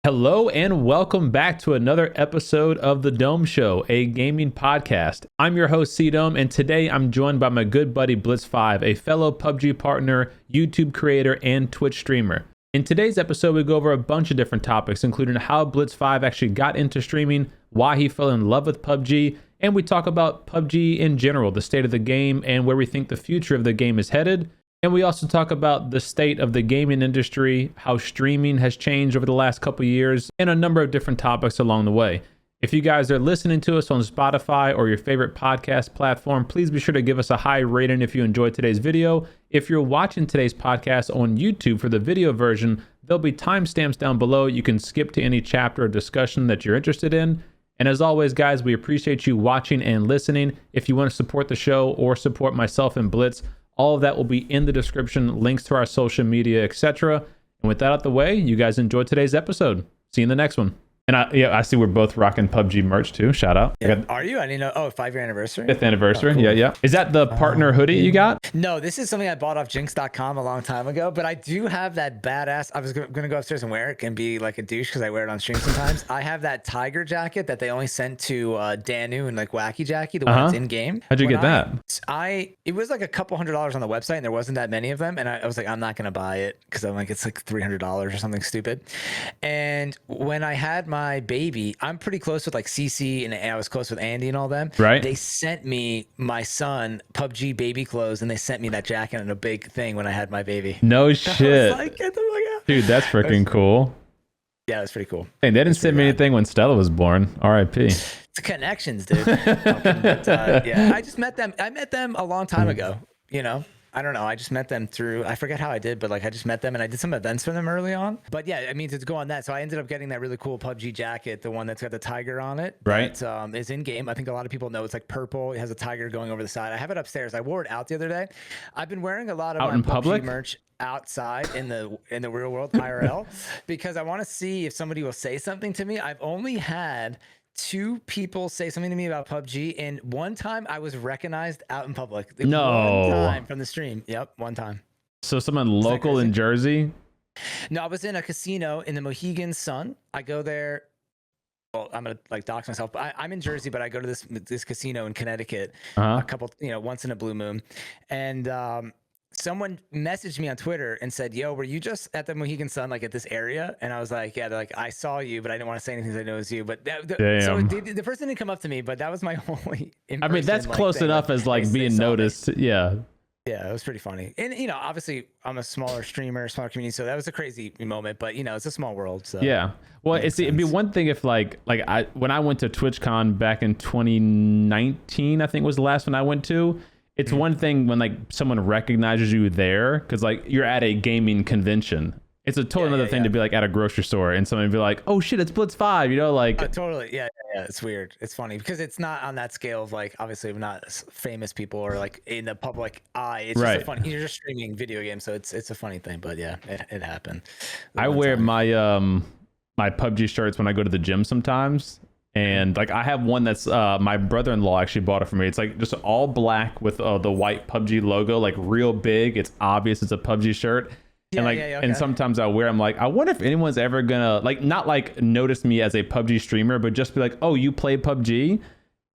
Hello and welcome back to another episode of The Dome Show, a gaming podcast. I'm your host, CDome, and today I'm joined by my good buddy Blitz5, a fellow PUBG partner, YouTube creator, and Twitch streamer. In today's episode, we go over a bunch of different topics, including how Blitz5 actually got into streaming, why he fell in love with PUBG, and we talk about PUBG in general, the state of the game, and where we think the future of the game is headed. And we also talk about the state of the gaming industry, how streaming has changed over the last couple of years, and a number of different topics along the way. If you guys are listening to us on Spotify or your favorite podcast platform, please be sure to give us a high rating if you enjoyed today's video. If you're watching today's podcast on YouTube for the video version, there'll be timestamps down below. You can skip to any chapter or discussion that you're interested in. And as always, guys, we appreciate you watching and listening. If you want to support the show or support myself and Blitz, all of that will be in the description, links to our social media, etc. And with that out the way, you guys enjoy today's episode. See you in the next one. And I see we're both rocking PUBG merch too. Shout out. Yeah. Are you? I didn't know. Oh, 5-year anniversary. 5th anniversary. Oh, cool. Yeah. Is that the partner hoodie you got? No, this is something I bought off jinx.com a long time ago, but I do have that badass. I was going to go upstairs and wear it and be like a douche because I wear it on stream sometimes. I have that tiger jacket that they only sent to Danu and like Wacky Jackie, the one that's in game. How'd you get that? It was like a couple $100s on the website and there wasn't that many of them. And I was like, I'm not going to buy it because I'm like, it's like $300 or something stupid. And when I had my baby, I'm pretty close with like CC and I was close with Andy and all them. Right. They sent me my son PUBG baby clothes and they sent me that jacket and a big thing when I had my baby. No shit. I was like, get the fuck out. Dude, that's freaking cool. Yeah, that's pretty cool. Hey, they didn't send me anything when Stella was born. R.I.P. It's connections, dude. Yeah, I just met them. I met them a long time ago, you know. I don't know. I just met them through, I forget how I did, but like I just met them and I did some events for them early on. But yeah, I mean, to go on that. So I ended up getting that really cool PUBG jacket, the one that's got the tiger on it. Right. That is in game. I think a lot of people know it's like purple. It has a tiger going over the side. I have it upstairs. I wore it out the other day. I've been wearing a lot of out my in PUBG public merch outside in the real world IRL because I want to see if somebody will say something to me. I've only had 2 people say something to me about PUBG, and one time I was recognized out in public. No. One time from the stream. Yep, one time. So someone local in Jersey? No, I was in a casino in the Mohegan Sun. I go there. Well, I'm gonna like dox myself, but I'm in Jersey, but I go to this casino in Connecticut a couple, once in a blue moon, and someone messaged me on Twitter and said, yo, were you just at the Mohegan Sun, like at this area? And I was like, yeah, they're like, I saw you, but I didn't want to say anything because I know it was you. But so the person didn't come up to me, but that was my only I mean, that's close enough as like being noticed. Yeah. Yeah, it was pretty funny. And, obviously I'm a smaller streamer, smaller community. So that was a crazy moment, but it's a small world. So yeah. Well, it'd be one thing if when I went to TwitchCon back in 2019, I think was the last one I went to. It's one thing when like someone recognizes you there because like you're at a gaming convention. It's a total another thing to be like at a grocery store and someone be like, oh shit, it's Blitz5, like totally. Yeah. It's weird. It's funny because it's not on that scale of like, obviously we're not famous people or like in the public eye. It's just funny. You're just streaming video games. So it's a funny thing, but yeah, it happened. I wear my, my PUBG shirts when I go to the gym sometimes. And like I have one that's my brother-in-law actually bought it for me. It's like just all black with the white PUBG logo, like real big. It's obvious it's a PUBG shirt. And like and sometimes I wear, I'm like, I wonder if anyone's ever gonna like not like notice me as a PUBG streamer, but just be like, oh, you play PUBG.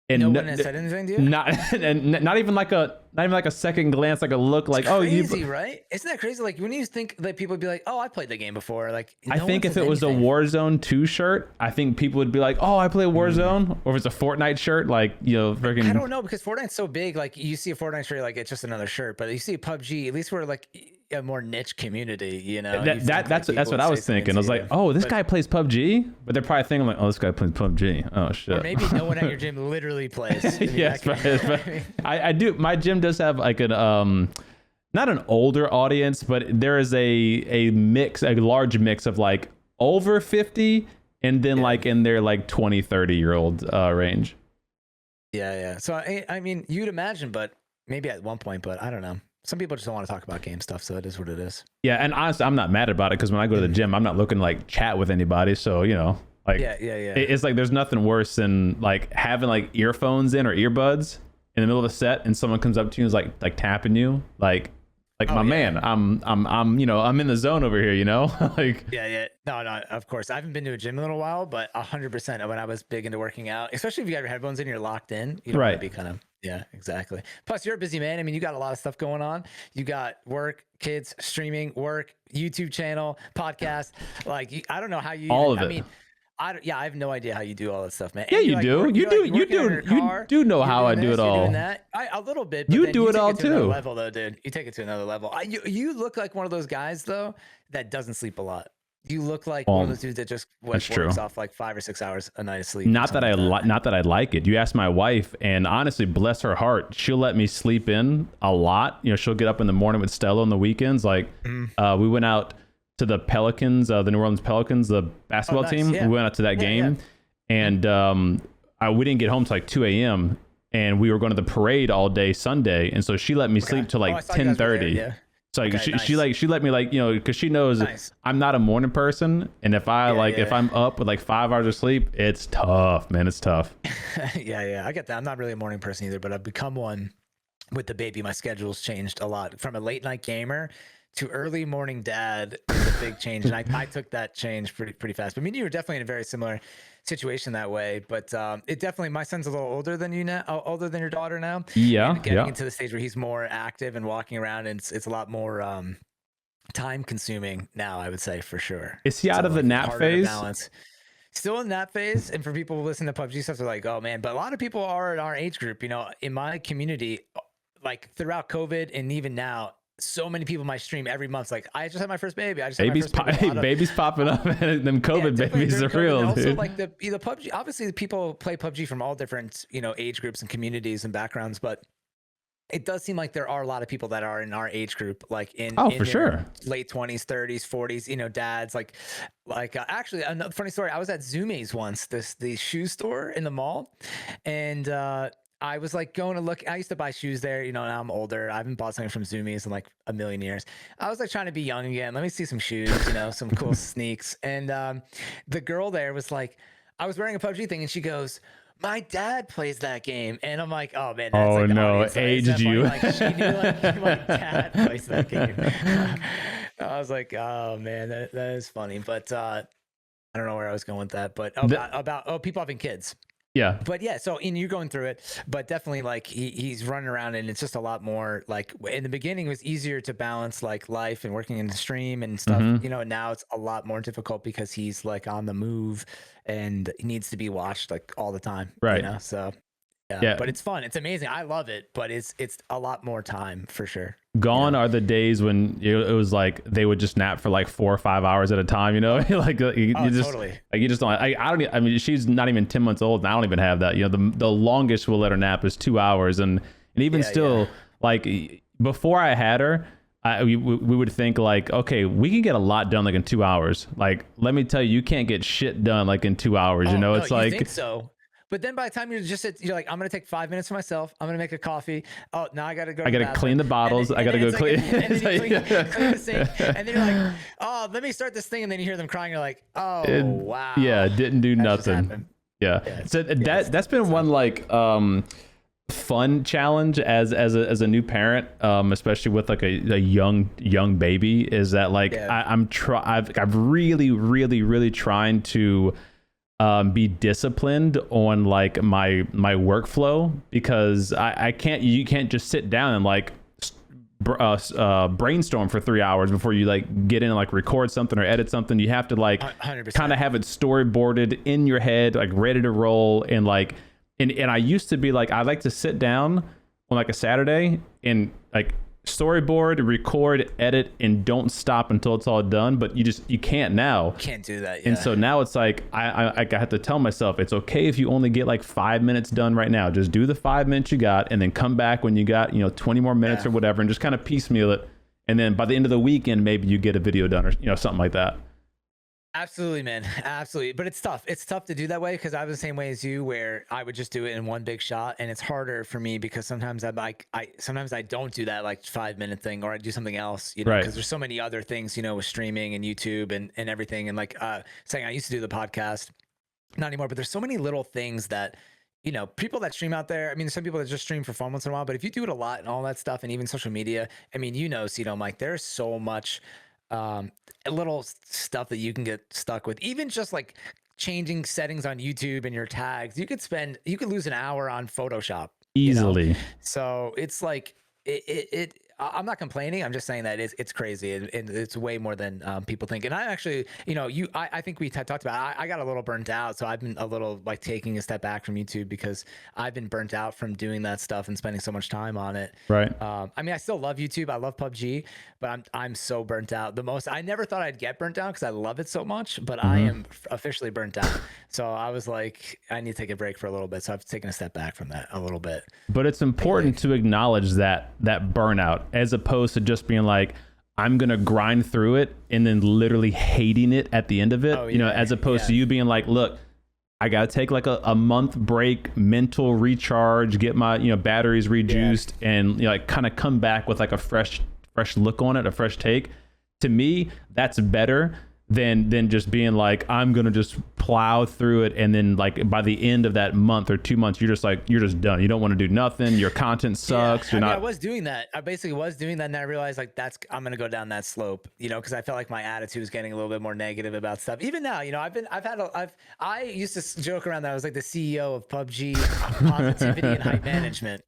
And no one has said anything to you? Not even like a second glance, like a look, like crazy, right? Isn't that crazy? Like when you think that people would be like, oh, I played the game before. Like I think if it was a Warzone 2 shirt, I think people would be like, oh, I play Warzone. Or if it's a Fortnite shirt, like freaking. I don't know because Fortnite's so big. Like you see a Fortnite shirt, like it's just another shirt. But you see PUBG, at least we're like a more niche community. That's what I was thinking. I was like, oh, this guy plays PUBG, but they're probably thinking like, oh, this guy plays PUBG. Oh shit. Or maybe no one at your gym literally plays. Yes, but I do. My gym does have like an not an older audience, but there is a large mix of like over 50 and then like in their like 20-30 year old range. Yeah. So I mean, you'd imagine, but maybe at one point, but I don't know. Some people just don't want to talk about game stuff, so it is what it is. Yeah, and honestly, I'm not mad about it because when I go to the gym, I'm not looking to like chat with anybody. So like it's like there's nothing worse than like having like earphones in or earbuds in the middle of a set, and someone comes up to you and is like tapping you, like like my man, I'm you know, I'm in the zone over here, you know. Like no, of course I haven't been to a gym in a little while, but 100% when I was big into working out, especially if you got your headphones in, you're locked in, you don't want to be kind of exactly. Plus you're a busy man. I mean, you got a lot of stuff going on. You got work, kids, streaming, work, YouTube channel, podcast. Like I don't know how you all of it. I mean, I have no idea how you do all that stuff, man. Yeah, you do. You do know how I do it all. Doing that a little bit. But you do it all too. Level though, dude. You take it to another level. You look like one of those guys though that doesn't sleep a lot. You look like one of those dudes that just works off like 5 or 6 hours a night of sleep. Not that I like it. You ask my wife, and honestly, bless her heart, she'll let me sleep in a lot. You know, she'll get up in the morning with Stella on the weekends. Like, we went out to the Pelicans, the New Orleans Pelicans, the basketball team. Yeah. We went out to that game, and we didn't get home till like 2 a.m. and we were going to the parade all day Sunday, and so she let me sleep till like 10:30. So like, she let me, like, you know, because she knows I'm not a morning person, and if I if I'm up with like 5 hours of sleep, it's tough, man. It's tough. yeah, I get that. I'm not really a morning person either, but I've become one with the baby. My schedule's changed a lot from a late night gamer to early morning dad. Is a big change, and I took that change pretty fast. But I mean, you were definitely in a very similar situation that way, but it definitely, my son's a little older than you now, older than your daughter now. Getting into the stage where he's more active and walking around, and it's a lot more time consuming now, I would say, for sure. Is he out of the nap phase? Still in that phase. And for people who listen to PUBG stuff, they're like, oh man, but a lot of people are in our age group, you know, in my community, like throughout COVID and even now, so many people in my stream every month. Like, I just had my first baby. Babies popping up, and them COVID babies are real. And also, dude. Like the PUBG. Obviously, the people play PUBG from all different, you know, age groups and communities and backgrounds. But it does seem like there are a lot of people that are in our age group, like in for sure, late 20s, 30s, 40s. You know, dads. Like actually, another funny story. I was at Zumiez once, the shoe store in the mall, and I was like going to look. I used to buy shoes there, you know. Now I'm older. I haven't bought something from Zumiez in like a million years. I was like trying to be young again. Let me see some shoes, you know, some cool sneaks. And the girl there was like, I was wearing a PUBG thing, and she goes, "My dad plays that game," and I'm like, "Oh man, that's like no, aged you." Like, she knew like my dad plays that game. I was like, "Oh man, that is funny," but I don't know where I was going with that. But about people having kids. Yeah. But yeah, so you're going through it, but definitely like he's running around, and it's just a lot more like in the beginning it was easier to balance like life and working in the stream and stuff, you know, and now it's a lot more difficult because he's like on the move and he needs to be watched like all the time. Right. You know, so yeah, but it's fun. It's amazing. I love it, but it's a lot more time for sure. Gone are the days when it was like they would just nap for like 4 or 5 hours at a time, you know. Like you just totally. Like you just don't. I mean, she's not even 10 months old, and I don't even have that. You know, the longest we'll let her nap is 2 hours, and even still, like before I had her, we would think like, okay, we can get a lot done like in 2 hours. Like, let me tell you, you can't get shit done like in 2 hours. You know, it's like. Think so. But then by the time you're like, I'm going to take 5 minutes for myself. I'm going to make a coffee. Oh, now I got to go. I got to clean the bottles. I got to go clean. And then you clean the sink. And then you're like, oh, let me start this thing. And then you hear them crying. You're like, oh, wow. Yeah, didn't do nothing. Yeah. So that's been one like fun challenge as a new parent, especially with like a young baby, is that like I've really trying to be disciplined on like my workflow, because you can't just sit down and like brainstorm for 3 hours before you like get in and like record something or edit something. You have to like kind of have it storyboarded in your head, like ready to roll. And like and I used to be like, I like to sit down on like a Saturday and like storyboard, record, edit, and don't stop until it's all done. But you can't now. Can't do that. And so now it's like I have to tell myself it's okay if you only get like 5 minutes done right now. Just do the 5 minutes you got, and then come back when you got 20 more minutes or whatever, and just kind of piecemeal it. And then by the end of the weekend, maybe you get a video done or something like that. Absolutely, man. Absolutely. But it's tough. It's tough to do that way, because I was the same way as you, where I would just do it in one big shot. And it's harder for me because sometimes sometimes I don't do that like 5 minute thing, or I do something else, because there's so many other things, with streaming and YouTube and everything. And like saying I used to do the podcast, not anymore, but there's so many little things that you know, people that stream out there, I mean, there's some people that just stream for fun once in a while, but if you do it a lot and all that stuff, and even social media, I mean, you know, CDome, like there's so much little stuff that you can get stuck with, even just like changing settings on YouTube and your tags. You could lose an hour on Photoshop easily. You know? So it's like, I'm not complaining. I'm just saying that it's crazy and it's way more than people think. And I actually, you know, I think we talked about, I got a little burnt out. So I've been a little like taking a step back from YouTube because I've been burnt out from doing that stuff and spending so much time on it. Right. I mean, I still love YouTube. I love PUBG, but I'm so burnt out. I never thought I'd get burnt out because I love it so much, but I am officially burnt out. So I was like, I need to take a break for a little bit. So I've taken a step back from that a little bit. But it's important to acknowledge that burnout, as opposed to just being like, I'm going to grind through it and then literally hating it at the end of it, you know, as opposed to you being like, look, I got to take like a month break, mental recharge, get my, you know, batteries reduced and, you know, like kind of come back with like a fresh look on it, a fresh take. To me, that's better than just being like, I'm going to just plow through it. And then like by the end of that month or 2 months, you're just done. You don't want to do nothing. Your content sucks. I was doing that. I basically was doing that. And I realized like, I'm going to go down that slope, you know, cause I felt like my attitude was getting a little bit more negative about stuff. Even now, you know, I used to joke around that I was like the CEO of PUBG positivity and hype management,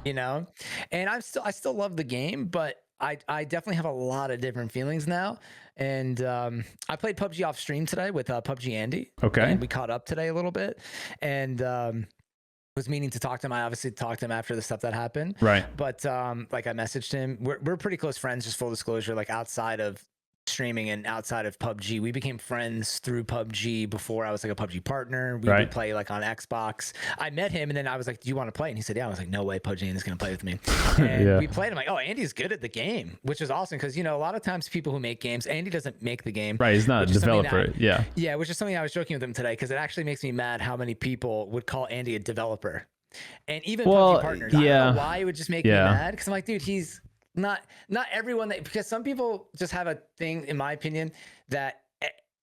you know, and I still love the game, but I definitely have a lot of different feelings now. And I played PUBG off stream today with PUBG Andy. Okay. And we caught up today a little bit. And was meaning to talk to him. I obviously talked to him after the stuff that happened. Right. But like I messaged him. We're pretty close friends, just full disclosure, like outside of streaming and outside of PUBG. We became friends through PUBG before I was like a PUBG partner. We would play like on Xbox. I met him and then I was like, do you want to play? And he said, yeah. I was like, no way, PUBG is going to play with me. And we played. I'm like, oh, Andy's good at the game, which is awesome. Cause you know, a lot of times people who make games, Andy doesn't make the game. Right. He's not a developer. Yeah. Which is something I was joking with him today. Cause it actually makes me mad how many people would call Andy a developer. And even PUBG partners. I don't know why it would just make me mad. Cause I'm like, dude, he's not everyone because some people just have a thing, in my opinion, that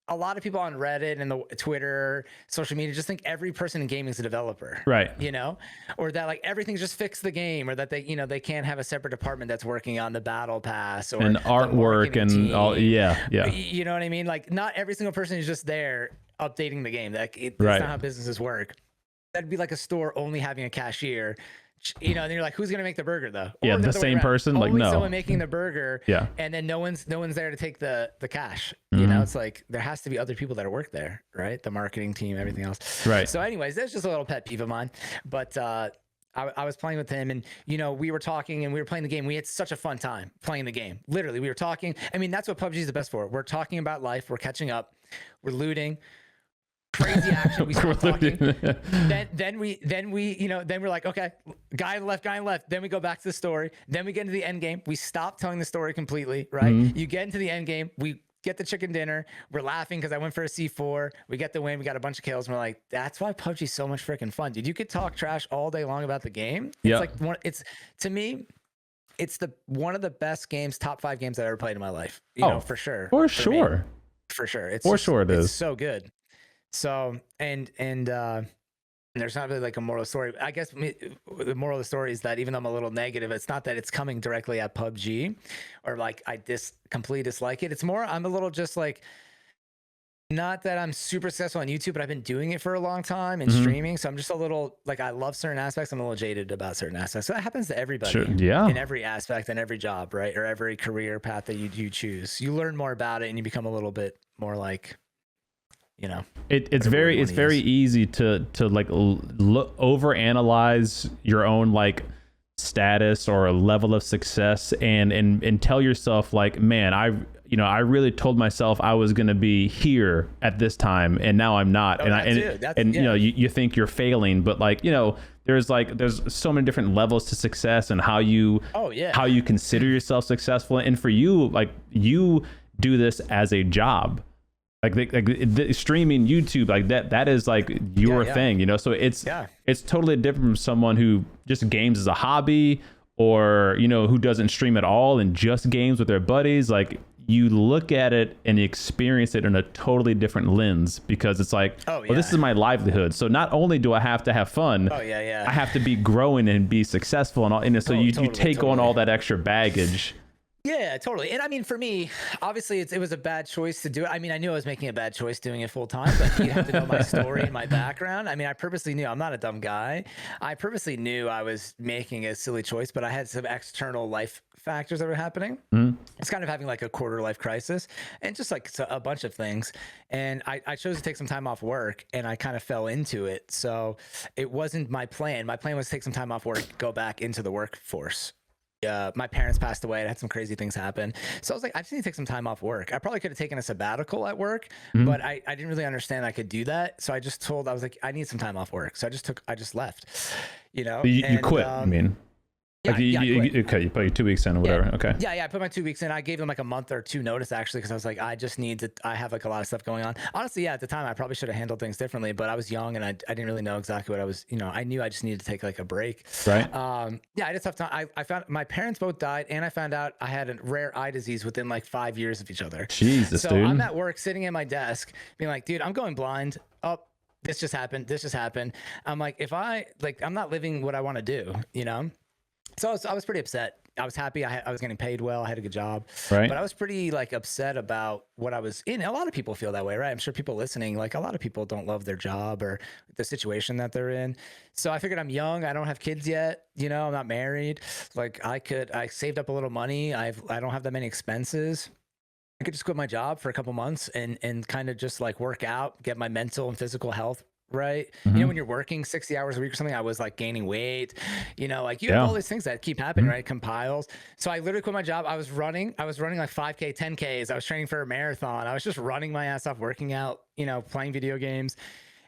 a lot of people on Reddit and the Twitter, social media just think every person in gaming is a developer, right? You know, or that like everything's just fix the game, or that they, you know, they can't have a separate department that's working on the battle pass or and artwork and team. All. Yeah. You know what I mean? Like not every single person is just there updating the game. That's not how businesses work. That'd be like a store only having a cashier. You know, and you're like, who's gonna make the burger though? Or the same person, only like no, someone making the burger. Yeah, and then no one's there to take the cash. You know, it's like there has to be other people that work there, right? The marketing team, everything else. Right. So, anyways, that's just a little pet peeve of mine. But I was playing with him, and you know, we were talking and we were playing the game. We had such a fun time playing the game. Literally, we were talking. I mean, that's what PUBG is the best for. We're talking about life. We're catching up. We're looting. Crazy action. We start talking. then we, you know, then we're like, okay, guy on the left. Then we go back to the story. Then we get into the end game. We stop telling the story completely, right? You get into the end game. We get the chicken dinner. We're laughing because I went for a C4. We get the win. We got a bunch of kills. And we're like, that's why PUBG is so much freaking fun, dude. You could talk trash all day long about the game. It's like to me, it's one of the best games, top 5 games that I ever played in my life. You know, for sure. For sure. It is. It's so good. So, and there's not really like a moral story. I guess the moral of the story is that even though I'm a little negative, it's not that it's coming directly at PUBG or like I completely dislike it. It's more, I'm a little just like, not that I'm super successful on YouTube, but I've been doing it for a long time and streaming. So I'm just a little like, I love certain aspects. I'm a little jaded about certain aspects. So that happens to everybody in every aspect and every job, right? Or every career path that you choose. You learn more about it and you become a little bit more like, you know, it's very easy to like overanalyze your own like status or a level of success and tell yourself like, man, I really told myself I was going to be here at this time and now I'm not. You know, you think you're failing, but like, you know, there's so many different levels to success and how you consider yourself successful. And for you, like you do this as a job. Like the streaming YouTube, like that is like your thing, you know? So it's totally different from someone who just games as a hobby or, you know, who doesn't stream at all and just games with their buddies. Like you look at it and you experience it in a totally different lens, because it's like, well, this is my livelihood. So not only do I have to have fun, I have to be growing and be successful and all. And so you take on all that extra baggage. Yeah, totally. And I mean, for me, obviously it was a bad choice to do it. I mean, I knew I was making a bad choice doing it full time, but you have to know my story and my background. I mean, I purposely knew, I'm not a dumb guy. I purposely knew I was making a silly choice, but I had some external life factors that were happening. It's kind of having like a quarter life crisis and just like a bunch of things. And I chose to take some time off work, and I kind of fell into it. So it wasn't my plan. My plan was to take some time off work, go back into the workforce. My parents passed away. I had some crazy things happen. So I was like, I just need to take some time off work. I probably could have taken a sabbatical at work, but I didn't really understand I could do that. So I was like, I need some time off work. So I just left, you know. You quit, I mean. Like you put your 2 weeks in or whatever. Okay. Yeah. I put my 2 weeks in. I gave them like a month or two notice, actually, because I was like, I have like a lot of stuff going on. Honestly, at the time, I probably should have handled things differently, but I was young and I didn't really know exactly what I was, I knew I just needed to take like a break. Right. I had a tough time. I found my parents both died, and I found out I had a rare eye disease within like 5 years of each other. Jesus, so dude. I'm at work sitting at my desk being like, dude, I'm going blind. Oh, this just happened. I'm like, I'm not living what I want to do, So I was pretty upset. I was happy. I was getting paid well. I had a good job. Right. But I was pretty like upset about what I was in. A lot of people feel that way, right? I'm sure people listening, like a lot of people don't love their job or the situation that they're in. So I figured I'm young. I don't have kids yet. I'm not married. Like I saved up a little money. I don't have that many expenses. I could just quit my job for a couple months and kind of just like work out, get my mental and physical health right. When you're working 60 hours a week or something, I was like gaining weight, like you have all these things that keep happening, right? Compiles. So I literally quit my job. I was running like 5K, 10Ks. I was training for a marathon. I was just running my ass off, working out, playing video games.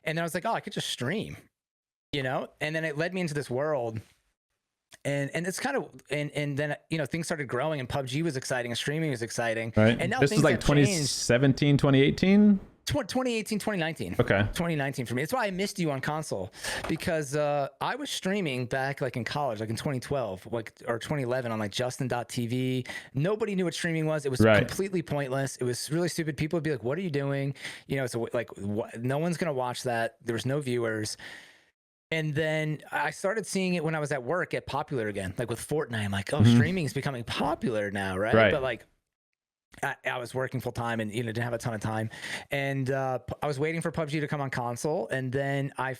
And then I was like, oh, I could just stream, and then it led me into this world. And it's kind of, and then, things started growing, and PUBG was exciting and streaming was exciting. Right. And now this is like 2017, 2018. 2018, 2019. Okay. 2019 for me. That's why I missed you on console, because I was streaming back like in college, like in 2012, or 2011 on like Justin.tv. Nobody knew what streaming was. It was completely pointless. It was really stupid. People would be like, what are you doing? So like, no one's going to watch that. There was no viewers. And then I started seeing it when I was at work get popular again, like with Fortnite. I'm like, oh, streaming is becoming popular now, right? But like, I was working full time and didn't have a ton of time, and I was waiting for PUBG to come on console, and then I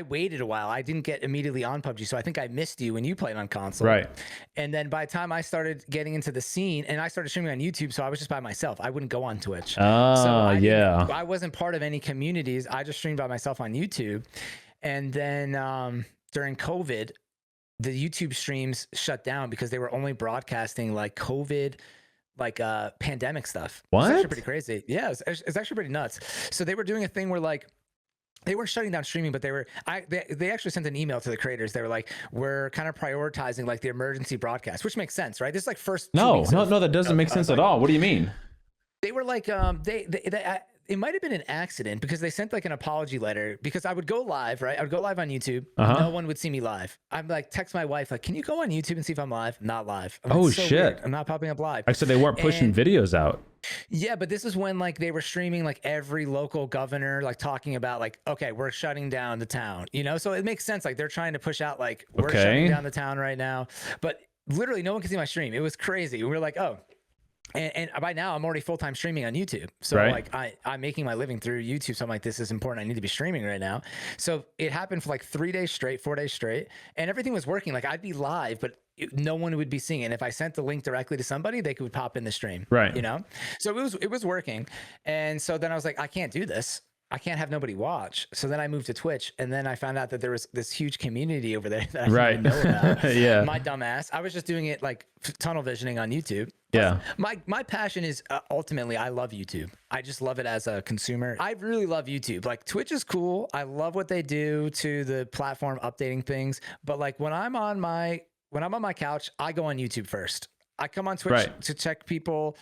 waited a while. I didn't get immediately on PUBG, so I think I missed you when you played on console. Right. And then by the time I started getting into the scene, and I started streaming on YouTube, so I was just by myself. I wouldn't go on Twitch. I wasn't part of any communities. I just streamed by myself on YouTube, and then during COVID, the YouTube streams shut down because they were only broadcasting like COVID, like pandemic stuff. What? It's actually pretty crazy. Yeah, it's actually pretty nuts. So they were doing a thing where like they weren't shutting down streaming, but they actually sent an email to the creators. They were like, we're kind of prioritizing like the emergency broadcast, which makes sense, right? This is like first. No, that doesn't make sense at all. What do you mean? They were like, it might have been an accident because they sent like an apology letter, because I would go live, right? I would go live on YouTube. No one would see me live. I'm like, text my wife, like, can you go on YouTube and see if I'm live? Not live. Like, oh, so shit. Weird. I'm not popping up live. I said they weren't pushing videos out. Yeah, but this is when like they were streaming like every local governor, like talking about like, okay, we're shutting down the town, so it makes sense. Like they're trying to push out like, we're shutting down the town right now. But literally no one could see my stream. It was crazy. We were like, oh. And by now I'm already full-time streaming on YouTube. So like I'm making my living through YouTube. So I'm like, this is important. I need to be streaming right now. So it happened for like 4 days straight, and everything was working. Like I'd be live, but no one would be seeing it. And if I sent the link directly to somebody, they could pop in the stream, right? So it was working. And so then I was like, I can't do this. I can't have nobody watch. So then I moved to Twitch, and then I found out that there was this huge community over there that I didn't even know about. Yeah. My dumb ass. I was just doing it like tunnel visioning on YouTube. Yeah. My passion is ultimately, I love YouTube. I just love it as a consumer. I really love YouTube. Like Twitch is cool. I love what they do to the platform, updating things. But like when I'm on my couch, I go on YouTube first. I come on Twitch to check people.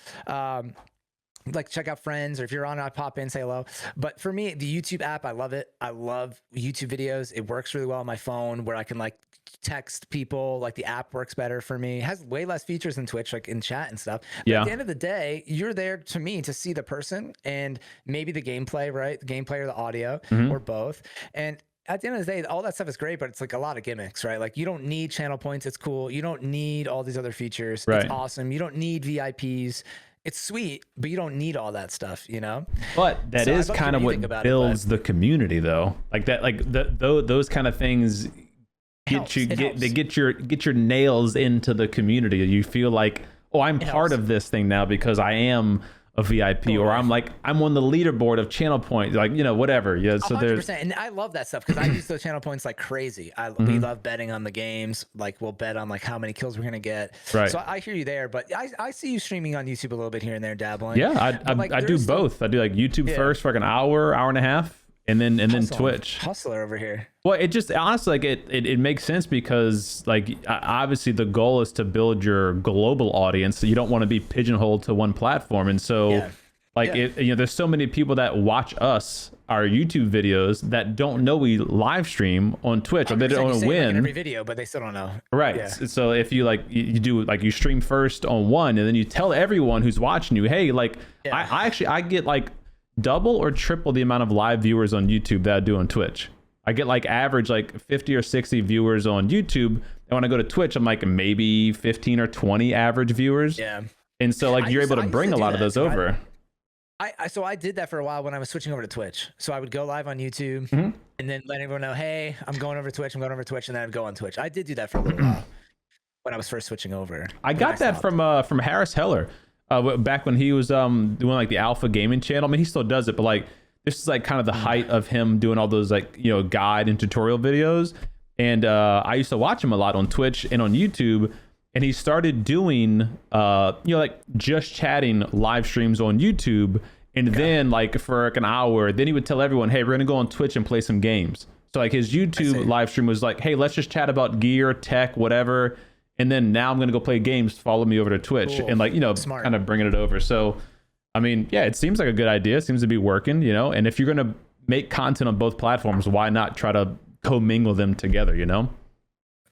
like check out friends, or if you're on, I pop in, say hello. But for me, the YouTube app, I love it. I love YouTube videos. It works really well on my phone, where I can like text people. Like the app works better for me. It has way less features than Twitch, like in chat and stuff. But at the end of the day, you're there to me to see the person and maybe the gameplay, right? The gameplay or the audio, or both. And at the end of the day, all that stuff is great, but it's like a lot of gimmicks, right? Like you don't need channel points. It's cool. You don't need all these other features. It's awesome. You don't need VIPs. It's sweet, but you don't need all that stuff, you know? But that is kind of what builds the community, though. Like that, like those kind of things they get your nails into the community. You feel like, oh, I'm part of this thing now because I am a VIP, or I'm on the leaderboard of channel points, like, you know, whatever. Yeah. So 100%. There's, and I love that stuff because I use those channel points like crazy. We love betting on the games. Like we'll bet on like how many kills we're gonna get. Right. So I hear you there, but I see you streaming on YouTube a little bit here and there, dabbling. Yeah, I do both. I do like YouTube first for like an hour and a half. And then Twitch. Hustler over here. Well, it just honestly, like it makes sense because like obviously the goal is to build your global audience. So you don't want to be pigeonholed to one platform. And so there's so many people that watch our YouTube videos that don't know we live stream on Twitch, or they don't want to win. Like in every video, but they still don't know. Right. Yeah. So if you you stream first on one, and then you tell everyone who's watching you, hey, like I get like double or triple the amount of live viewers on YouTube that I do on Twitch. I get like average like 50 or 60 viewers on YouTube, and when I go to Twitch, I'm like maybe 15 or 20 average viewers. Yeah. And so like you're able to bring a lot of those over. So I did that for a while when I was switching over to Twitch. So I would go live on YouTube and then let everyone know, hey, I'm going over to Twitch, and then I'd go on Twitch. I did do that for a little while when I was first switching over. I got that from Harris Heller. Back when he was doing like the Alpha Gaming channel. I mean, he still does it, but like this is like kind of the height of him doing all those like, you know, guide and tutorial videos. And I used to watch him a lot on Twitch and on YouTube. And he started doing like just chatting live streams on YouTube. And then like for like an hour, then he would tell everyone, hey, we're gonna go on Twitch and play some games. So like his YouTube live stream was like, hey, let's just chat about gear, tech, whatever. And then now I'm going to go play games. Follow me over to Twitch. Cool. And like, you know, kind of bringing it over. So, I mean, yeah, it seems like a good idea. It seems to be working, you know, and if you're going to make content on both platforms, why not try to commingle them together, you know?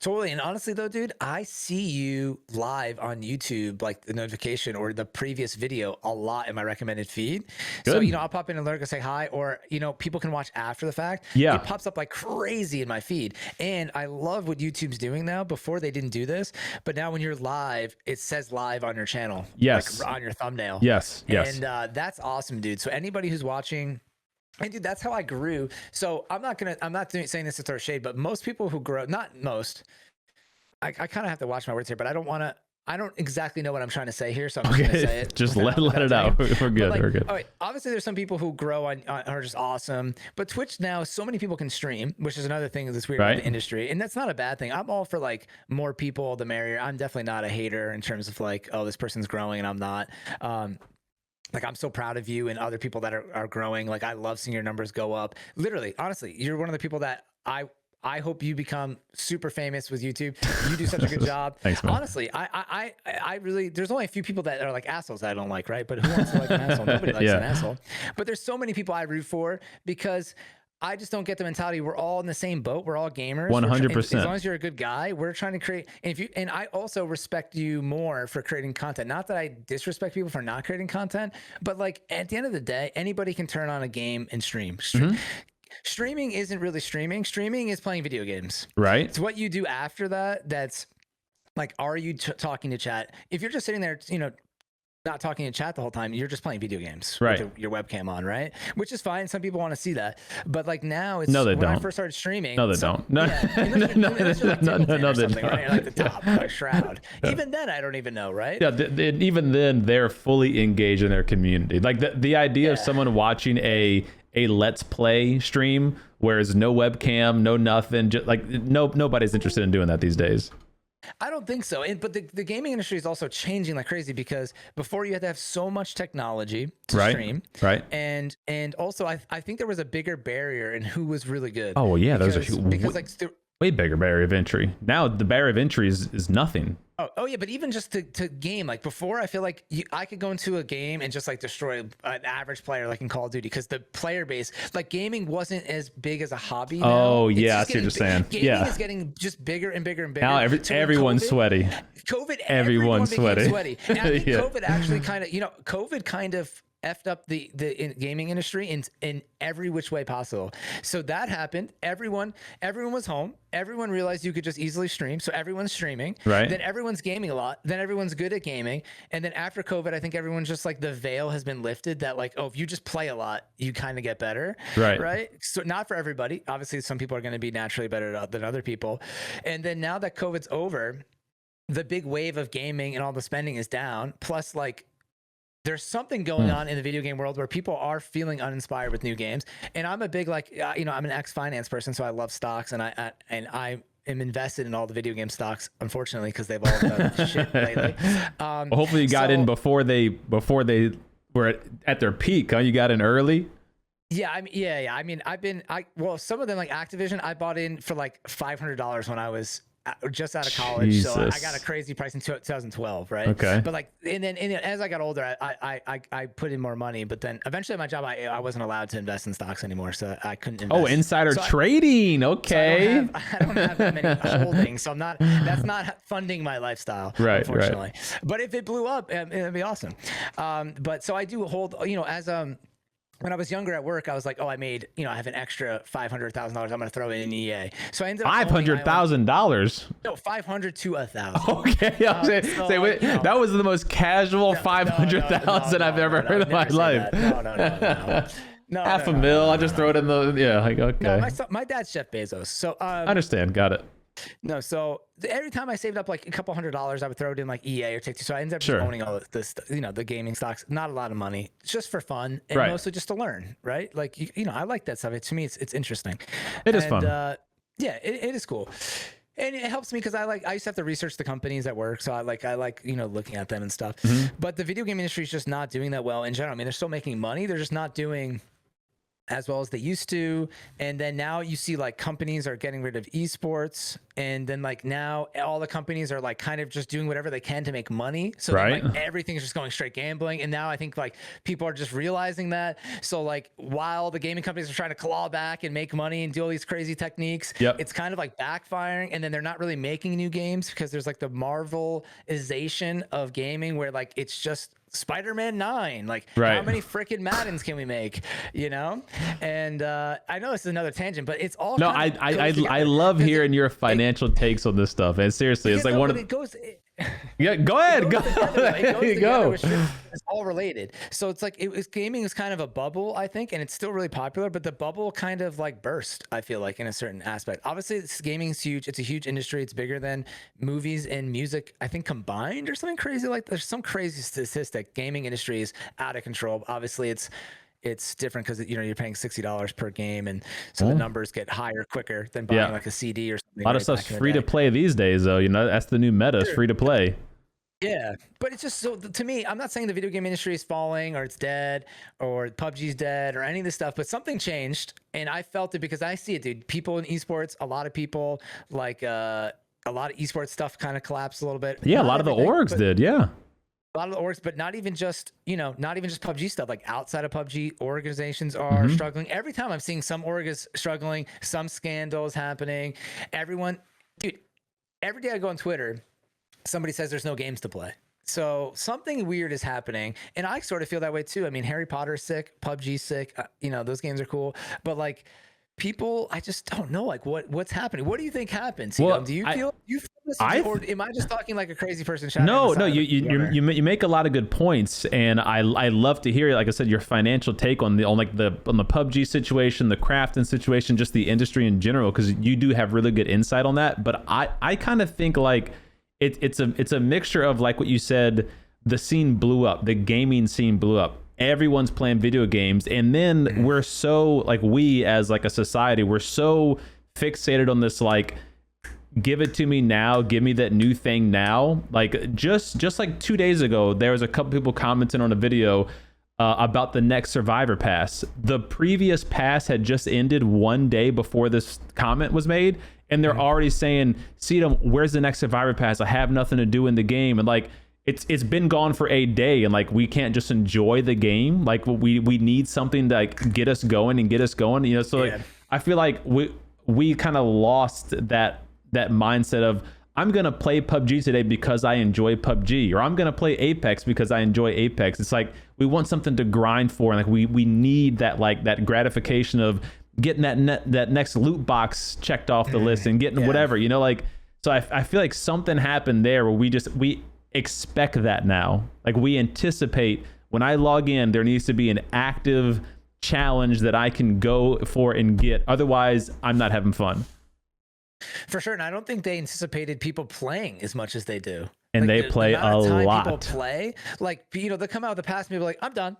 Totally. And honestly though, dude, I see you live on YouTube, like the notification or the previous video a lot in my recommended feed. Good. So, you know, I'll pop in and lurk and say hi, or, you know, people can watch after the fact. Yeah. It pops up like crazy in my feed. And I love what YouTube's doing now. Before they didn't do this, but now when you're live, it says live on your channel. Yes. Like on your thumbnail. Yes. Yes. And that's awesome, dude. So anybody who's watching, and dude, that's how I grew. So I'm not saying this to throw shade, but most people who grow, not most, I kind of have to watch my words here, but I don't exactly know what I'm trying to say here. So I'm just going to say it. Just let it out. We're good. Like, we're good. All right, obviously there's some people who grow on are just awesome, but Twitch now, so many people can stream, which is another thing that's weird about the industry. And that's not a bad thing. I'm all for like more people, the merrier. I'm definitely not a hater in terms of like, oh, this person's growing and I'm not. Like, I'm so proud of you and other people that are growing. Like, I love seeing your numbers go up. Literally, honestly, you're one of the people that I hope you become super famous with YouTube. You do such a good job. Thanks, man. Honestly, I really, there's only a few people that are like assholes that I don't like, right? But who wants to like an asshole? Nobody likes an asshole. But there's so many people I root for because I just don't get the mentality. We're all in the same boat. We're all gamers. 100%. As long as you're a good guy, we're trying to create. And I also respect you more for creating content. Not that I disrespect people for not creating content, but like at the end of the day, anybody can turn on a game and stream. Streaming isn't really streaming. Streaming is playing video games. Right. It's what you do after that. That's like, are you talking to chat? If you're just sitting there, you know, not talking in chat the whole time, you're just playing video games with your webcam on, right? Which is fine. Some people want to see that, but like now it's when I first started streaming. No, they don't. No, no, they don't. Right? Like the top, like shroud. Even then, I don't even know, right? Yeah, even then, they're fully engaged in their community. Like the idea of someone watching a let's play stream where there's no webcam, no nothing, just like nobody's interested in doing that these days. I don't think so. But the gaming industry is also changing like crazy because before you had to have so much technology to stream. Right. And also I think there was a bigger barrier in who was really good. Oh, yeah. Because like way bigger barrier of entry. Now the barrier of entry is nothing. Oh yeah, but even just to game, like before, I feel like I could go into a game and just like destroy an average player, like in Call of Duty, because the player base, like gaming wasn't as big as a hobby now. Oh yeah, I see what you're saying. Gaming is getting just bigger and bigger and bigger. Now everyone's sweaty. Everyone's sweaty. And I think Yeah. COVID actually COVID kind of effed up the gaming industry in every which way possible. So that happened. Everyone was home. Everyone realized you could just easily stream. So everyone's streaming. Right. Then everyone's gaming a lot. Then everyone's good at gaming. And then after COVID, I think everyone's just like, the veil has been lifted that like, oh, if you just play a lot, you kind of get better. Right. So not for everybody. Obviously, some people are going to be naturally better than other people. And then now that COVID's over, the big wave of gaming and all the spending is down. Plus, like, there's something going on in the video game world where people are feeling uninspired with new games. And I'm a big, like, I'm an ex-finance person, so I love stocks, and I am invested in all the video game stocks, unfortunately, because they've all done shit lately. Well, hopefully you got in before they were at their peak. Huh? You got in early. Yeah, I mean, well, some of them, like Activision, I bought in for like $500 when I was just out of college. Jesus. So I got a crazy price in 2012, right? Okay. But like, and then as I got older, I put in more money, but then eventually at my job, I wasn't allowed to invest in stocks anymore, so I couldn't invest. Oh, insider trading. Okay. So I don't have that many holdings, so that's not funding my lifestyle, unfortunately. Right. But if it blew up, it'd be awesome. But so I do hold, when I was younger at work, I was like, oh, I made, I have an extra $500,000. I'm going to throw it in EA. So I ended up $500,000. No, 500 to 1,000. Okay, that was the most casual 500,000 I've ever heard in my life. No, half a mil. I just throw it in the like okay. No, my dad's Jeff Bezos, so I understand. Got it. No, so every time I saved up like a couple $100s, I would throw it in like EA or Take-Two. So I ended up just owning all this, the gaming stocks. Not a lot of money, it's just for fun and mostly just to learn, right? Like I like that stuff. To me, it's interesting. It is fun. Yeah, it is cool. And it helps me because I used to have to research the companies at work, so I like looking at them and stuff. But the video game industry is just not doing that well in general. I mean, they're still making money, they're just not doing as well as they used to. And then now you see like companies are getting rid of esports, and then like now all the companies are like kind of just doing whatever they can to make money. So then, like everything's just going straight gambling. And now I think like people are just realizing that. So like while the gaming companies are trying to claw back and make money and do all these crazy techniques, it's kind of like backfiring. And then they're not really making new games because there's like the Marvelization of gaming where like it's just Spider-Man 9, like how many freaking Maddens can we make, and I know this is another tangent, but it's all I love hearing your financial takes on this stuff, and seriously it's like one of yeah, go ahead. There you go. It's all related. So it's like gaming is kind of a bubble, I think, and it's still really popular, but the bubble kind of like burst, I feel like, in a certain aspect. Obviously, gaming is huge. It's a huge industry. It's bigger than movies and music, I think, combined or something crazy. Like there's some crazy statistic. Gaming industry is out of control. Obviously, it's different because you're paying $60 per game, and so the numbers get higher quicker than buying like a CD or something. A lot of stuff's free to play these days, though. That's the new meta, is free to play. Yeah, but it's just so, to me, I'm not saying the video game industry is falling or it's dead or PUBG's dead or any of this stuff, but something changed, and I felt it because I see it, dude. People in esports, a lot of people like a lot of esports stuff kind of collapsed a little bit. Yeah, a lot of the orgs did. Yeah. A lot of the orgs, but not even just PUBG stuff. Like outside of PUBG, organizations are struggling. Every time I'm seeing some org is struggling, some scandals happening. Everyone, dude, every day I go on Twitter, somebody says there's no games to play. So something weird is happening, and I sort of feel that way too. I mean, Harry Potter's sick, PUBG's sick. Those games are cool, but like people, I just don't know like what's happening. What do you think happens? Well, do you feel this, or am I just talking like a crazy person? No, you make a lot of good points, and I love to hear, like I said, your financial take on the PUBG situation, the crafting situation, just the industry in general, because you do have really good insight on that. But I kind of think like it's a mixture of like what you said. The scene blew up, the gaming scene blew up. Everyone's playing video games, and then we're so like, we as like a society, we're so fixated on this like, give it to me now, give me that new thing now. Like just like 2 days ago, there was a couple people commenting on a video about the next Survivor Pass. The previous pass had just ended one day before this comment was made, and they're already saying, CDome, where's the next Survivor Pass? I have nothing to do in the game. And like, it's been gone for a day, and like we can't just enjoy the game. Like we need something to like get us going, you know. So like I feel like we kind of lost that mindset of, I'm gonna play PUBG today because I enjoy PUBG, or I'm gonna play Apex because I enjoy Apex. It's like we want something to grind for, and like we need that, like that gratification of getting that next loot box checked off the list and getting whatever, you know. Like, so I feel like something happened there where we expect that now. Like we anticipate when I log in, there needs to be an active challenge that I can go for and get. Otherwise, I'm not having fun. For sure. And I don't think they anticipated people playing as much as they do. And like they play a lot. People play, like, you know, they come out with the pass and people are like, I'm done.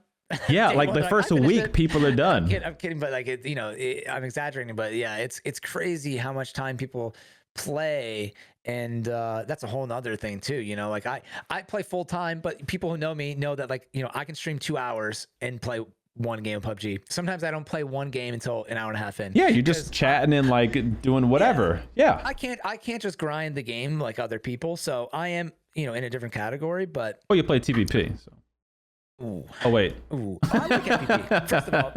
Yeah, like the first week, people are done. I'm kidding, but like, you know, I'm exaggerating, but yeah, it's crazy how much time people play. And that's a whole nother thing too, you know. Like I play full time, but people who know me know that, like, you know, I can stream 2 hours and play one game of PUBG. Sometimes I don't play one game until an hour and a half in. Yeah, you're just chatting and like doing whatever. Yeah. I can't just grind the game like other people. So I am, you know, in a different category. But you play TPP. So. Ooh. Oh wait. Ooh. I like FPP. First of all,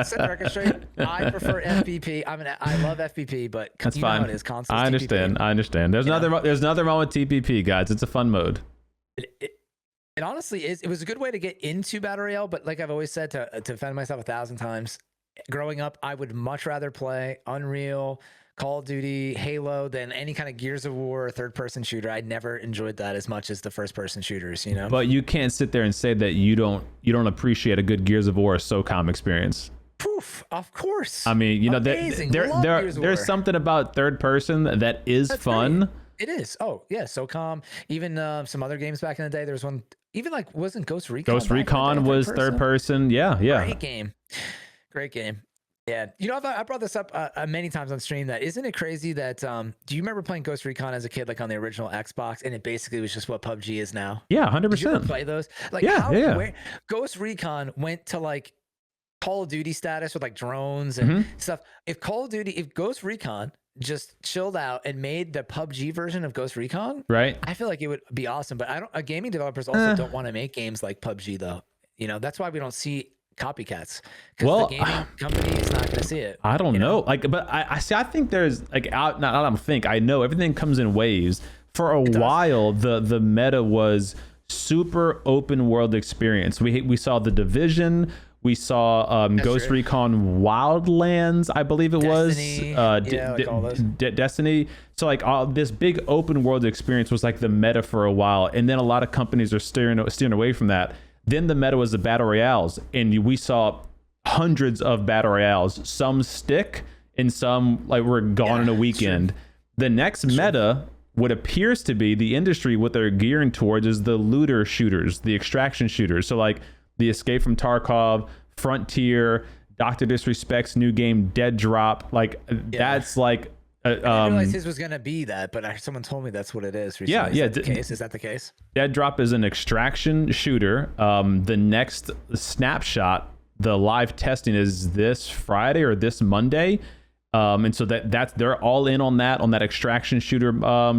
set the record straight. I prefer FPP. I love FPP, but that's you fine. know how it is. Consoles, I understand. TPP. I understand. There's nothing wrong with TPP, guys. It's a fun mode. It honestly is. It was a good way to get into Battle Royale, but like I've always said, to defend myself 1,000 times, growing up, I would much rather play Unreal, Call of Duty, Halo than any kind of Gears of War or third-person shooter. I never enjoyed that as much as the first-person shooters, you know? But you can't sit there and say that you don't appreciate a good Gears of War or SOCOM experience. Poof, of course. I mean, you know, there's something about third-person that is That's fun. Great. It is. Oh, yeah, SOCOM. Even some other games back in the day. There was one, even like, wasn't Ghost Recon? Ghost Recon was third person. Yeah. Great game. Yeah. You know, I brought this up many times on stream. That isn't it crazy that do you remember playing Ghost Recon as a kid, like on the original Xbox, and it basically was just what PUBG is now? Yeah, 100%. Did you ever play those? Like, where Ghost Recon went to like Call of Duty status with like drones and stuff. If Ghost Recon just chilled out and made the PUBG version of Ghost Recon, right? I feel like it would be awesome. But gaming developers also don't want to make games like PUBG though. You know, that's why we don't see copycats, because the gaming company is not going to see it. I don't know. Like, but I think there's like I know everything comes in waves. For a while, the meta was super open world experience. We saw The Division. We saw Ghost Recon Wildlands, I believe it Destiny, was. Destiny. So like this big open world experience was like the meta for a while, and then a lot of companies are steering away from that. Then the meta was the battle royales, and we saw hundreds of battle royales. Some stick, and some like were gone in a weekend. True. The next meta, what appears to be the industry, what they're gearing towards, is the looter shooters, the extraction shooters. So like the Escape from Tarkov, Frontier, Dr. Disrespect's new game, Dead Drop. Like that's like. I didn't realize his was gonna be that, but someone told me that's what it is recently. Yeah. Is that the case? Dead Drop is an extraction shooter. The next snapshot, the live testing is this Friday or this Monday. And so that's they're all in on that extraction shooter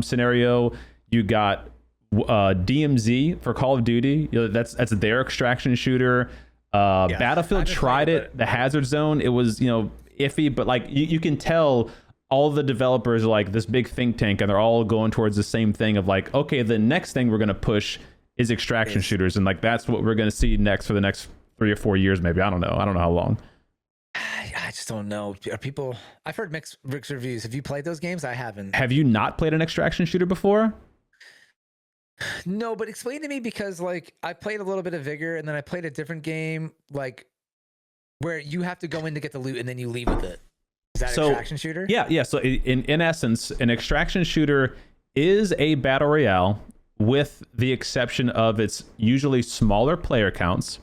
scenario. You got DMZ for Call of Duty. You know, that's their extraction shooter. Battlefield tried it. The Hazard Zone, it was, you know, iffy, but like you can tell all the developers are like this big think tank, and they're all going towards the same thing of like, okay, the next thing we're going to push is extraction shooters, and like that's what we're going to see next for the next 3 or 4 years, maybe. I don't know how long. I just don't know. Are people? I've heard mixed reviews. Have you played those games? I haven't. Have you not played an extraction shooter before? No, but explain to me, because like I played a little bit of Vigor, and then I played a different game like where you have to go in to get the loot and then you leave with it. Is that an extraction shooter? Yeah. So in essence, an extraction shooter is a battle royale, with the exception of it's usually smaller player counts,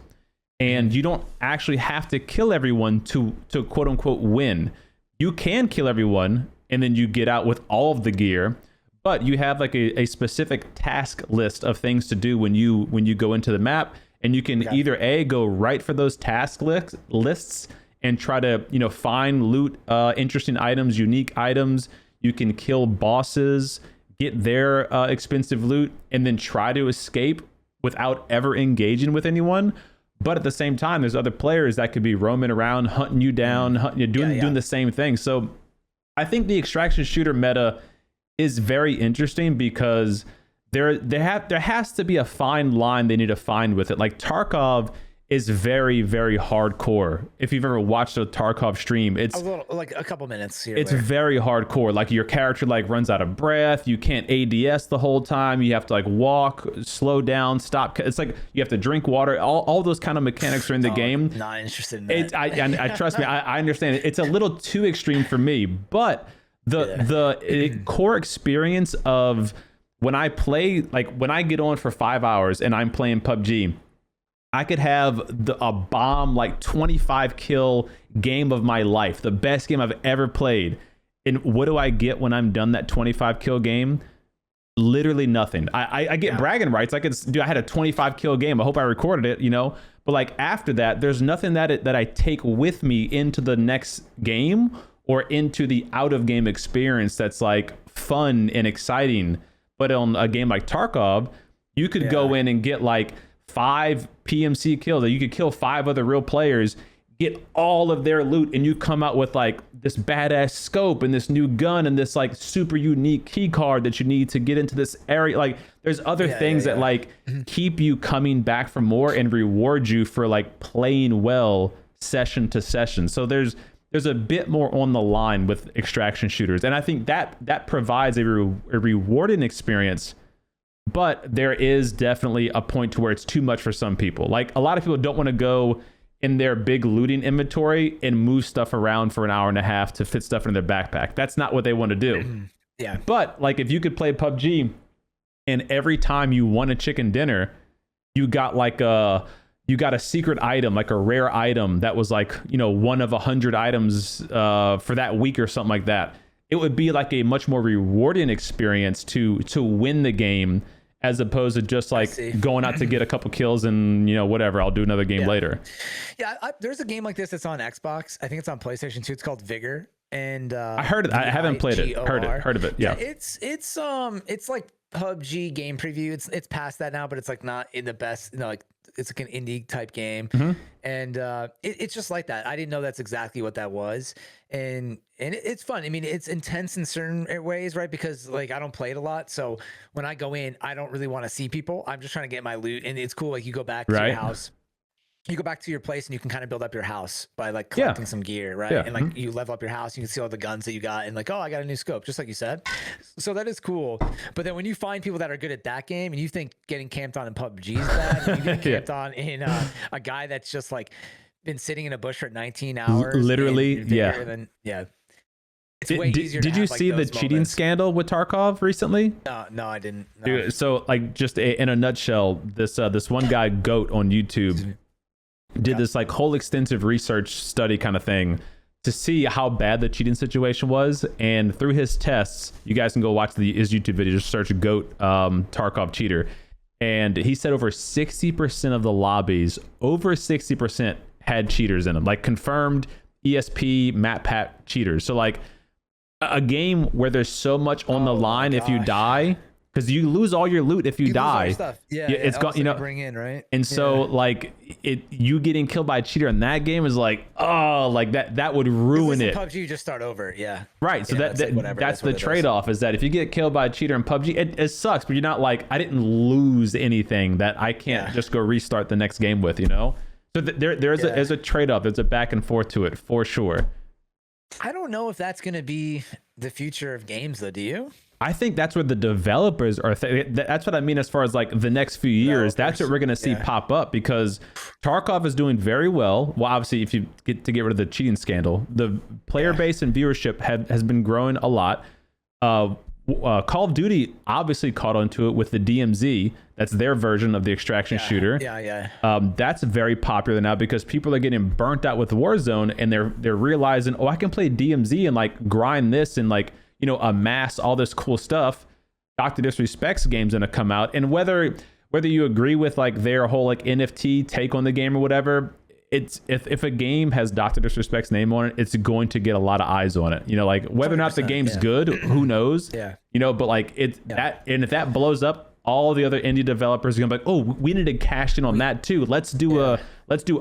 and you don't actually have to kill everyone to quote unquote win. You can kill everyone and then you get out with all of the gear, but you have like a specific task list of things to do when you go into the map, and you can either go right for those task lists and try to, you know, find loot, interesting items, unique items. You can kill bosses, get their expensive loot, and then try to escape without ever engaging with anyone. But at the same time, there's other players that could be roaming around, hunting you down, doing the same thing. So I think the extraction shooter meta is very interesting because there has to be a fine line they need to find with it. Like Tarkov is very, very hardcore. If you've ever watched a Tarkov stream, it's like a couple minutes here. It's very hardcore. Like your character like runs out of breath. You can't ADS the whole time. You have to like walk, slow down, stop. It's like you have to drink water. All those kind of mechanics are in the game. Not interested in that. I trust me. I understand it. It's a little too extreme for me. But the core experience of when I play, like when I get on for 5 hours and I'm playing PUBG, I could have a bomb, like 25 kill game of my life, the best game I've ever played. And what do I get when I'm done that 25 kill game? Literally nothing. I get bragging rights. I had a 25 kill game. I hope I recorded it, you know. But like after that, there's nothing that I take with me into the next game or into the out of game experience that's like fun and exciting. But on a game like Tarkov, you could go in and get like 5 PMC kills, that you could kill 5 other real players, get all of their loot, and you come out with like this badass scope and this new gun and this like super unique key card that you need to get into this area. Like there's other things that like keep you coming back for more and reward you for like playing well session to session. So there's a bit more on the line with extraction shooters, and I think that provides a rewarding experience. But there is definitely a point to where it's too much for some people. Like a lot of people don't want to go in their big looting inventory and move stuff around for an hour and a half to fit stuff in their backpack. That's not what they want to do. Yeah. But like if you could play PUBG and every time you won a chicken dinner, you got a secret item, like a rare item that was like, you know, one of 100 items for that week or something like that. It would be like a much more rewarding experience to win the game, as opposed to just like going out to get a couple kills and, you know, whatever, I'll do another game later. Yeah, there's a game like this that's on Xbox. I think it's on PlayStation 2. It's called Vigor. And I heard it. I haven't played it. Heard of it. Yeah. It's like PUBG game preview. It's past that now, but it's like not in the best, you know, like it's like an indie type game. And it's just like that. I didn't know that's exactly what that was. And it's fun. I mean, it's intense in certain ways, right? Because like I don't play it a lot, so when I go in, I don't really want to see people. I'm just trying to get my loot, and it's cool. Like you go back to your house, you go back to your place, and you can kind of build up your house by like collecting some gear, right? And like you level up your house, you can see all the guns that you got, and like, oh, I got a new scope, just like you said. So that is cool. But then when you find people that are good at that game, and you think getting camped on in PUBG is bad, and you get camped on in a guy that's just like been sitting in a bush for 19 hours, literally, then it's way easier. Did you see the cheating scandal with Tarkov recently? No, I didn't. No. Dude, so like just in a nutshell, this one guy Goat on YouTube did this like whole extensive research study kind of thing to see how bad the cheating situation was, and through his tests, you guys can go watch his YouTube video, just search Goat Tarkov cheater, and he said over 60% of the lobbies, over 60% had cheaters in them, like confirmed ESP map pack cheaters. So like a game where there's so much on the line if you die, because you lose all your loot if you die. It's gone, you know. Bring in, right? And so like you getting killed by a cheater in that game is like, oh, like that would ruin it. PUBG, you just start over, right. So that's the trade-off, is that if you get killed by a cheater in PUBG, it sucks, but you're not like, I didn't lose anything that I can't just go restart the next game with, you know. So there's a trade-off. There's a back and forth to it for sure. I don't know if that's going to be the future of games, though. Do you? I think that's where the developers are. That's what I mean as far as like the next few years. That's what we're going to see pop up, because Tarkov is doing very well. Well, obviously, if you get rid of the cheating scandal, the player base and viewership has been growing a lot. Call of Duty obviously caught onto it with the DMZ. That's their version of the extraction shooter. That's very popular now because people are getting burnt out with Warzone, and they're realizing, oh, I can play DMZ and like grind this and like, you know, amass all this cool stuff. Dr. Disrespect's game's gonna come out, and whether whether you agree with like their whole like NFT take on the game or whatever, it's if a game has Dr. Disrespect's name on it, it's going to get a lot of eyes on it. You know, like whether or not the game's good, who knows? Yeah. You know, but like that, and if that blows up, all the other indie developers are gonna be like, oh, we need to cash in on that too. Let's do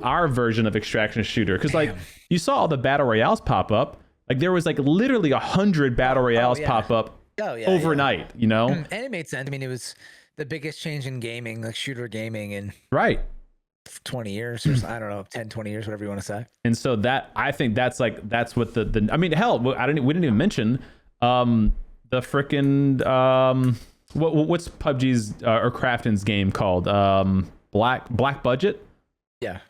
our version of extraction shooter. Because like you saw all the battle royales pop up. Like there was like literally 100 battle royales pop up overnight. You know, and it made sense. I mean, it was the biggest change in gaming, like shooter gaming, in 20 years or I don't know, 10, 20 years, whatever you want to say. And so that, I think that's what the I mean, hell, we didn't even mention the freaking what's PUBG's or Krafton's game called? Black Budget. Yeah.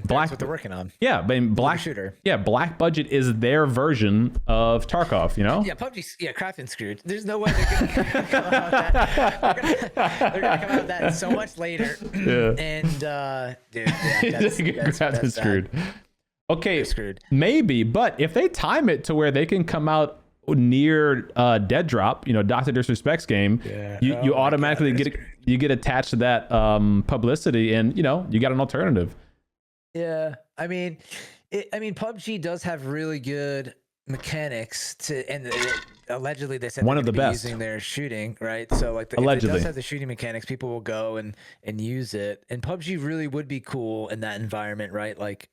That's what they're working on. Yeah, but Black Shooter. Yeah, Black Budget is their version of Tarkov, you know? Yeah, PUBG. Yeah, Krafton's screwed. There's no way they're gonna come out with that. They're gonna come out with that so much later. Yeah. And dude, that's screwed. Okay, they're screwed. Maybe, but if they time it to where they can come out near Dead Drop, you know, Dr. Disrespect's game, you automatically get attached to that publicity, and you know, you got an alternative. Yeah, I mean, PUBG does have really good mechanics and allegedly they said one of the best using their shooting, right? So like allegedly, if it does have the shooting mechanics, people will go and use it, and PUBG really would be cool in that environment, right? Like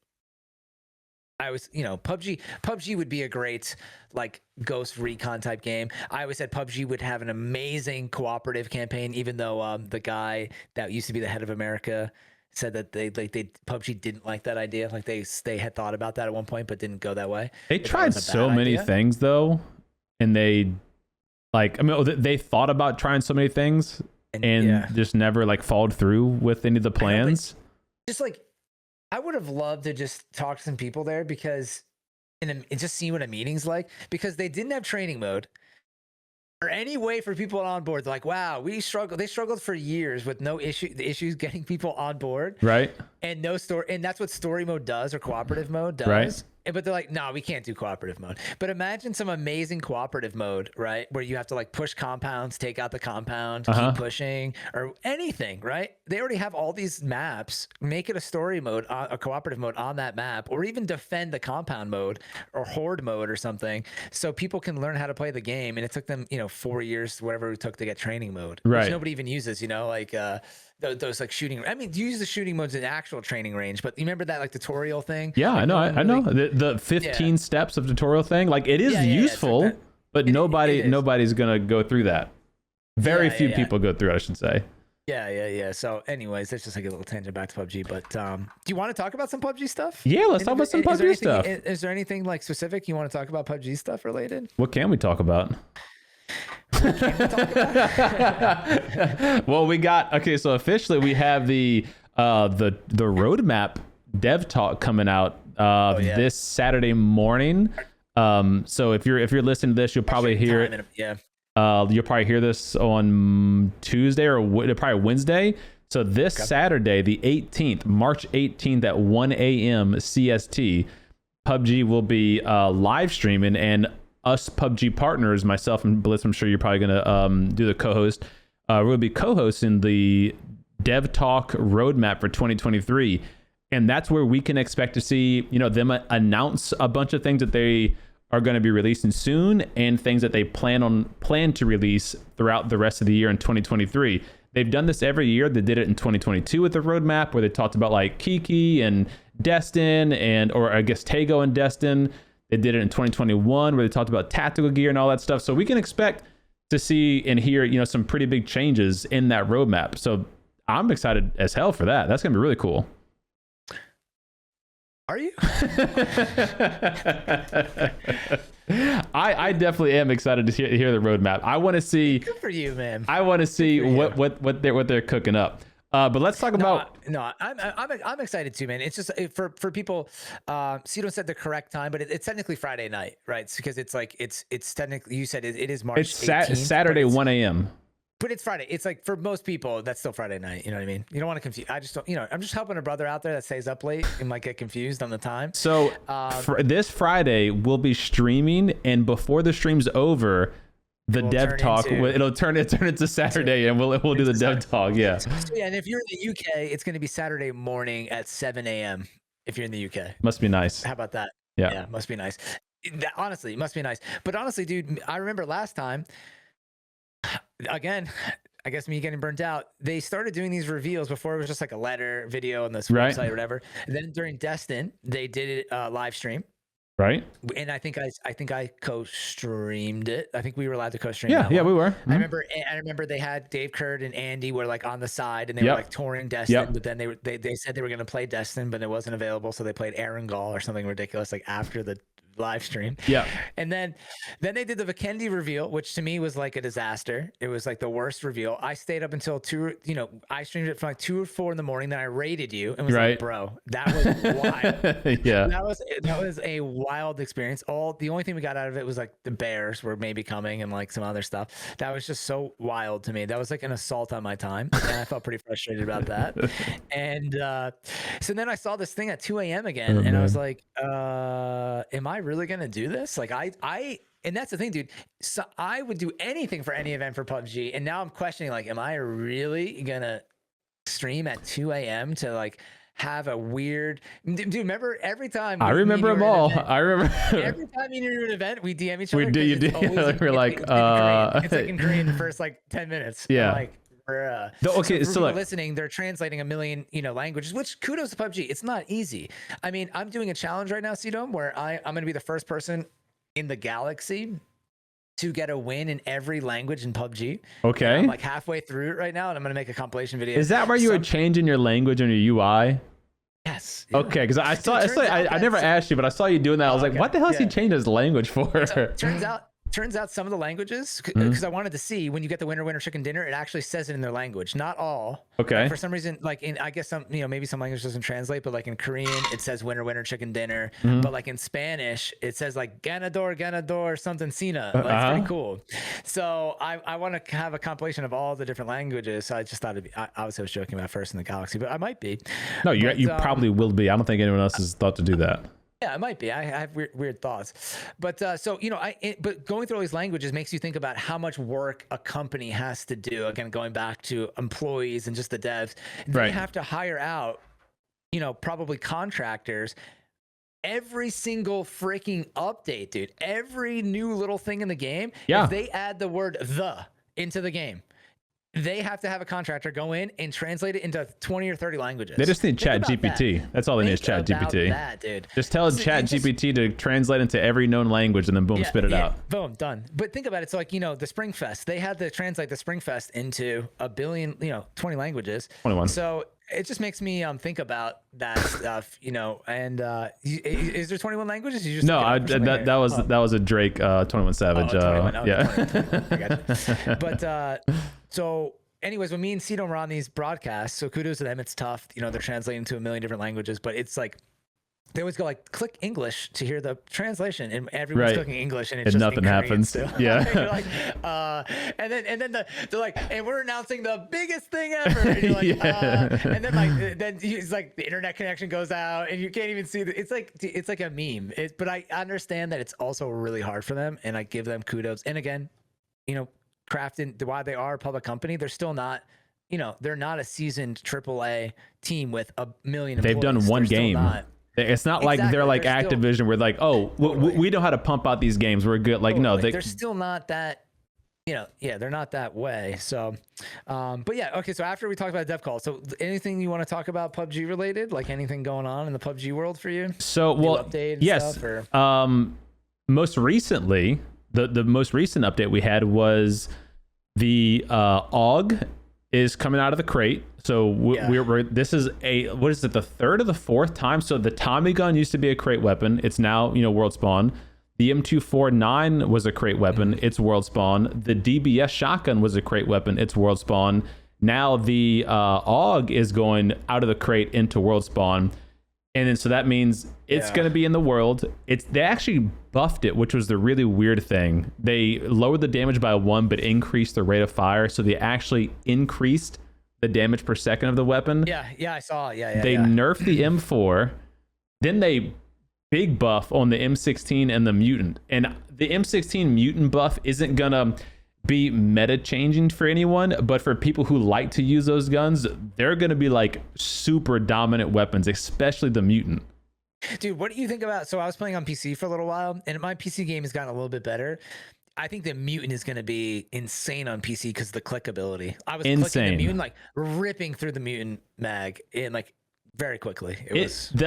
PUBG would be a great like Ghost Recon type game. I always said PUBG would have an amazing cooperative campaign, even though the guy that used to be the head of America said that they PUBG didn't like that idea. Like they had thought about that at one point, but didn't go that way. They tried so many things though, and they thought about trying so many things and just never like followed through with any of the plans. Just like I would have loved to just talk to some people there because and just see what a meeting's like, because they didn't have training mode or any way for people on board. They're like, wow, they struggled for years with no issue. The issues getting people on board, right? And no story, and that's what story mode does, or cooperative mode does, right? But they're like, no, we can't do cooperative mode. But imagine some amazing cooperative mode, right? Where you have to like push compounds, take out the compound, keep pushing, or anything, right? They already have all these maps. Make it a story mode, a cooperative mode on that map, or even defend the compound mode or horde mode or something, so people can learn how to play the game. And it took them, 4 years, whatever it took to get training mode, right? Which nobody even uses, like those like shooting. I mean, you use the shooting modes in actual training range, but you remember that like tutorial thing? Yeah, like, I know the 15 steps of tutorial thing. Like it is useful, like but nobody's gonna go through that. Very few people go through it, I should say. Yeah. So anyways, that's just like a little tangent back to PUBG. But do you want to talk about some PUBG stuff? Yeah, let's talk about some PUBG stuff. Is there anything like specific you want to talk about PUBG stuff related? What can we talk about? Well, so officially we have the roadmap dev talk coming out this Saturday morning. So if you're listening to this, you'll probably hear it. You'll probably hear this on Tuesday or probably Wednesday. So this Saturday, the 18th, March 18th at 1 a.m. CST, PUBG will be live streaming, and us PUBG partners, myself and Blitz, I'm sure you're probably going to do the co-host. We'll be co-hosting the Dev Talk roadmap for 2023. And that's where we can expect to see, them announce a bunch of things that they are going to be releasing soon, and things that they plan to release throughout the rest of the year in 2023. They've done this every year. They did it in 2022 with the roadmap, where they talked about like Kiki and Destin, or I guess Tego and Destin. They did it in 2021 where they talked about tactical gear and all that stuff. So we can expect to see and hear, some pretty big changes in that roadmap. So I'm excited as hell for that. That's going to be really cool. Are you? I definitely am excited to hear the roadmap. I want to see. Good for you, man. I want to see what they're cooking up. But let's talk about. No, I'm excited too, man. It's just for people. CDome said the correct time, but it's technically Friday night, right? It's because it's like it's technically, you said it is March. It's 18th, Saturday 1 a.m. But it's Friday. It's like for most people, that's still Friday night. You know what I mean? You don't want to confuse. I just don't. I'm just helping a brother out there that stays up late and might get confused on the time. So this Friday we'll be streaming, and before the stream's over, the dev talk. It'll turn into Saturday, and we'll do the dev talk. Yeah. So, yeah, and if you're in the UK, it's going to be Saturday morning at 7 a.m. If you're in the UK. Must be nice. How about that? Yeah, must be nice. Honestly, it must be nice. But honestly, dude, I remember last time. Again, I guess me getting burnt out. They started doing these reveals before it was just like a letter video on this website or whatever. And then during Destin, they did it live stream. Right. And I think I co-streamed it. I think we were allowed to co-stream. Yeah, we were. Mm-hmm. I remember they had Dave Kurd and Andy were like on the side, and they were like touring Destin. But then they said they were going to play Destin, but it wasn't available, so they played Erangel or something ridiculous like after the live stream. Yeah. And then they did the Vikendi reveal, which to me was like a disaster. It was like the worst reveal. I stayed up until 2, I streamed it from like 2 or 4 in the morning. Then I rated you and was like, bro, that was wild. Yeah. That was a wild experience. The only thing we got out of it was like the bears were maybe coming and like some other stuff. That was just so wild to me. That was like an assault on my time. And I felt pretty frustrated about that. And so then I saw this thing at 2 a.m. again. I was like, am I really gonna do this? Like and that's the thing, dude. So I would do anything for any event for PUBG, and now I'm questioning, like, am I really gonna stream at 2 a.m. to like have a weird dude? Remember every time I remember them all. I remember every time you do an event, we DM each other. You did. We're like, it's like in Korean the first like 10 minutes. Yeah. Like, okay, so like, listening, they're translating a million, languages, which kudos to PUBG. It's not easy. I mean, I'm doing a challenge right now, CDome, where I'm going to be the first person in the galaxy to get a win in every language in PUBG. Okay. And I'm like halfway through it right now, and I'm going to make a compilation video. Is that where you were changing your language on your UI? Yes. Yeah. Okay, because I never asked you, but I saw you doing that. I was like, what the hell is he changing his language for? So, turns out some of the languages, because I wanted to see when you get the winner chicken dinner, it actually says it in their language, not all. Okay. Like for some reason, like I guess some, maybe some language doesn't translate, but like in Korean it says winner chicken dinner, but like in Spanish it says like ganador something Cena. Like, it's pretty cool. So I want to have a compilation of all the different languages. So I just thought it'd be, obviously I was joking about first in the galaxy, but I might be. No, you probably will be. I don't think anyone else has thought to do that. Yeah, it might be. I have weird thoughts, but so but going through all these languages makes you think about how much work a company has to do. Again, going back to employees and just the devs, they have to hire out, probably contractors. Every single freaking update, dude. Every new little thing in the game. Yeah. If they add the word "the" into the game, they have to have a contractor go in and translate it into 20 or 30 languages. They just need Chat GPT. That's all they need is Chat GPT. That, dude. Just tell Chat GPT to translate into every known language and then boom, spit it out. Boom, done. But think about it. It's like, the Spring Fest. They had to translate the Spring Fest into 20 languages. 21. So it just makes me think about that stuff, and is there 21 languages? You just that was a Drake 21 Savage. 21. Yeah. 21. I got you. But so anyways, when me and CDome were on these broadcasts, so kudos to them. It's tough. They're translating to a million different languages, but it's like they always go like click English to hear the translation, and everyone's clicking English, and it's just nothing happens. Still. Yeah. Like, and then they're like, and we're announcing the biggest thing ever. And you're like, and then it's like the internet connection goes out, and you can't even see it's like a meme. But I understand that it's also really hard for them, and I give them kudos. And again, crafting while they are a public company, they're still not. They're not a seasoned AAA team with a million employees. They've done one game. It's not like they're like Activision, where like, we know how to pump out these games. We're good. Like, no, they're still not that. They're not that way. So, but yeah, okay. So after we talked about dev call, so anything you want to talk about PUBG related, like anything going on in the PUBG world for you? So, yes. Most recently, the most recent update we had was the AUG is coming out of the crate. So we're this is what is it, the third or the fourth time? So the Tommy gun used to be a crate weapon. It's now, world spawn. The M249 was a crate weapon. It's world spawn. The DBS shotgun was a crate weapon. It's world spawn. Now the AUG is going out of the crate into world spawn. And then so that means it's going to be in the world. They actually buffed it, which was the really weird thing. They lowered the damage by 1, but increased the rate of fire. So they actually increased the damage per second of the weapon. Yeah, I saw. Yeah. They nerfed the M4. Then they big buff on the M16 and the mutant. And the M16 mutant buff isn't gonna. be meta changing for anyone, but for people who like to use those guns, they're going to be like super dominant weapons, especially the mutant. Dude, what do you think about, so I was playing on PC for a little while, and my PC game has gotten a little bit better. I think the mutant is going to be insane on PC because of the clickability. I was clicking the mutant, like ripping through the mutant mag in like very quickly.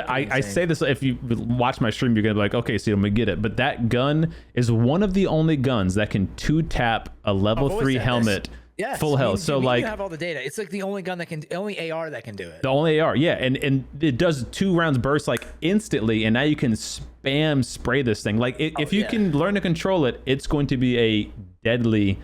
I say this, if you watch my stream, you're gonna be like, okay, so I'm gonna get it. But that gun is one of the only guns that can 2-tap a level 3 helmet. Yes, full health. So like, you have all the data. It's like the only gun that can, only AR that can do it. The only AR, yeah, and it does 2 rounds burst like instantly, and now you can spam spray this thing. Like if you can learn to control it, it's going to be a deadly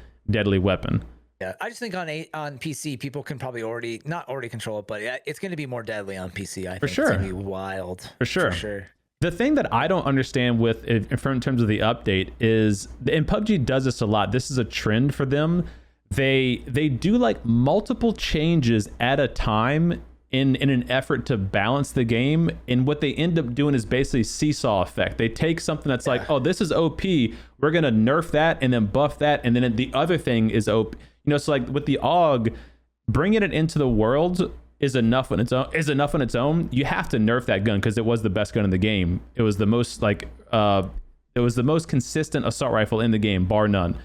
weapon. Yeah, I just think on PC, people can probably not already control it, but it's going to be more deadly on PC. I think sure. It's going to be wild. For sure. The thing that I don't understand with in terms of the update is, and PUBG does this a lot. This is a trend for them. They do like multiple changes at a time in an effort to balance the game, and what they end up doing is basically seesaw effect. They take something that's like, oh, this is OP, we're gonna nerf that and then buff that, and then the other thing is OP. You know, so like with the AUG, bringing it into the world is enough on its own. You have to nerf that gun because it was the best gun in the game. It was the most it was the most consistent assault rifle in the game, bar none.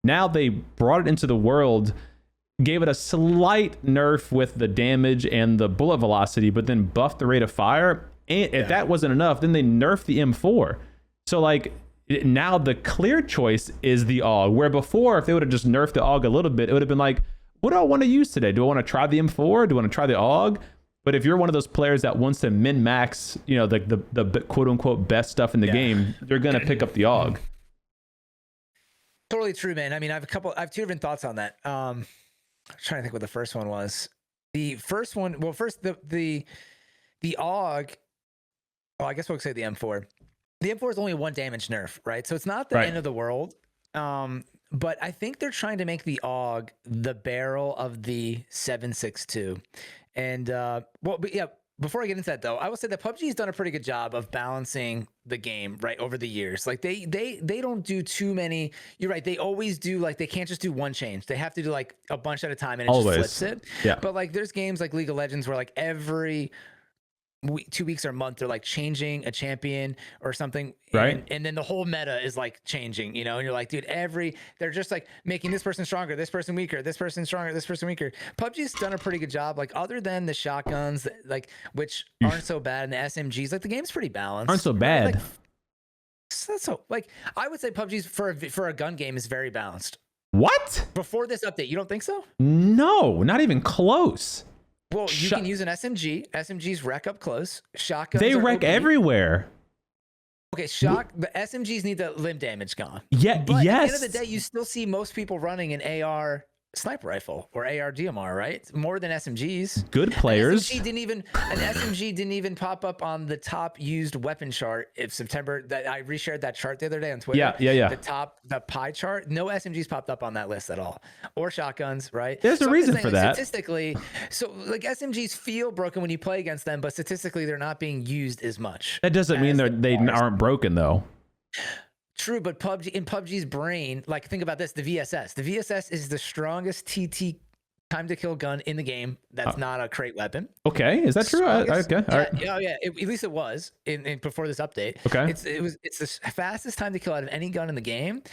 Now they brought it into the world, gave it a slight nerf with the damage and the bullet velocity, but then buffed the rate of fire. And if that wasn't enough, then they nerfed the M4. So like, now the clear choice is the AUG, where before, if they would have just nerfed the AUG a little bit, it would have been like, what do I want to use today? Do I want to try the M4? Do I want to try the AUG? But if you're one of those players that wants to min-max, you know, the quote-unquote best stuff in the game, you're going to pick up the AUG. Totally true, man. I mean, I have 2 different thoughts on that. I'm trying to think what the first one was. The first one, well, first the AUG, well, I guess we'll say the M4. The M4 is only 1 damage nerf, right? So it's not the end of the world. But I think they're trying to make the AUG the barrel of the 7.62. And before I get into that though, I will say that PUBG's done a pretty good job of balancing the game, right, over the years. Like they don't do too many. You're right. They always do, like, they can't just do one change. They have to do like a bunch at a time, and it just flips it. Yeah. But like there's games like League of Legends where like every 2 weeks or a month they're like changing a champion or something, right? And then the whole meta is like changing, you know, and you're like, dude, they're just like making this person stronger, this person weaker, this person stronger, this person weaker. PUBG's done a pretty good job, like other than the shotguns, like, which aren't so bad, and the SMGs, like the game's pretty balanced. Aren't so bad. Like, so like I would say PUBG's for a gun game is very balanced. What? Before this update, you don't think so? No, not even close. Well, you can use an SMG. SMGs wreck up close. Shotguns, they wreck everywhere. Okay, the SMGs need the limb damage gone. Yeah, but at the end of the day, you still see most people running an AR sniper rifle or AR DMR, right? More than SMGs. Good players. An SMG didn't even pop up on the top used weapon chart of September. That I reshared that chart the other day on Twitter. Yeah. The pie chart. No SMGs popped up on that list at all, or shotguns, right? There's a reason for that. Statistically, so like SMGs feel broken when you play against them, but statistically they're not being used as much. That doesn't mean they aren't broken though. True, but PUBG's brain, like, think about this: the VSS. The VSS is the strongest TT time to kill gun in the game. That's not a crate weapon. Okay, is that true? Okay, all right. Yeah. At least it was in before this update. Okay, it's the fastest time to kill out of any gun in the game.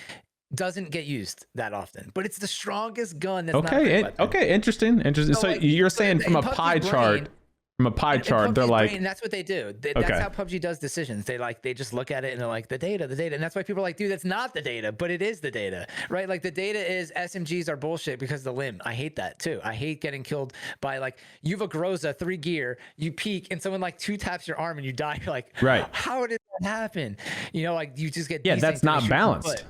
Doesn't get used that often, but it's the strongest gun. That's not a crate weapon. Okay, interesting. So like, you're saying from a pie chart. From a pie chart, they're like, and that's what they do. That's how PUBG does decisions. They just look at it and they're like, the data, and that's why people are like, dude, that's not the data, but it is the data, right? Like the data is SMGs are bullshit because of the limb. I hate that too. I hate getting killed by like, you've a Groza 3 gear, you peek and someone like 2 taps your arm and you die. You're like, right? How did that happen? You know, like you just get that's not balanced.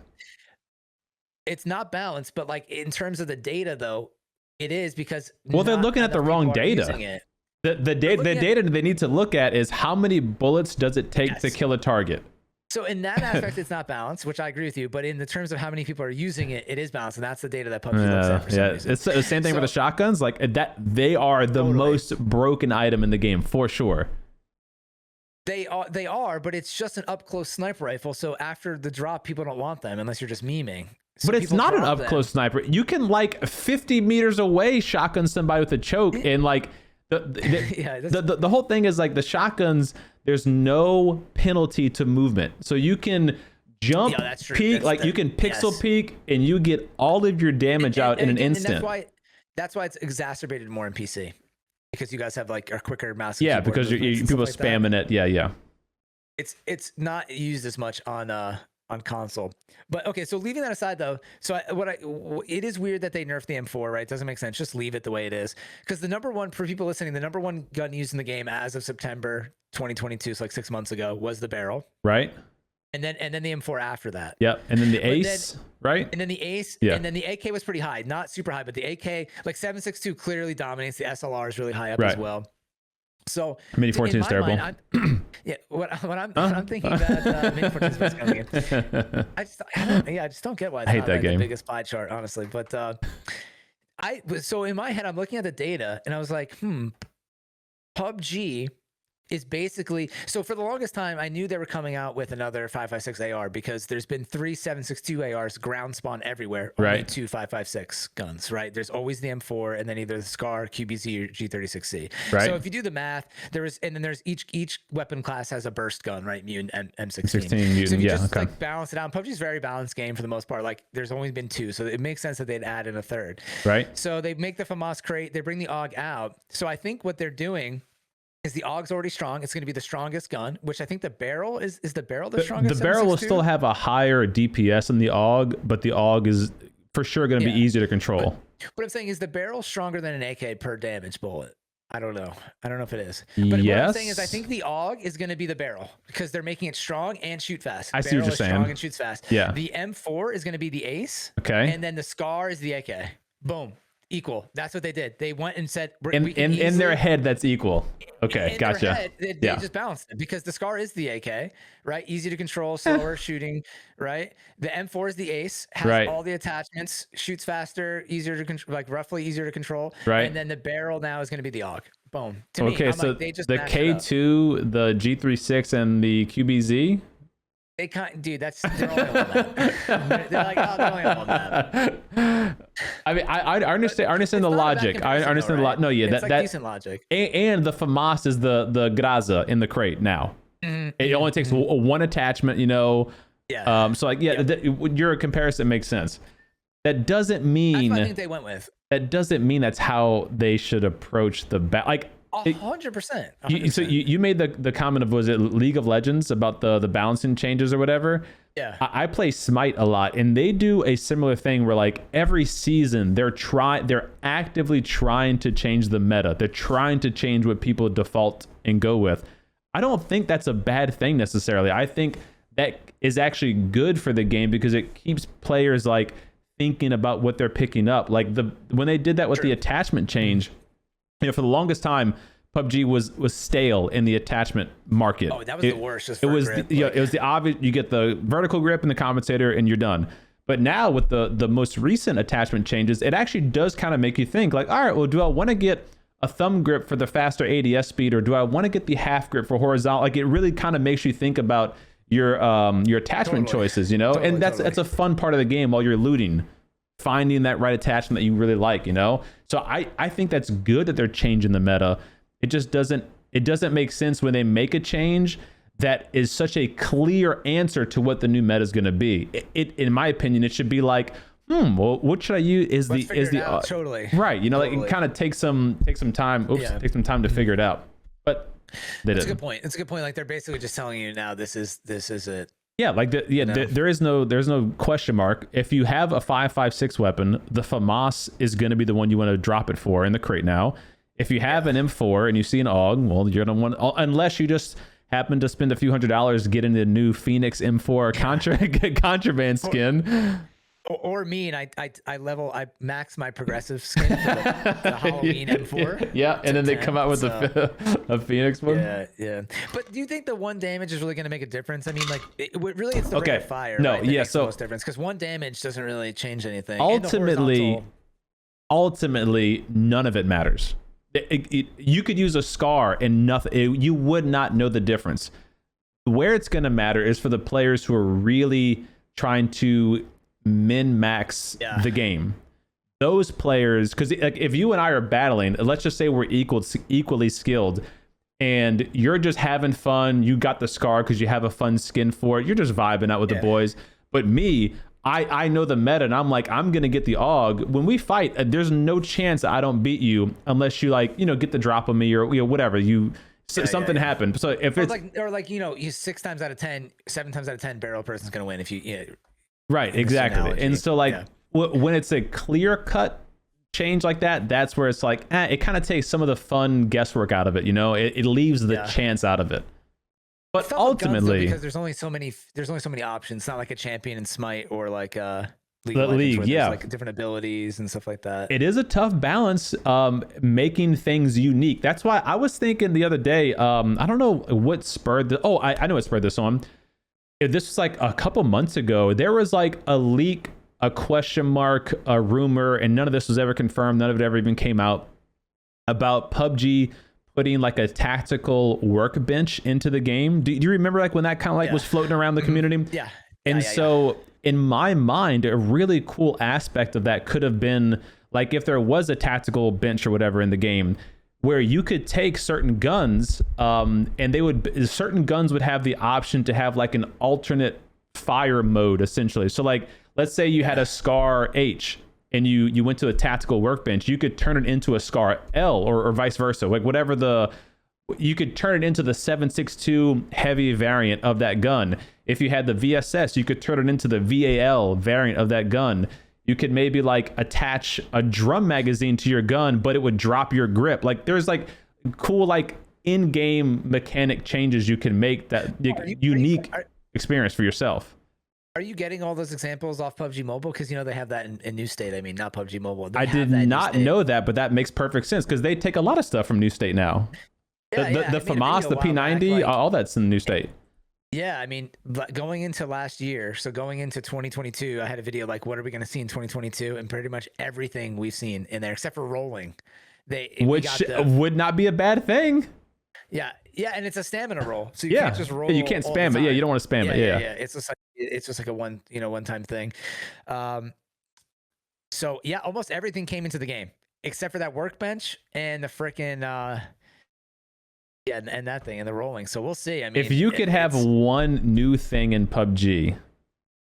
It's not balanced, but like in terms of the data though, it is, because they're looking at the wrong data. The data they need to look at is how many bullets does it take to kill a target. So in that aspect, it's not balanced, which I agree with you. But in the terms of how many people are using it, it is balanced, and that's the data that PUBG looks at. For some reason. It's the same thing for the shotguns. Like that, they are the most broken item in the game for sure. They are, but it's just an up close sniper rifle. So after the drop, people don't want them unless you're just memeing. So but it's not an up close sniper. You can like 50 meters away shotgun somebody with a choke, and like the whole thing is like the shotguns. There's no penalty to movement, so you can jump, peek, like you can pixel peek, and you get all of your damage out in an instant. And that's why it's exacerbated more in PC, because you guys have like a quicker mouse. Yeah, because people like spamming it. Yeah. It's not used as much on console. But okay, so leaving that aside though, so it is weird that they nerfed the M4, right? It doesn't make sense. Just leave it the way it is, because the number one, for people listening, the number one gun used in the game as of September 2022, so like 6 months ago, was the barrel, right? And then the M4 after that. Yep. And then the Ace, right? And then the Ace, yeah. And then the AK was pretty high, not super high, but the AK, like 7.62 clearly dominates. The SLR is really high up as well. So Mini 14 is terrible. Yeah, what I'm thinking that Mini 14 is best gun in the game. I just don't get why it's not like the biggest pie chart, honestly. But so in my head, I'm looking at the data and I was like, PUBG is basically, so for the longest time, I knew they were coming out with another 5.56 AR, because there's been 3 7.62 ARs ground spawn everywhere, only 2 5.56 guns, right? There's always the M4 and then either the SCAR, QBZ, or G36C. Right. So if you do the math, there's each weapon class has a burst gun, right? Mutant and M16. 16 mutant, so if you just like balance it out, PUBG's a very balanced game for the most part. Like there's only been 2, so it makes sense that they'd add in a third. Right. So they make the FAMAS crate, they bring the AUG out. So I think what they're doing is the AUG's already strong. It's going to be the strongest gun, which I think the barrel is the barrel the strongest? The barrel will still have a higher DPS than the AUG, but the AUG is for sure going to be easier to control. But what I'm saying is the barrel stronger than an AK per damage bullet. I don't know if it is. But what I'm saying is I think the AUG is going to be the barrel, because they're making it strong and shoot fast. I see what you're saying. Strong and shoots fast. Yeah. The M4 is going to be the Ace. Okay. And then the SCAR is the AK. Boom. Equal. That's what they did. They went and said, in their head, that's equal. Okay, gotcha. Head, they just balanced it, because the SCAR is the AK, right? Easy to control, slower shooting, right? The M4 is the Ace, has all the attachments, shoots faster, easier to control, like roughly easier to control. Right. And then the barrel now is going to be the AUG. Boom. To me, so like, they just the K2, the G36, and the QBZ. They can't, dude. They're only on that. They're like, oh, they're only on that. I mean, I understand the logic. I understand the logic. No, yeah, that's like decent logic. And the FAMAS is the Graza in the crate now. It only takes one attachment, you know. Yeah. So like, your comparison makes sense. That doesn't mean. That's what I think they went with. That doesn't mean that's how they should approach the like. 100%. So you made the comment of, was it League of Legends, about the balancing changes or whatever? Yeah. I play Smite a lot, and they do a similar thing where like every season they're actively trying to change the meta. They're trying to change what people default and go with. I don't think that's a bad thing necessarily. I think that is actually good for the game, because it keeps players like thinking about what they're picking up. Like when they did that with the attachment change. You know, for the longest time, PUBG was stale in the attachment market. Oh, that was the worst. Just it was the obvious. You get the vertical grip and the compensator, and you're done. But now with the most recent attachment changes, it actually does kind of make you think like, all right, well, do I want to get a thumb grip for the faster ADS speed, or do I want to get the half grip for horizontal? Like, it really kind of makes you think about your attachment choices, you know. And that's a fun part of the game while you're looting, finding that right attachment that you really like, you know. So I think that's good that they're changing the meta. It just doesn't make sense when they make a change that is such a clear answer to what the new meta is going to be. It in my opinion, it should be like, well, what should I use? Totally right, you know, like it kind of takes some time. Take some time to figure it out. But that's a good point. It's a good point. Like, they're basically just telling you now, this is it. Yeah, like there's no question mark. If you have a 5.56 weapon, the FAMAS is going to be the one you want to drop it for in the crate now. If you have an M4 and you see an AUG, well, you're going to want, unless you just happen to spend a few $100s getting the new Phoenix M4 contraband skin. Or me, and I max my progressive skin for the Halloween M4. Yeah, and then they come out with a Phoenix one. Yeah. But do you think the 1 damage is really going to make a difference? I mean, like, it's the rate of fire. No, right, yeah, makes the most difference, because 1 damage doesn't really change anything. Ultimately, none of it matters. You could use a scar and nothing. You would not know the difference. Where it's going to matter is for the players who are really trying to min-max the game. Those players, because like, if you and I are battling, let's just say we're equally skilled, and you're just having fun. You got the scar because you have a fun skin for it. You're just vibing out with the boys. But me, I know the meta, and I'm like, I'm going to get the AUG. When we fight, there's no chance I don't beat you unless you like, get the drop on me or whatever. Something happened. So if it's like you 6 times out of 10, 7 times out of 10 barrel person's going to win if you right, exactly. And so like when it's a clear cut change like that, that's where it's like, it kind of takes some of the fun guesswork out of it. It leaves the chance out of it. But ultimately, because there's only so many options. It's not like a champion in Smite or like League. Like different abilities and stuff like that. It is a tough balance, making things unique. That's why I was thinking the other day. I don't know what spurred the. Oh, I know what spurred this on. This was like a couple months ago. There was like a leak, a question mark, a rumor, and none of this was ever confirmed. None of it ever even came out about PUBG putting like a tactical workbench into the game. Do you remember like when that kind of like was floating around the community? Yeah. And so in my mind, a really cool aspect of that could have been like if there was a tactical bench or whatever in the game where you could take certain guns, and certain guns would have the option to have like an alternate fire mode essentially. So like, let's say you had a Scar H and you went to a tactical workbench, you could turn it into a Scar L or vice versa. Like whatever you could turn it into the 7.62 heavy variant of that gun. If you had the VSS, you could turn it into the VAL variant of that gun. You could maybe like attach a drum magazine to your gun, but it would drop your grip. Like there's like cool like in-game mechanic changes you can make that unique experience for yourself. Are you getting all those examples off PUBG Mobile? Because they have that in New State. I mean, not PUBG Mobile. I did not know that, but that makes perfect sense because they take a lot of stuff from New State now. The FAMAS, the P90, all that's in the New State. Yeah, I mean, going into last year, so going into 2022, I had a video like, what are we going to see in 2022? And pretty much everything we've seen in there, except for rolling. Which would not be a bad thing. Yeah, and it's a stamina roll, so you can't just roll. You can't spam it. Yeah, you don't want to spam it. Yeah, it's just like a one-time thing. So yeah, almost everything came into the game except for that workbench and the freaking and that thing and the rolling. So we'll see. I mean, if you could have one new thing in PUBG,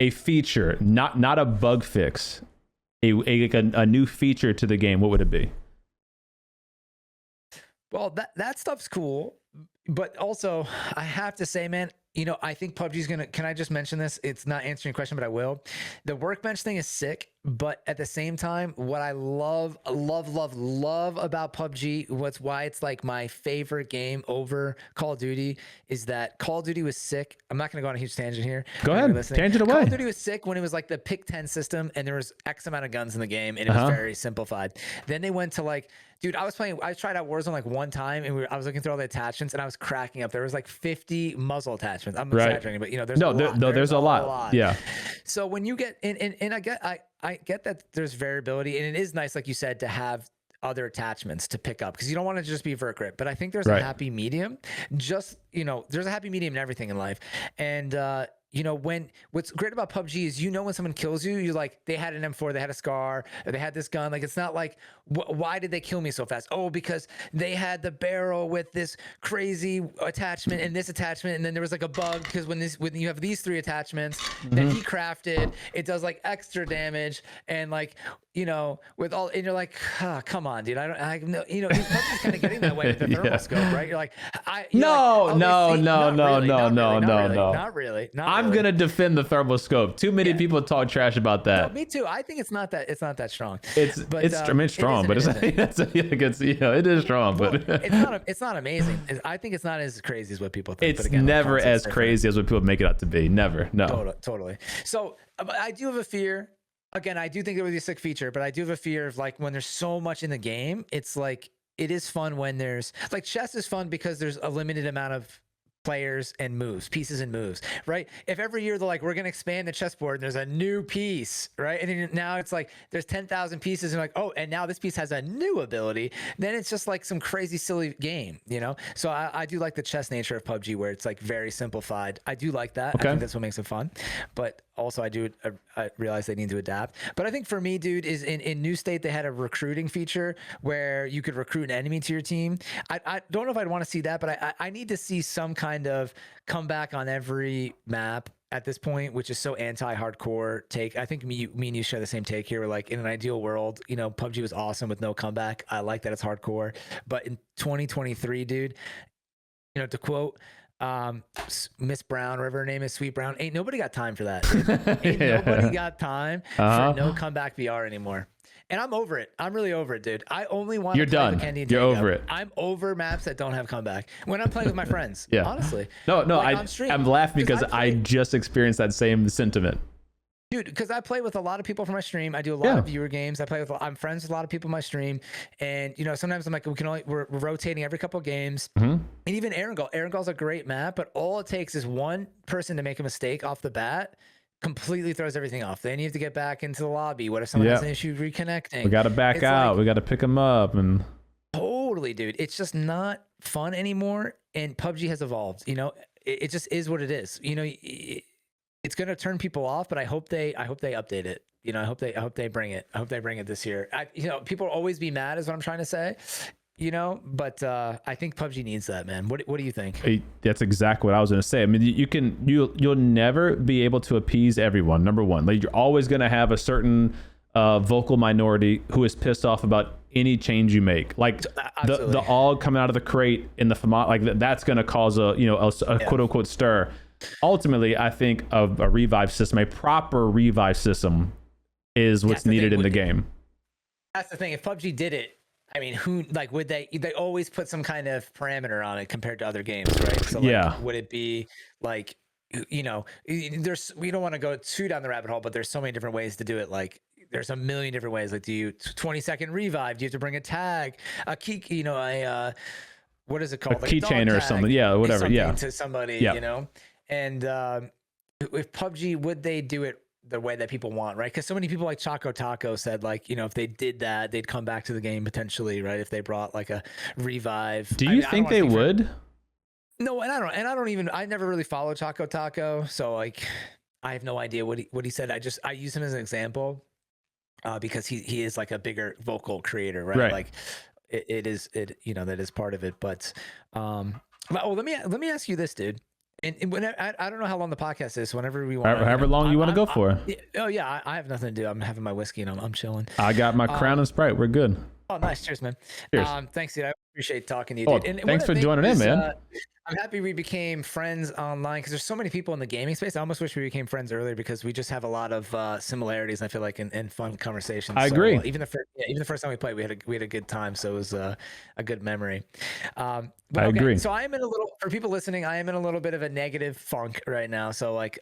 a feature, not a bug fix, a new feature to the game, what would it be? Well, that stuff's cool, but also I have to say, man, I think PUBG's gonna. Can I just mention this? It's not answering your question, but I will. The workbench thing is sick, but at the same time, what I love about PUBG, why it's like my favorite game over Call of Duty, is that Call of Duty was sick. I'm not gonna go on a huge tangent here. Go ahead, tangent away. Call of Duty was sick when it was like the pick 10 system, and there was X amount of guns in the game, and it was very simplified. Then they went to like. Dude, I tried out Warzone like one time, and I was looking through all the attachments, and I was cracking up. There was like 50 muzzle attachments. I'm exaggerating, but there's a lot. Yeah. So when you get and I get that there's variability, and it is nice, like you said, to have other attachments to pick up because you don't want to just be vert grip. But I think there's a happy medium. There's a happy medium in everything in life, and what's great about PUBG is when someone kills you, you're like, they had an M4, they had a Scar, or they had this gun. Like, it's not like, why did they kill me so fast? Oh, because they had the barrel with this crazy attachment and this attachment, and then there was like a bug because when you have these 3 attachments that he crafted, it does like extra damage and like with all, and you're like, come on, dude. He's kind of getting that way with the thermal scope, right? You're like, no. Not really. I'm gonna defend the thermal scope. Too many people talk trash about that. No, me too. I think it's not that strong. It's strong, but it is strong, but it's not amazing. I think it's not as crazy as what people think. It's never as crazy as what people make it out to be. Never. No. Totally. So I do have a fear. Again, I do think it would be a sick feature, but I do have a fear of like when there's so much in the game, it's like it is fun when there's like chess is fun because there's a limited amount of players and moves, pieces and moves, right? If every year they're like, we're going to expand the chessboard and there's a new piece, right? And then now it's like there's 10,000 pieces and like, oh, and now this piece has a new ability, then it's just like some crazy silly game, you know? So I do like the chess nature of PUBG where it's like very simplified. I do like that. Okay. I think that's what makes it fun. But also I realize they need to adapt. But I think for me, dude, is in New State, they had a recruiting feature where you could recruit an enemy to your team. I don't know if I'd want to see that, but I need to see some kind of comeback on every map at this point, which is so anti-hardcore take. I think me and you share the same take here. We're like, in an ideal world, you know, PUBG was awesome with no comeback. I like that it's hardcore. But in 2023, dude, you know, to quote Miss Brown, whatever her name is, Sweet Brown, ain't nobody got time for that. Ain't nobody got time for no comeback VR anymore. And I'm over it. I'm really over it, dude. I only want to play with Candy and You're Diego. over it. I'm over maps that don't have comeback when I'm playing with my friends. Yeah. Honestly. No, like I'm laughing because I just experienced that same sentiment. Dude, because I play with a lot of people for my stream. I do a lot of viewer games. I'm friends with a lot of people in my stream. And, you know, sometimes I'm like, we're rotating every couple of games. And even Erangel's a great map, but all it takes is one person to make a mistake off the bat, completely throws everything off. Then you have to get back into the lobby. What if someone has an issue reconnecting? We got to back out. Like, we got to pick them up. And totally, dude. It's just not fun anymore. And PUBG has evolved. You know, it just is what it is. You know, it's going to turn people off, but I hope they update it. You know, I hope they bring it. I hope they bring it this year. You know, people will always be mad is what I'm trying to say, you know, but I think PUBG needs that, man. What do you think? That's exactly what I was going to say. I mean, you'll never be able to appease everyone. Number one, like you're always going to have a certain vocal minority who is pissed off about any change you make. Like the AUG coming out of the crate in the FAMA, like that's going to cause a quote unquote stir. Ultimately, I think of a revive system, a proper revive system is what's needed in the game. That's the thing. If PUBG did it, I mean, would they always put some kind of parameter on it compared to other games, right? So like, would it be like, you know, we don't want to go too down the rabbit hole, but there's so many different ways to do it. Like there's a million different ways. Like, do you 20-second revive? Do you have to bring a tag, a key, you know, what is it called? A keychain or something. Yeah, whatever. Yeah. To somebody, you know? And if PUBG, would they do it the way that people want, right? Because so many people like Choco Taco said, like, you know, if they did that, they'd come back to the game potentially, right? If they brought like a revive. Do you think they would? No, and I never really followed Choco Taco, so like I have no idea what he said. I use him as an example because he is like a bigger vocal creator, right? Like it you know, that is part of it. But let me ask you this, dude. And when I don't know how long the podcast is. Whenever we want, however long you want to go for. I have nothing to do. I'm having my whiskey and I'm chilling. I got my Crown and Sprite. We're good. Oh, nice. Cheers, man. Cheers. Thanks, dude. I appreciate talking to you, dude. And thanks for joining in, man. I'm happy we became friends online because there's so many people in the gaming space. I almost wish we became friends earlier because we just have a lot of similarities. I feel like in fun conversations. I agree. Even the first time we played, we had a good time. So it was a good memory. But I agree. So for people listening, I am in a little bit of a negative funk right now. So like,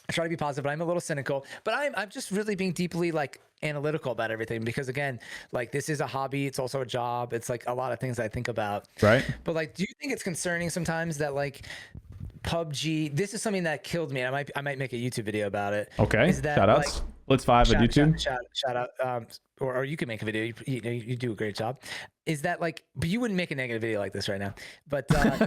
I try to be positive, but I'm a little cynical. But I'm just really being deeply like analytical about everything because again, like this is a hobby. It's also a job. It's like a lot of things I think about. Right. But like, do you think it's concerning sometimes that like PUBG? This is something that killed me. And I might make a YouTube video about it. Okay. Shout outs. Blitz5 on YouTube. Shout out. Or you can make a video. You do a great job. Is that like? But you wouldn't make a negative video like this right now. But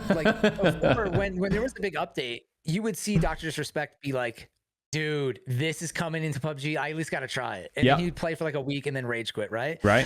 like before, when there was a big update, you would see Dr. Disrespect be like, dude, this is coming into PUBG. I at least got to try it. And then he'd play for like a week and then rage quit, right? Right.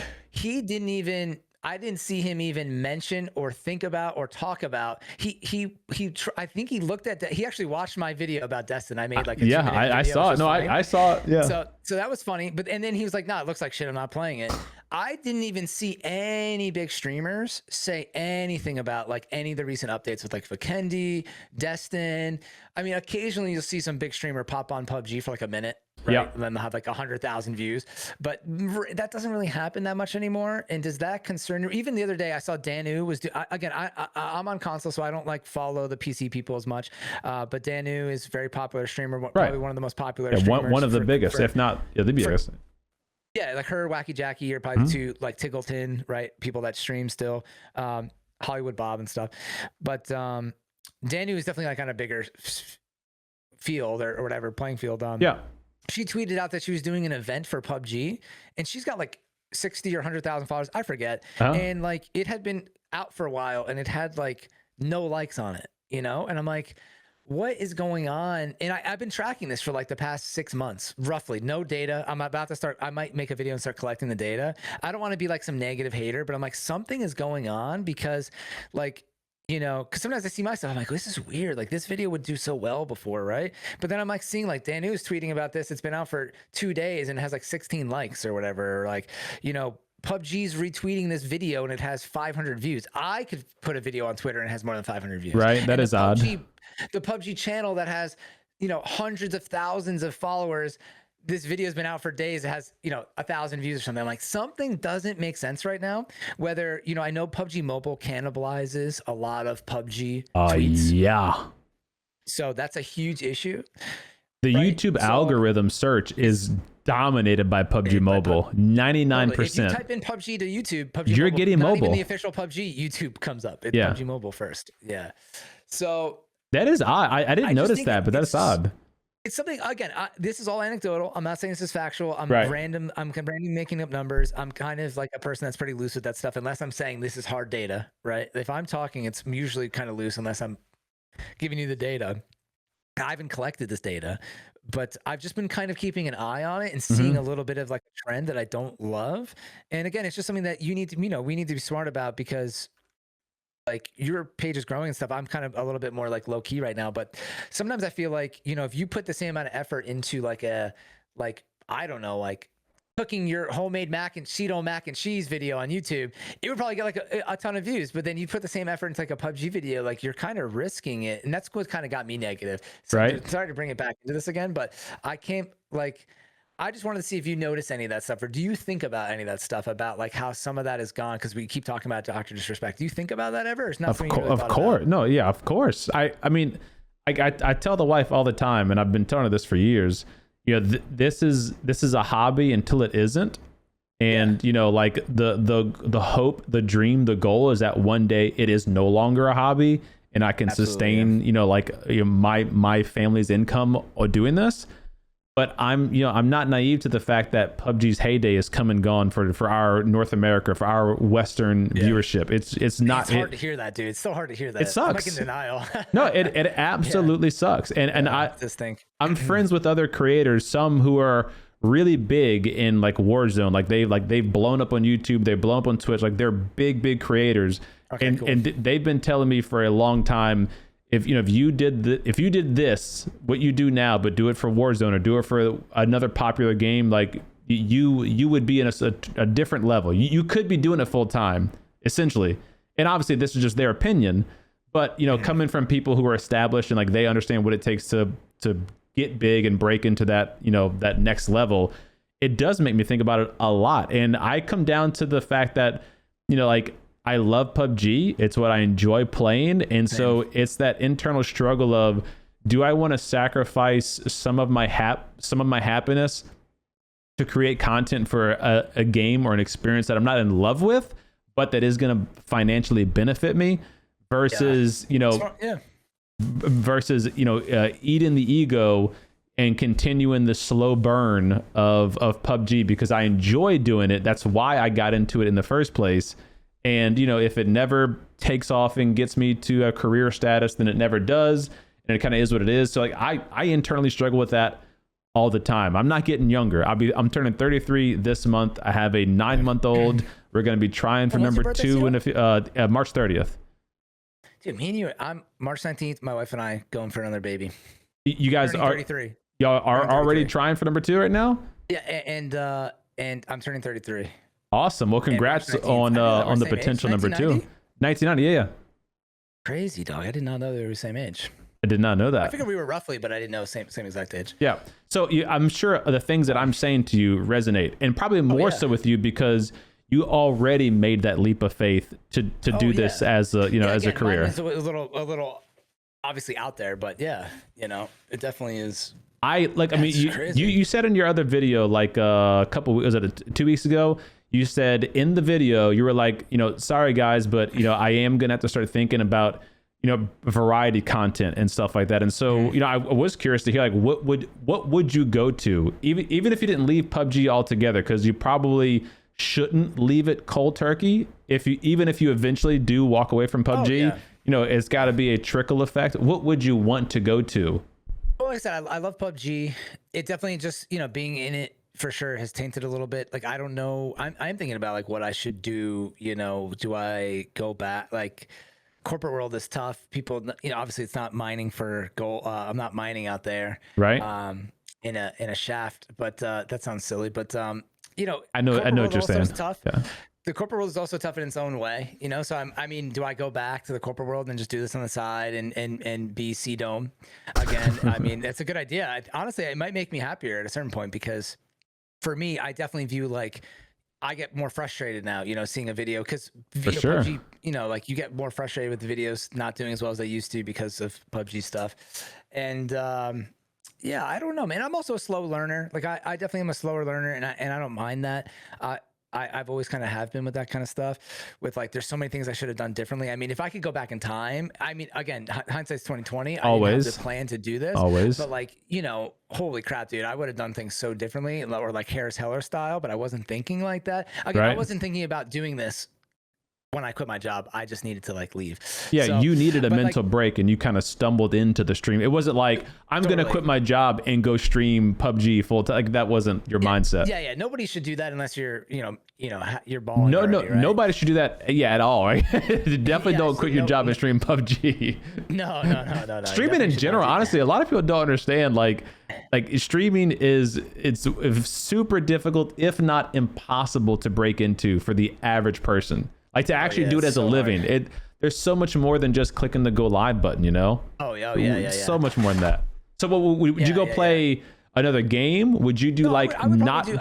I didn't see him even mention or think about or talk about. I think he looked at that. He actually watched my video about Destin. I made like a I saw it. No, I saw it. Yeah. So that was funny. And then he was like, nah, it looks like shit. I'm not playing it. I didn't even see any big streamers say anything about like any of the recent updates with like Vikendi, Destin. I mean, occasionally you'll see some big streamer pop on PUBG for like a minute. Right? Yeah. And then they'll have like 100,000 views, but that doesn't really happen that much anymore. And does that concern you? Even the other day, I saw Danu was I'm on console, so I don't like follow the PC people as much. But Danu is a very popular streamer, probably one of the most popular. streamers one of the biggest, if not the biggest. Yeah, like her, Wacky Jackie, or probably two, like Tiggleton, right? People that stream still, Hollywood Bob and stuff. But Danu is definitely like on a bigger field or whatever, playing field. Yeah. She tweeted out that she was doing an event for PUBG, and she's got like 60 or 100,000 followers, I forget. And like it had been out for a while, and it had like no likes on it, you know? And I'm like, what is going on? And I've been tracking this for like the past 6 months, roughly. No data. I'm about to start. I might make a video and start collecting the data. I don't want to be like some negative hater, but I'm like, something is going on because like, you know, because sometimes I see my stuff, I'm like, this is weird. Like this video would do so well before, right? But then I'm like seeing like Danu's tweeting about this. It's been out for 2 days and it has like 16 likes or whatever. Or like, you know, PUBG's retweeting this video and it has 500 views. I could put a video on Twitter and it has more than 500 views. Right. That is odd. The PUBG channel that has, you know, hundreds of thousands of followers, this video has been out for days. It has, you know, 1,000 views or something. I'm like, something doesn't make sense right now. Whether, you know, I know PUBG Mobile cannibalizes a lot of PUBG tweets. Yeah. So that's a huge issue. The right? YouTube algorithm search is dominated by PUBG Mobile. 99%. If you type in PUBG to YouTube, PUBG you're Mobile, getting not mobile. Even the official PUBG YouTube comes up. It's PUBG Mobile first. Yeah. So that is odd. I didn't notice that, but that's odd. It's something, again, this is all anecdotal. I'm not saying this is factual. I'm random. I'm randomly making up numbers. I'm kind of like a person that's pretty loose with that stuff, unless I'm saying this is hard data, right? If I'm talking, it's usually kind of loose unless I'm giving you the data. I haven't collected this data, but I've just been kind of keeping an eye on it and seeing a little bit of like a trend that I don't love. And again, it's just something that you need to, you know, we need to be smart about, because like your page is growing and stuff. I'm kind of a little bit more like low key right now, but sometimes I feel like, you know, if you put the same amount of effort into like I don't know, like cooking your homemade CDome mac and cheese video on YouTube, it would probably get like a ton of views. But then you put the same effort into like a PUBG video, like you're kind of risking it. And that's what kind of got me negative. So right. Sorry to bring it back into this again, but I can't I just wanted to see if you notice any of that stuff, or do you think about any of that stuff about like how some of that is gone? Because we keep talking about Dr. Disrespect. Do you think about that ever? Or it's not something you really thought about? No, yeah, of course. I mean, I tell the wife all the time, and I've been telling her this for years. You know, this is a hobby until it isn't. And you know, like the hope, the dream, the goal is that one day it is no longer a hobby, and I can sustain, you know, like my family's income doing this. But I'm not naive to the fact that PUBG's heyday is come and gone for our North America, for our Western viewership. It's not. It's hard to hear that, dude. It's so hard to hear that. It sucks. I'm like in denial. No, it absolutely sucks. And I just think I'm friends with other creators, some who are really big in like Warzone, they've blown up on YouTube, they've blown up on Twitch, like they're big creators. Okay, and they've been telling me for a long time, if you did this, what you do now, but do it for Warzone or do it for another popular game, like you would be in a different level. You could be doing it full time, essentially. And obviously, this is just their opinion. But coming from people who are established and like they understand what it takes to get big and break into that that next level, it does make me think about it a lot. And I come down to the fact that like, I love PUBG. It's what I enjoy playing. And so it's that internal struggle of, do I want to sacrifice some of my happiness to create content for a game or an experience that I'm not in love with, but that is going to financially benefit me, versus, versus, eating the ego and continuing the slow burn of PUBG, because I enjoy doing it. That's why I got into it in the first place. And, if it never takes off and gets me to a career status, then it never does. And it kind of is what it is. So like, I internally struggle with that all the time. I'm not getting younger. I'm turning 33 this month. I have a 9-month-old. We're going to be trying for number 2 in March 30th. Dude, me and you, I'm March 19th. My wife and I going for another baby. You guys are 33. Y'all are already trying for number 2 right now? Yeah. And I'm turning 33. Awesome. Well, congrats on the potential number 2. 1990, yeah. Crazy, dog. I did not know they were the same age. I did not know that. I figured we were roughly, but I didn't know same exact age. Yeah. So I'm sure the things that I'm saying to you resonate, and probably more so with you because you already made that leap of faith to do this as a as a career. It's a little obviously out there, but yeah, it definitely is. You said in your other video, like a couple, was it 2 weeks ago? You said in the video, you were like, sorry guys, but I am gonna have to start thinking about, variety content and stuff like that. And so, I was curious to hear, like, what would you go to, even if you didn't leave PUBG altogether, because you probably shouldn't leave it cold turkey. Even if you eventually do walk away from PUBG, it's got to be a trickle effect. What would you want to go to? Well, like I said, I love PUBG. It definitely just, being in it for sure has tainted a little bit. Like, I don't know. I'm thinking about like what I should do. Do I go back? Like, corporate world is tough. People, obviously it's not mining for gold. I'm not mining out there. Right. In a shaft, but that sounds silly. But I know what you're saying. Tough. Yeah. The corporate world is also tough in its own way, So I mean, do I go back to the corporate world and just do this on the side and be CDome again? I mean, that's a good idea. Honestly, it might make me happier at a certain point, because for me, I definitely view like I get more frustrated now, seeing a video, because sure. PUBG, like you get more frustrated with the videos not doing as well as they used to because of PUBG stuff, and yeah, I don't know, man. I'm also a slow learner. Like I definitely am a slower learner, and I don't mind that. I've always kind of have been with that kind of stuff, with like, there's so many things I should have done differently. I mean, if I could go back in time, I mean, again, hindsight's 2020. Always. I didn't have the plan to do this. Always. But like, holy crap, dude, I would have done things so differently, or like Harris Heller style, but I wasn't thinking like that. Again, I wasn't thinking about doing this when I quit my job. I just needed to like leave. Yeah, so, you needed a mental break, and you kind of stumbled into the stream. It wasn't like, I'm going to quit my job and go stream PUBG full time. Like, that wasn't your mindset. Yeah. Nobody should do that unless you're, you're balling. Right? Nobody should do that. Yeah, at all. Right? Definitely don't quit your job and stream PUBG. No. Streaming in general, honestly, a lot of people don't understand. Like streaming it's super difficult, if not impossible, to break into for the average person. Like, to actually do it as a living. There's so much more than just clicking the go live button, Oh yeah. So much more than that. So would you go play another game? Would you do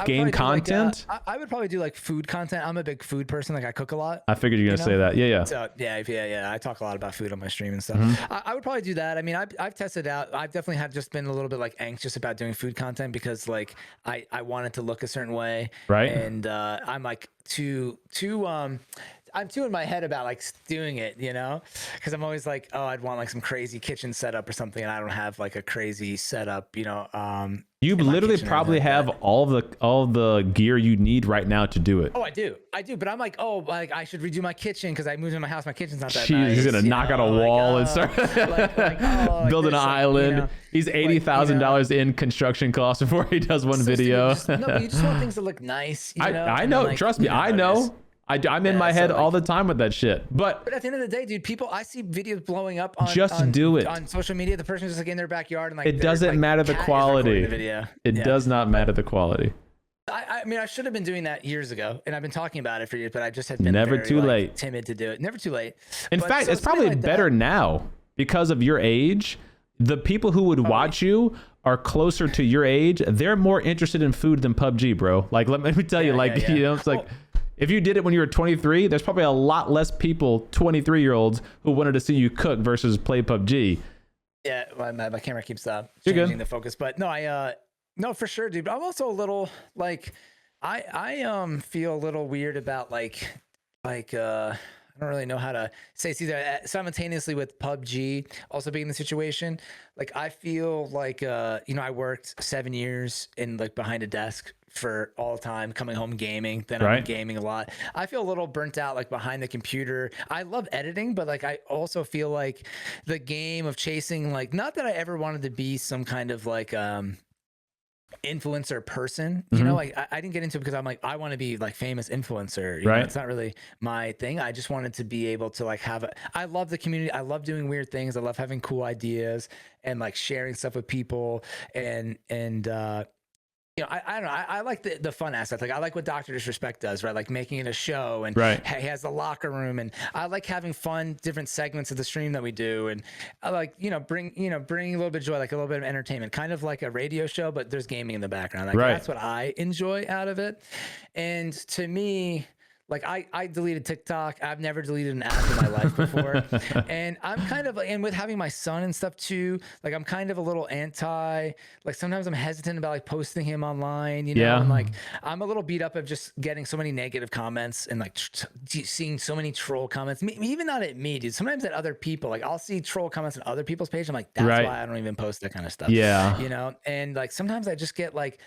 game content? I would probably do like food content. I'm a big food person. Like, I cook a lot. I figured you're gonna say that. Yeah. So yeah. I talk a lot about food on my stream and stuff. I would probably do that. I mean, I've tested out. I've definitely had just been a little bit like anxious about doing food content, because like I want it to look a certain way. Right. And I'm like I'm too in my head about like doing it, because I'm always like, oh, I'd want like some crazy kitchen setup or something, and I don't have like a crazy setup, You literally probably have all the gear you need right now to do it. Oh, I do, but I'm like, oh, like I should redo my kitchen because I moved in my house. My kitchen's not that nice. He's gonna knock out a wall and start building an island. He's $80,000 in construction costs before he does one video. You just want things to look nice. I know. Like, trust me, I know. I'm in my head all the time with that shit. But at the end of the day, dude, I see videos blowing up on social media. The person's just like in their backyard, and like, it doesn't matter the quality. It does not matter the quality. I mean, I should have been doing that years ago, and I've been talking about it for years, but I just had been never too late, timid to do it. Never too late. In fact, it's probably better now because of your age. The people who would watch you are closer to your age. They're more interested in food than PUBG, bro. Like, let me tell you, it's like. If you did it when you were 23, there's probably a lot less people, 23-year-olds, who wanted to see you cook versus play PUBG. Yeah, my camera keeps changing the focus, but no, no, for sure, dude. But I'm also a little like, I feel a little weird about like I don't really know how to say. It's either simultaneously with PUBG also being in the situation. Like, I feel like I worked 7 years in like behind a desk for all the time, coming home gaming, then I'm gaming a lot. I feel a little burnt out, like behind the computer. I love editing, but like I also feel like the game of chasing, like, not that I ever wanted to be some kind of like influencer person, like I didn't get into it because I'm like, I want to be like famous influencer, you know? It's not really my thing. I just wanted to be able to like I love the community. I love doing weird things. I love having cool ideas and like sharing stuff with people, and I don't know. I like the fun aspect. Like, I like what Dr. Disrespect does, right? Like making it a show, and he has the locker room, and I like having fun, different segments of the stream that we do. And I like, bring a little bit of joy, like a little bit of entertainment, kind of like a radio show, but there's gaming in the background. Like, that's what I enjoy out of it. And to me, Like I deleted TikTok. I've never deleted an app in my life before. And I'm kind of, and with having my son and stuff too, like I'm kind of a little anti, like sometimes I'm hesitant about like posting him online, you know, and like I'm a little beat up of just getting so many negative comments and like seeing so many troll comments, even not at me, dude. Sometimes at other people, like I'll see troll comments on other people's page. I'm like, that's why I don't even post that kind of stuff. Yeah. You know, and like sometimes I just get like,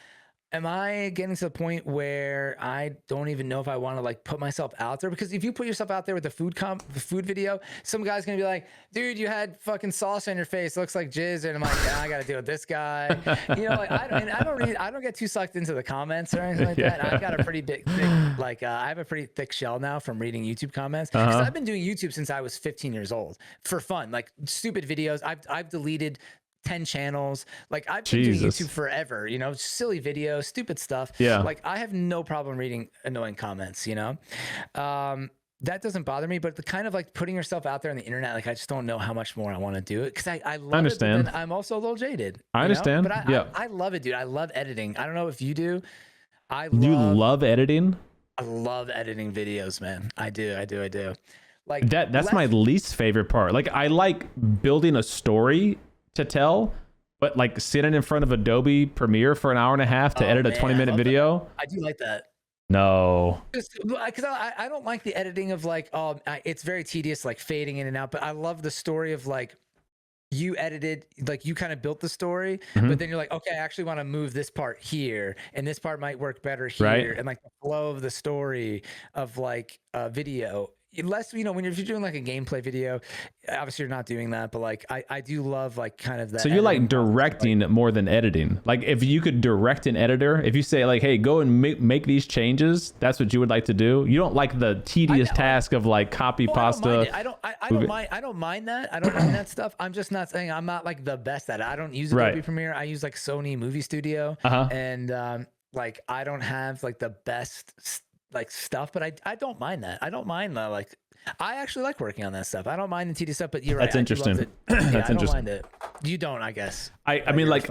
am I getting to the point where I don't even know if I want to like put myself out there? Because if you put yourself out there with the food video, some guy's gonna be like, dude, you had fucking sauce on your face, looks like jizz, and I'm like, I gotta deal with this guy. You know, like I don't get too sucked into the comments or anything like that. I've got a pretty thick, like I have a pretty thick shell now from reading YouTube comments, because I've been doing YouTube since I was 15 years old for fun, like stupid videos. I've deleted 10 channels. Like I've been doing YouTube forever, you know, silly videos, stupid stuff. Yeah. Like I have no problem reading annoying comments, you know? That doesn't bother me, but the kind of like putting yourself out there on the internet, like I just don't know how much more I want to do it. Cause I love it, but then I'm also a little jaded. I understand. But I love it, dude. I love editing. I don't know if you do. You love editing? I love editing videos, man. I do. Like that's my least favorite part. Like I like building a story to tell, but like sitting in front of Adobe Premiere for an hour and a half to edit a 20-minute video. That. I do like that. No, because I don't like the editing of like, it's very tedious, like fading in and out. But I love the story of like you edited, like you kind of built the story, but then you're like, okay, I actually want to move this part here, and this part might work better here, right? And like the flow of the story of like a video. Unless, you know, when you're doing like a gameplay video, obviously you're not doing that, but like I do love like kind of that. So you like directing more than editing. Like if you could direct an editor, if you say like, hey, go and make these changes, that's what you would like to do. You don't like the tedious task of like copy pasta. I don't mind that. I don't mind that stuff. I'm just not saying I'm not like the best at it. I don't use Adobe Premiere. I use like Sony Movie Studio, and like I don't have like the best like stuff, but I don't mind that. I don't mind that. Like I actually like working on that stuff. I don't mind the tedious stuff, but you're right. That's interesting. That's I don't mind it. You don't, I guess. I mean, like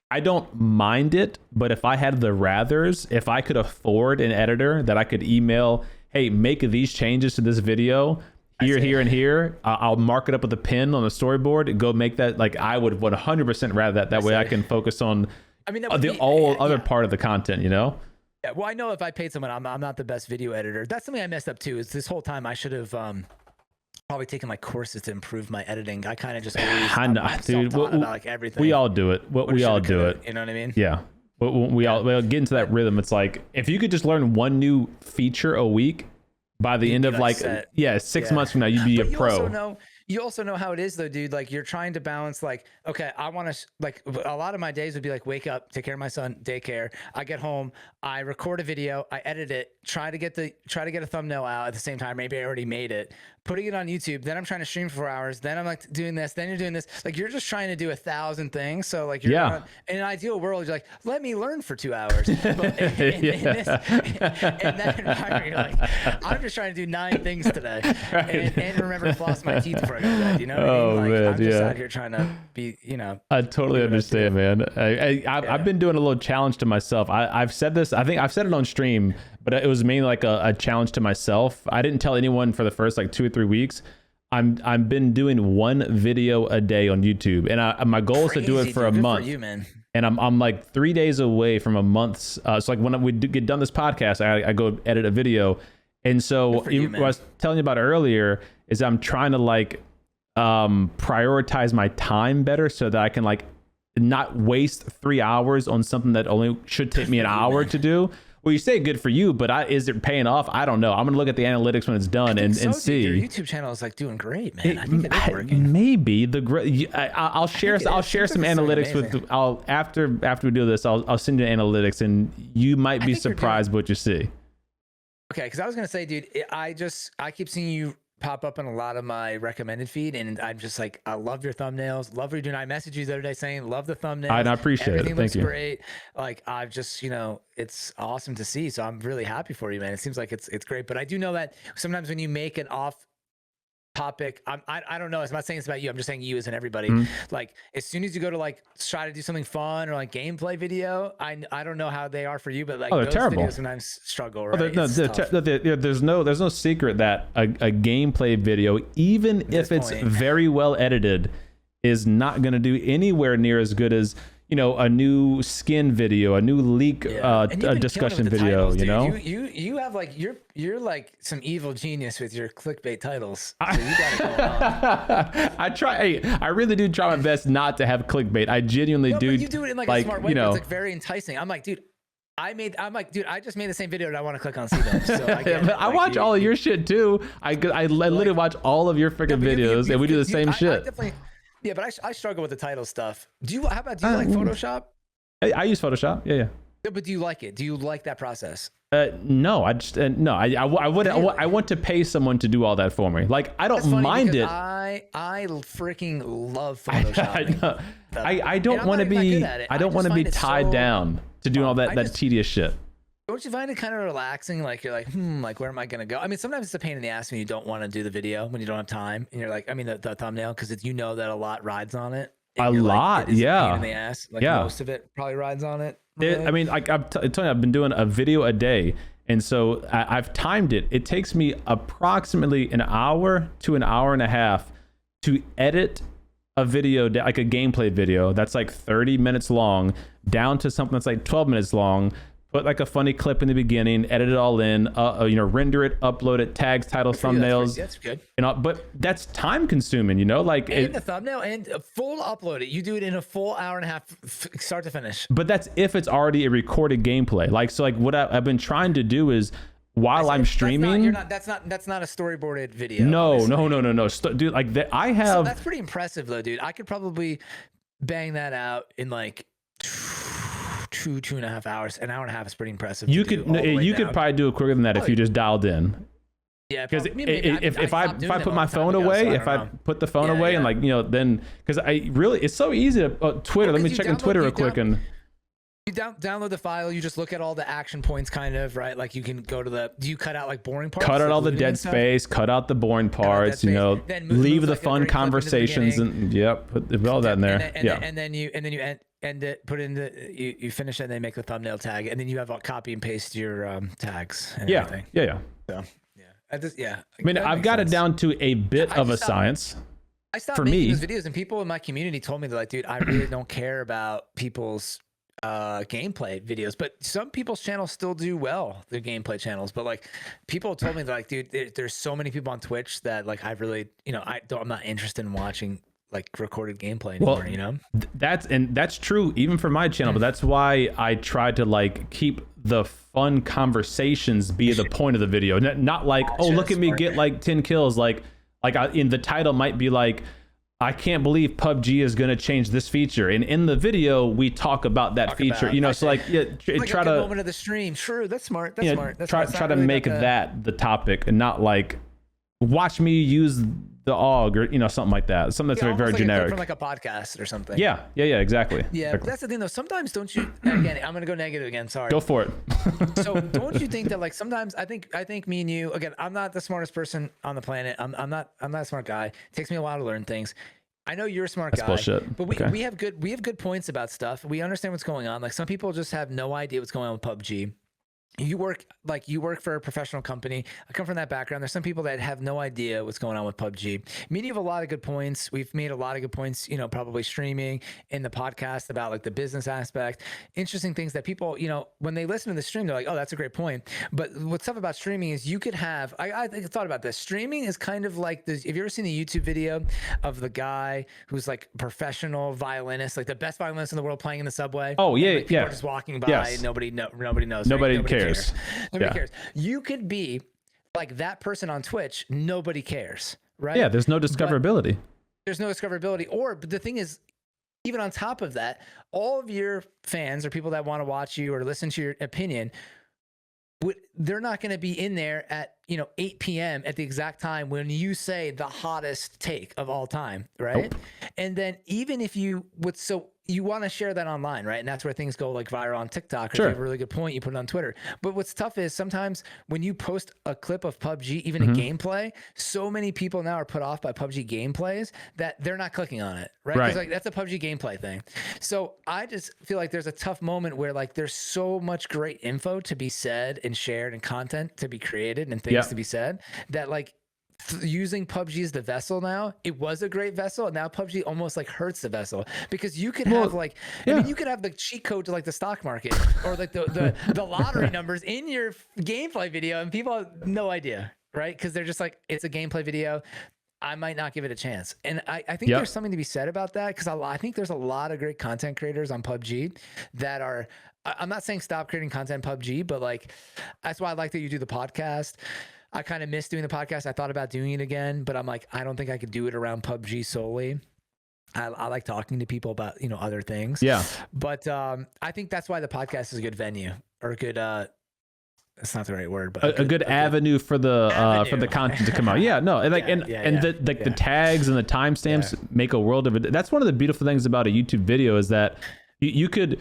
I don't mind it, but if I had the rathers, if I could afford an editor that I could email, hey, make these changes to this video here, and here, I'll mark it up with a pin on the storyboard and go make that. Like I would 100% rather that. That way I can focus on other part of the content, you know? Yeah, well, I know if I paid someone, I'm not the best video editor. That's something I messed up too. Is this whole time I should have probably taken like courses to improve my editing. I kind of just always dude. About like everything. We all do it. We all do it. You know what I mean? Yeah. We all get into that rhythm. It's like if you could just learn one new feature a week by the end of like 6 months from now, you'd be a pro. You also know how it is though, dude. Like you're trying to balance like, okay, I want to like a lot of my days would be like wake up, take care of my son, daycare. I get home, I record a video, I edit it, try to get a thumbnail out at the same time. Maybe I already made it, putting it on YouTube. Then I'm trying to stream for 4 hours. Then I'm like doing this. Then you're doing this. Like you're just trying to do 1,000 things. So like you're not, in an ideal world, you're like, let me learn for 2 hours. But in that environment, you're like, I'm just trying to do 9 things today, and remember to floss my teeth before I go to bed. You know what I mean? Like, man, I'm just out here trying to be, you know. I totally understand, man. I've been doing a little challenge to myself. I've said this. I think I've said it on stream, but it was mainly like a challenge to myself. I didn't tell anyone for the first like 2 or 3 weeks. I've been doing 1 video a day on YouTube, and my goal is to do it for a month. For you, man. And I'm like 3 days away from a month's. So like when we get done this podcast, I go edit a video. And so what I was telling you about earlier is I'm trying to like prioritize my time better so that I can like not waste 3 hours on something that only should take me an hour to do. Well, you say good for you, but is it paying off? I don't know. I'm gonna look at the analytics when it's done and see. Your YouTube channel is like doing great, man. I think it is working. Maybe I'll share some analytics with. After we do this, I'll send you analytics, and you might be surprised what you see. Okay, because I was gonna say, dude, I keep seeing you pop up in a lot of my recommended feed, and I'm just like, I love your thumbnails, love what you're doing. I messaged you the other day saying love the thumbnails. I appreciate it. Thank you. Great. Like I've just, you know, it's awesome to see. So I'm really happy for you, man. It seems like it's great. But I do know that sometimes when you make an off topic, I don't know. I'm not saying it's about you. I'm just saying you as in everybody. Like as soon as you go to like try to do something fun or like gameplay video, I don't know how they are for you, but like they're those terrible. videos sometimes struggle. Right? There's no secret that a gameplay video, even if it's very well edited, is not going to do anywhere near as good as, you know, a new skin video, a new leak, a discussion video. Titles, you know, you have like you're like some evil genius with your clickbait titles. So you got it going on. I really do try my best not to have clickbait. I genuinely do. But you do it in like a smart way. You know, it's like very enticing. I'm like, dude, I just made the same video and I want to click on CDome. So I watch all of your shit too. I literally watch all of your freaking videos, and we do the same shit. Yeah, but I struggle with the title stuff. Do you like Photoshop? I use Photoshop. Yeah. Yeah, but do you like it? Do you like that process? No, I just no. I wouldn't. I want to pay someone to do all that for me. Like I don't mind it. I freaking love Photoshop. I don't want to be. I don't want to be tied down to doing all that tedious shit. Don't you find it kind of relaxing? Like you're like, like where am I gonna go? I mean, sometimes it's a pain in the ass when you don't want to do the video, when you don't have time, and you're like, I mean, the thumbnail, because you know that a lot rides on it. A lot, like, yeah. Pain in the ass, like most of it probably rides on it. Really. I mean, like I'm telling you, I've been doing a video a day, and so I've timed it. It takes me approximately an hour to an hour and a half to edit a video, like a gameplay video that's like 30 minutes long, down to something that's like 12 minutes long. Put like a funny clip in the beginning, edit it all in, render it, upload it, tags, titles, thumbnails. That's good. You know, but that's time consuming, you know, like the thumbnail and full upload it. You do it in a full hour and a half, start to finish. But that's if it's already a recorded gameplay. Like, so like what I've been trying to do is while I'm streaming, that's not a storyboarded video. No. Dude, like I have. So that's pretty impressive though, dude. I could probably bang that out in like 2.5 hours. An hour and a half is pretty impressive. You could probably do it quicker than that if you just dialed in. Yeah, because if I put my phone away, if I put the phone away and like, you know, then because it's so easy to Twitter. Let me check on Twitter real quick and. You download the file, you just look at all the action points, kind of, right? Like you can go to do you cut out like boring parts? Cut out all the dead space, cut out the boring parts, you know, leave the fun conversations and put all that in there. And then you end it, put in you finish it, and then make the thumbnail tag, and then you have copy and paste your tags and everything. Yeah. So I mean, I've got it down to a bit of a science. I stopped making those videos, and people in my community told me, they're like, dude, I really don't care about people's gameplay videos, but some people's channels still do well, the gameplay channels. But like people told me, they're like, dude, there's so many people on Twitch that like I really, you know, I'm not interested in watching like recorded gameplay anymore. You know, that's true even for my channel, but that's why I try to like keep the fun conversations be the point of the video, not like, oh, look at me get like 10 kills, like in the title might be like, I can't believe PUBG is going to change this feature. And in the we talk about that feature, you know, so like, try to moment of the stream. True. That's smart. That's smart. Try to make that the topic and not like watch me use the AUG or, you know, something like that. Something that's very generic. From like a podcast or something. Yeah, exactly. Yeah. But that's the thing though. Sometimes don't you, again, I'm going to go negative again. Sorry. Go for it. So don't you think that like sometimes I think me and you, again, I'm not the smartest person on the planet. I'm not a smart guy. It takes me a while to learn things. I know you're a smart guy, bullshit. But we have good points about stuff. We understand what's going on. Like some people just have no idea what's going on with PUBG. You work for a professional company. I come from that background. There's some people that have no idea what's going on with PUBG. Me and you have a lot of good points. We've made a lot of good points, you know, probably streaming in the podcast about like the business aspect, interesting things that people, you know, when they listen to the stream, they're like, oh, that's a great point. But what's tough about streaming is you could have, I thought about this. Streaming is kind of like this. Have you ever seen the YouTube video of the guy who's like professional violinist, like the best violinist in the world playing in the subway? Oh yeah, like, people are just walking by. Yes. Nobody knows. Nobody cares. Nobody cares. You could be like that person on Twitch. Nobody cares, right? Yeah, there's no discoverability. There's no discoverability. But the thing is, even on top of that, all of your fans or people that want to watch you or listen to your opinion, they're not going to be in there at 8 p.m. at the exact time when you say the hottest take of all time, right? Nope. And then even if you would you want to share that online, right? And that's where things go like viral on TikTok. Or Sure. if you have a really good point, you put it on Twitter. But what's tough is sometimes when you post a clip of PUBG, even a gameplay, so many people now are put off by PUBG gameplays that they're not clicking on it, right? Because like that's a PUBG gameplay thing. So I just feel like there's a tough moment where like there's so much great info to be said and shared and content to be created and things to be said that like using PUBG as the vessel now, it was a great vessel, and now PUBG almost like hurts the vessel because you could have like I mean you could have the cheat code to like the stock market or like the lottery numbers in your gameplay video and people have no idea, right? Because they're just like, it's a gameplay video, I might not give it a chance. And I think there's something to be said about that because I think there's a lot of great content creators on PUBG that are, I'm not saying stop creating content PUBG, but like that's why I like that you do the podcast. I kind of miss doing the podcast. I thought about doing it again, but I'm like, I don't think I could do it around PUBG solely. I like talking to people about, you know, other things. Yeah. But I think that's why the podcast is a good venue or a good, that's not the right word, but a good avenue for the content to come out. Yeah, no, and like the tags and the timestamps make a world of it. That's one of the beautiful things about a YouTube video is that you could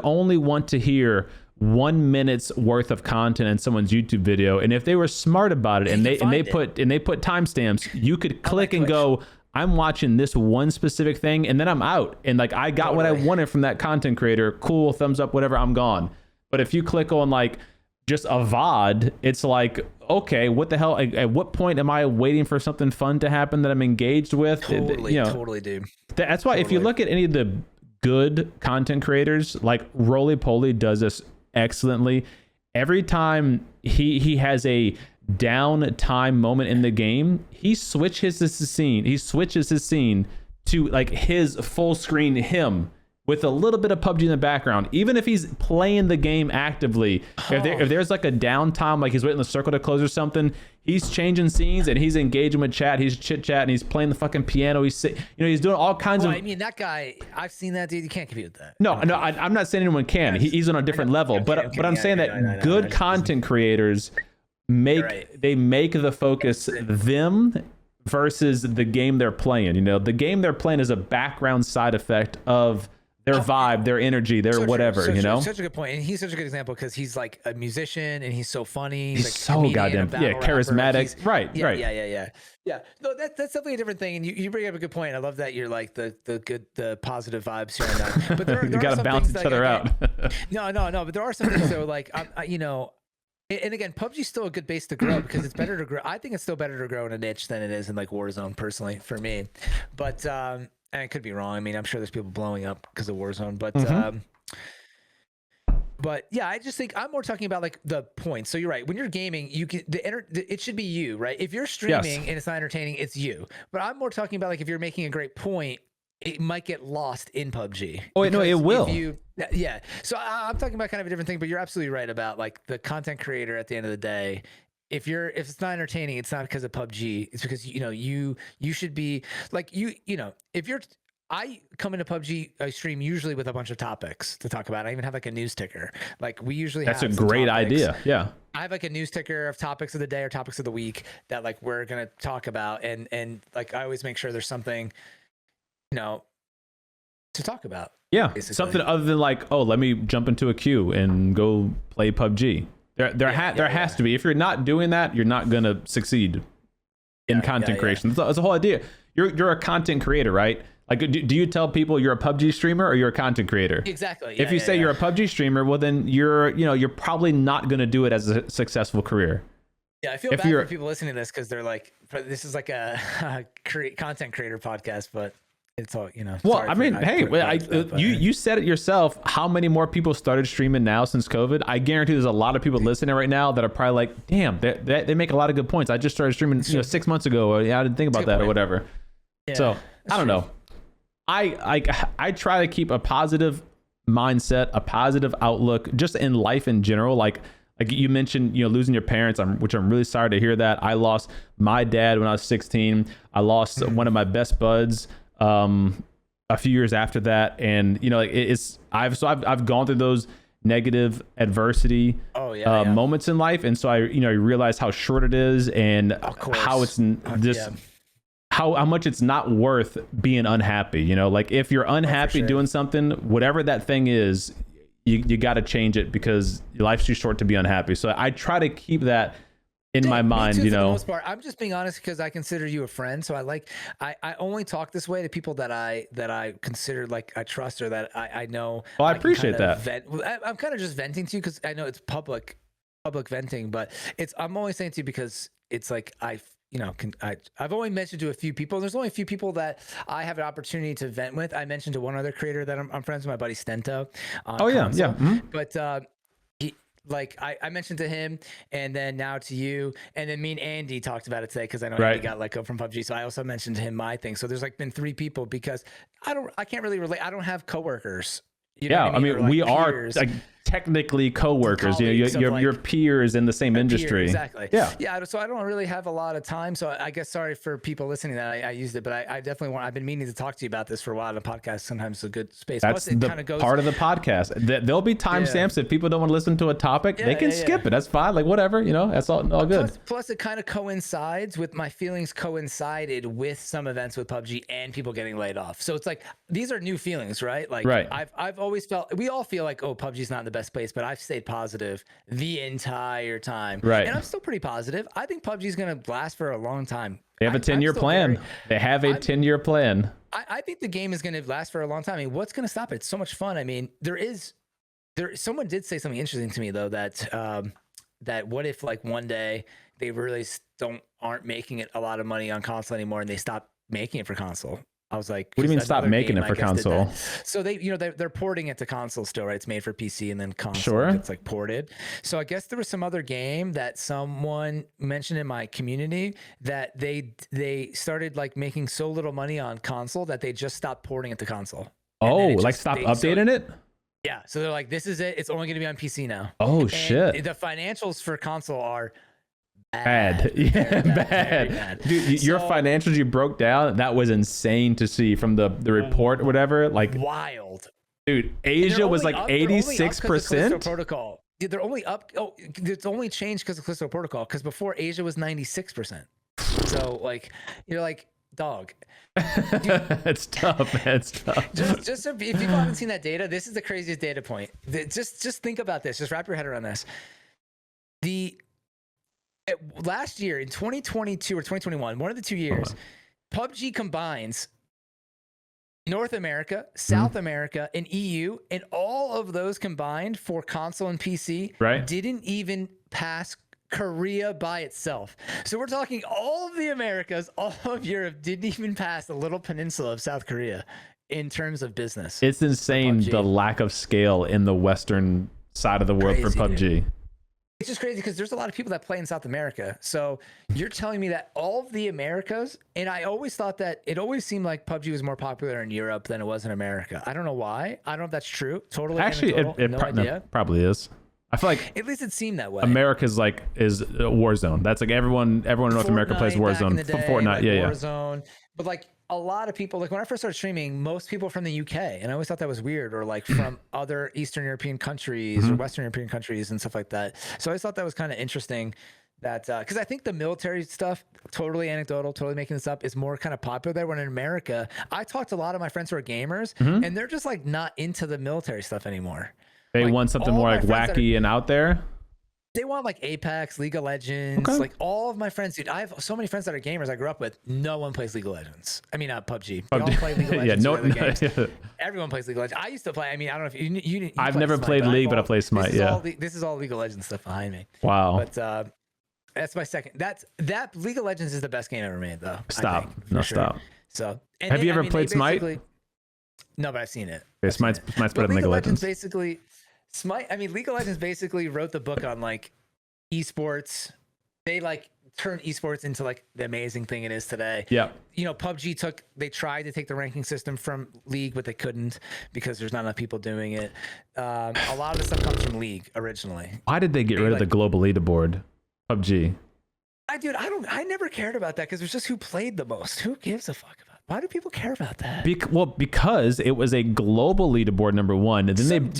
only want to hear 1 minute's worth of content in someone's YouTube video, and if they were smart about it and they put timestamps, you could click and go, I'm watching this one specific thing, and then I'm out, and like I got what I wanted from that content creator. Cool, thumbs up, whatever, I'm gone. But if you click on like just a VOD, it's like, okay, what the hell? At what point am I waiting for something fun to happen that I'm engaged with? Totally, dude. That's why if you look at any of the good content creators, like Roly Poly does this excellently. Every time he has a downtime moment in the game, he switches his scene to like his full screen him with a little bit of PUBG in the background, even if he's playing the game actively. If there's like a downtime, like he's waiting the circle to close or something, he's changing scenes and he's engaging with chat, he's chit chatting, he's playing the fucking piano, he's doing all kinds of. I mean, that guy, I've seen that dude. You can't compete with that. No, I'm not saying anyone can. He's on a different level, but I'm saying that good content creators make the focus them versus the game they're playing. You know, the game they're playing is a background side effect of their vibe, their energy, their whatever, you know? Such a good point. And he's such a good example because he's like a musician and he's so funny. He's like so goddamn, charismatic. Like, right. Yeah. No, that's definitely a different thing. And you bring up a good point. I love that you're like the positive vibes here and that. But there you got to balance each other out. No. But there are some things though, like, you know, and again, PUBG's still a good base to grow because it's better to grow. I think it's still better to grow in a niche than it is in like Warzone personally for me. But, and I could be wrong. I mean, I'm sure there's people blowing up because of Warzone, but yeah, I just think I'm more talking about like the points. So you're right. When you're gaming, you can it should be you, right? If you're streaming and it's not entertaining, it's you. But I'm more talking about like if you're making a great point, it might get lost in PUBG. Oh no, it will. So I'm talking about kind of a different thing, but you're absolutely right about like the content creator at the end of the day. If it's not entertaining, it's not because of PUBG. It's because, you know, you should be like, you know, I come into PUBG, I stream usually with a bunch of topics to talk about. I even have like a news ticker. Like we usually That's a great idea. Yeah. I have like a news ticker of topics of the day or topics of the week that like we're going to talk about. And like, I always make sure there's something, you know, to talk about. Yeah. Basically. Something other than like, oh, let me jump into a queue and go play PUBG. There has to be. If you're not doing that, you're not going to succeed in content creation. That's the whole idea. You're a content creator, right? Like, do you tell people you're a PUBG streamer or you're a content creator? Exactly. If you say you're a PUBG streamer, well, then you're probably not going to do it as a successful career. Yeah, I feel bad for people listening to this because they're like, this is like a content creator podcast, but it's all, you know. Well, I mean, hey, you said it yourself. How many more people started streaming now since COVID? I guarantee there's a lot of people listening right now that are probably like, damn, they make a lot of good points. I just started streaming 6 months ago. Or, I didn't think about that or whatever. Yeah, so I don't know. I try to keep a positive mindset, a positive outlook just in life in general. Like you mentioned, you know, losing your parents, which I'm really sorry to hear that. I lost my dad when I was 16. I lost one of my best buds a few years after that, and you know, I've gone through those negative adversity moments in life, and so I realize how short it is and how how much it's not worth being unhappy. You know, like if you're unhappy doing something, whatever that thing is, you got to change it because life's too short to be unhappy. So I try to keep that in my mind, you know. For the most part, I'm just being honest because I consider you a friend. So I only talk this way to people that I consider like I trust or that I know. Well, I appreciate that. I'm kind of just venting to you because I know it's public venting, but I'm only saying to you because it's like I've only mentioned to a few people. There's only a few people that I have an opportunity to vent with. I mentioned to one other creator that I'm friends with, my buddy Stento. Yeah. But I mentioned to him, and then now to you, and then me and Andy talked about it today because I know Andy got let go from PUBG. So I also mentioned to him my thing. So there's like been 3 people because I can't really relate. I don't have coworkers. You know what I mean? Like we peers. are technically co-workers. Your peers in the same industry. Exactly. Yeah. So I don't really have a lot of time. So I guess sorry for people listening that I used it, but I definitely I've been meaning to talk to you about this for a while. The podcast sometimes is a good space. That's Plus, it kind of goes part of the podcast. There'll be timestamps if people don't want to listen to a topic. They can skip it. That's fine. Like whatever. That's all good. Plus, it kind of coincides with my feelings. Coincided with some events with PUBG and people getting laid off. So it's like these are new feelings, right? Like I've always felt, we all feel like, oh, PUBG's not in the best place, but I've stayed positive the entire time. Right. And I'm still pretty positive. I think PUBG's going to last for a long time. They have a 10-year plan. They have a 10-year plan. I think the game is going to last for a long time. I mean, what's going to stop it? It's so much fun. I mean, someone did say something interesting to me though, that what if like one day they really aren't making it a lot of money on console anymore and they stop making it for console? I was like, what do you mean stop making it for console? So they're porting it to console still, right? It's made for PC and then console. Sure. It's like ported. So I guess there was some other game that someone mentioned in my community that they started like making so little money on console that they just stopped porting it to console. Stop updating it? Yeah. So they're like, this is it. It's only going to be on PC now. Oh, shit. The financials for console are bad. Bad. Dude, your financials you broke down, that was insane to see from the report or whatever. Like wild. Dude, Asia was like 86%. Protocol. They're only up. Oh, it's only changed because of Callisto Protocol. Because before Asia was 96%. So like, you're like, dog. It's tough, man. It's tough. Just if people haven't seen that data, this is the craziest data point. Just think about this. Just wrap your head around this. Last year in 2022 or 2021, one of the 2 years, PUBG combines North America, South America, and EU, and all of those combined for console and PC didn't even pass Korea by itself. So we're talking all of the Americas, all of Europe didn't even pass the little peninsula of South Korea in terms of business. It's insane the lack of scale in the Western side of the world for PUBG. Dude. It's just crazy because there's a lot of people that play in South America. So you're telling me that all of the Americas, and I always thought that it always seemed like PUBG was more popular in Europe than it was in America. I don't know why. I don't know if that's true. Totally. Actually, it probably is. I feel like at least it seemed that way. America's is a war zone. That's like everyone in North America plays Warzone. Fortnite, like Warzone. But like a lot of people, like when I first started streaming, most people from the UK, and I always thought that was weird, or like from other Eastern European countries or Western European countries and stuff like that. So I just thought that was kind of interesting that, because I think the military stuff, totally anecdotal, totally making this up, is more kind of popular there. When in America, I talked to a lot of my friends who are gamers, and they're just like not into the military stuff anymore. They want something more like wacky and out there. They want like Apex, League of Legends, like all of my friends, dude. I have so many friends that are gamers I grew up with. No one plays League of Legends. I mean, PUBG. They all play League of Legends. Everyone plays League of Legends. I used to play. I mean, I don't know if you I've never played League, but I play Smite. This is all League of Legends stuff behind me. Wow. But that's my second. That League of Legends is the best game ever made, though. Stop. Stop. So have you ever played Smite? No, but I've seen it. Yeah, Smite's better than League of Legends. Basically. League of Legends basically wrote the book on like esports. They like turned esports into like the amazing thing it is today. Yeah. PUBG they tried to take the ranking system from League, but they couldn't because there's not enough people doing it. A lot of the stuff comes from League originally. Why did they get rid of the global leaderboard? PUBG. I never cared about that because it was just who played the most. Who gives a fuck about it? Why do people care about that? Because it was a global leaderboard, number one, and then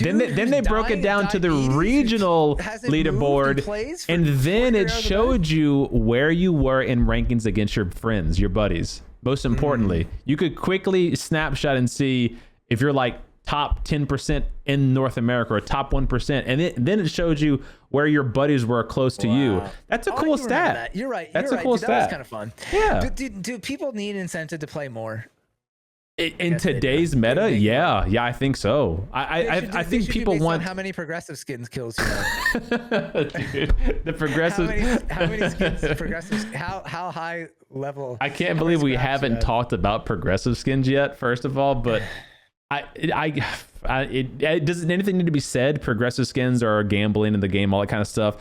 they broke it down to the regional leaderboard, and then it showed you where you were in rankings against your friends, your buddies. most importantly, you could quickly snapshot and see if you're like top 10% in North America or top 1%, and then it showed you where your buddies were close to you. That's a cool stat. That. You're right. That's a cool stat. That was kind of fun. Yeah. Do people need incentive to play more? In today's meta, yeah, I think so. I think people want how many progressive skins kills you have. Dude, the progressive. How many skins? Progressive. How high level? I can't believe we haven't talked about progressive skins yet. First of all, but it doesn't anything need to be said. Progressive skins are gambling in the game, all that kind of stuff.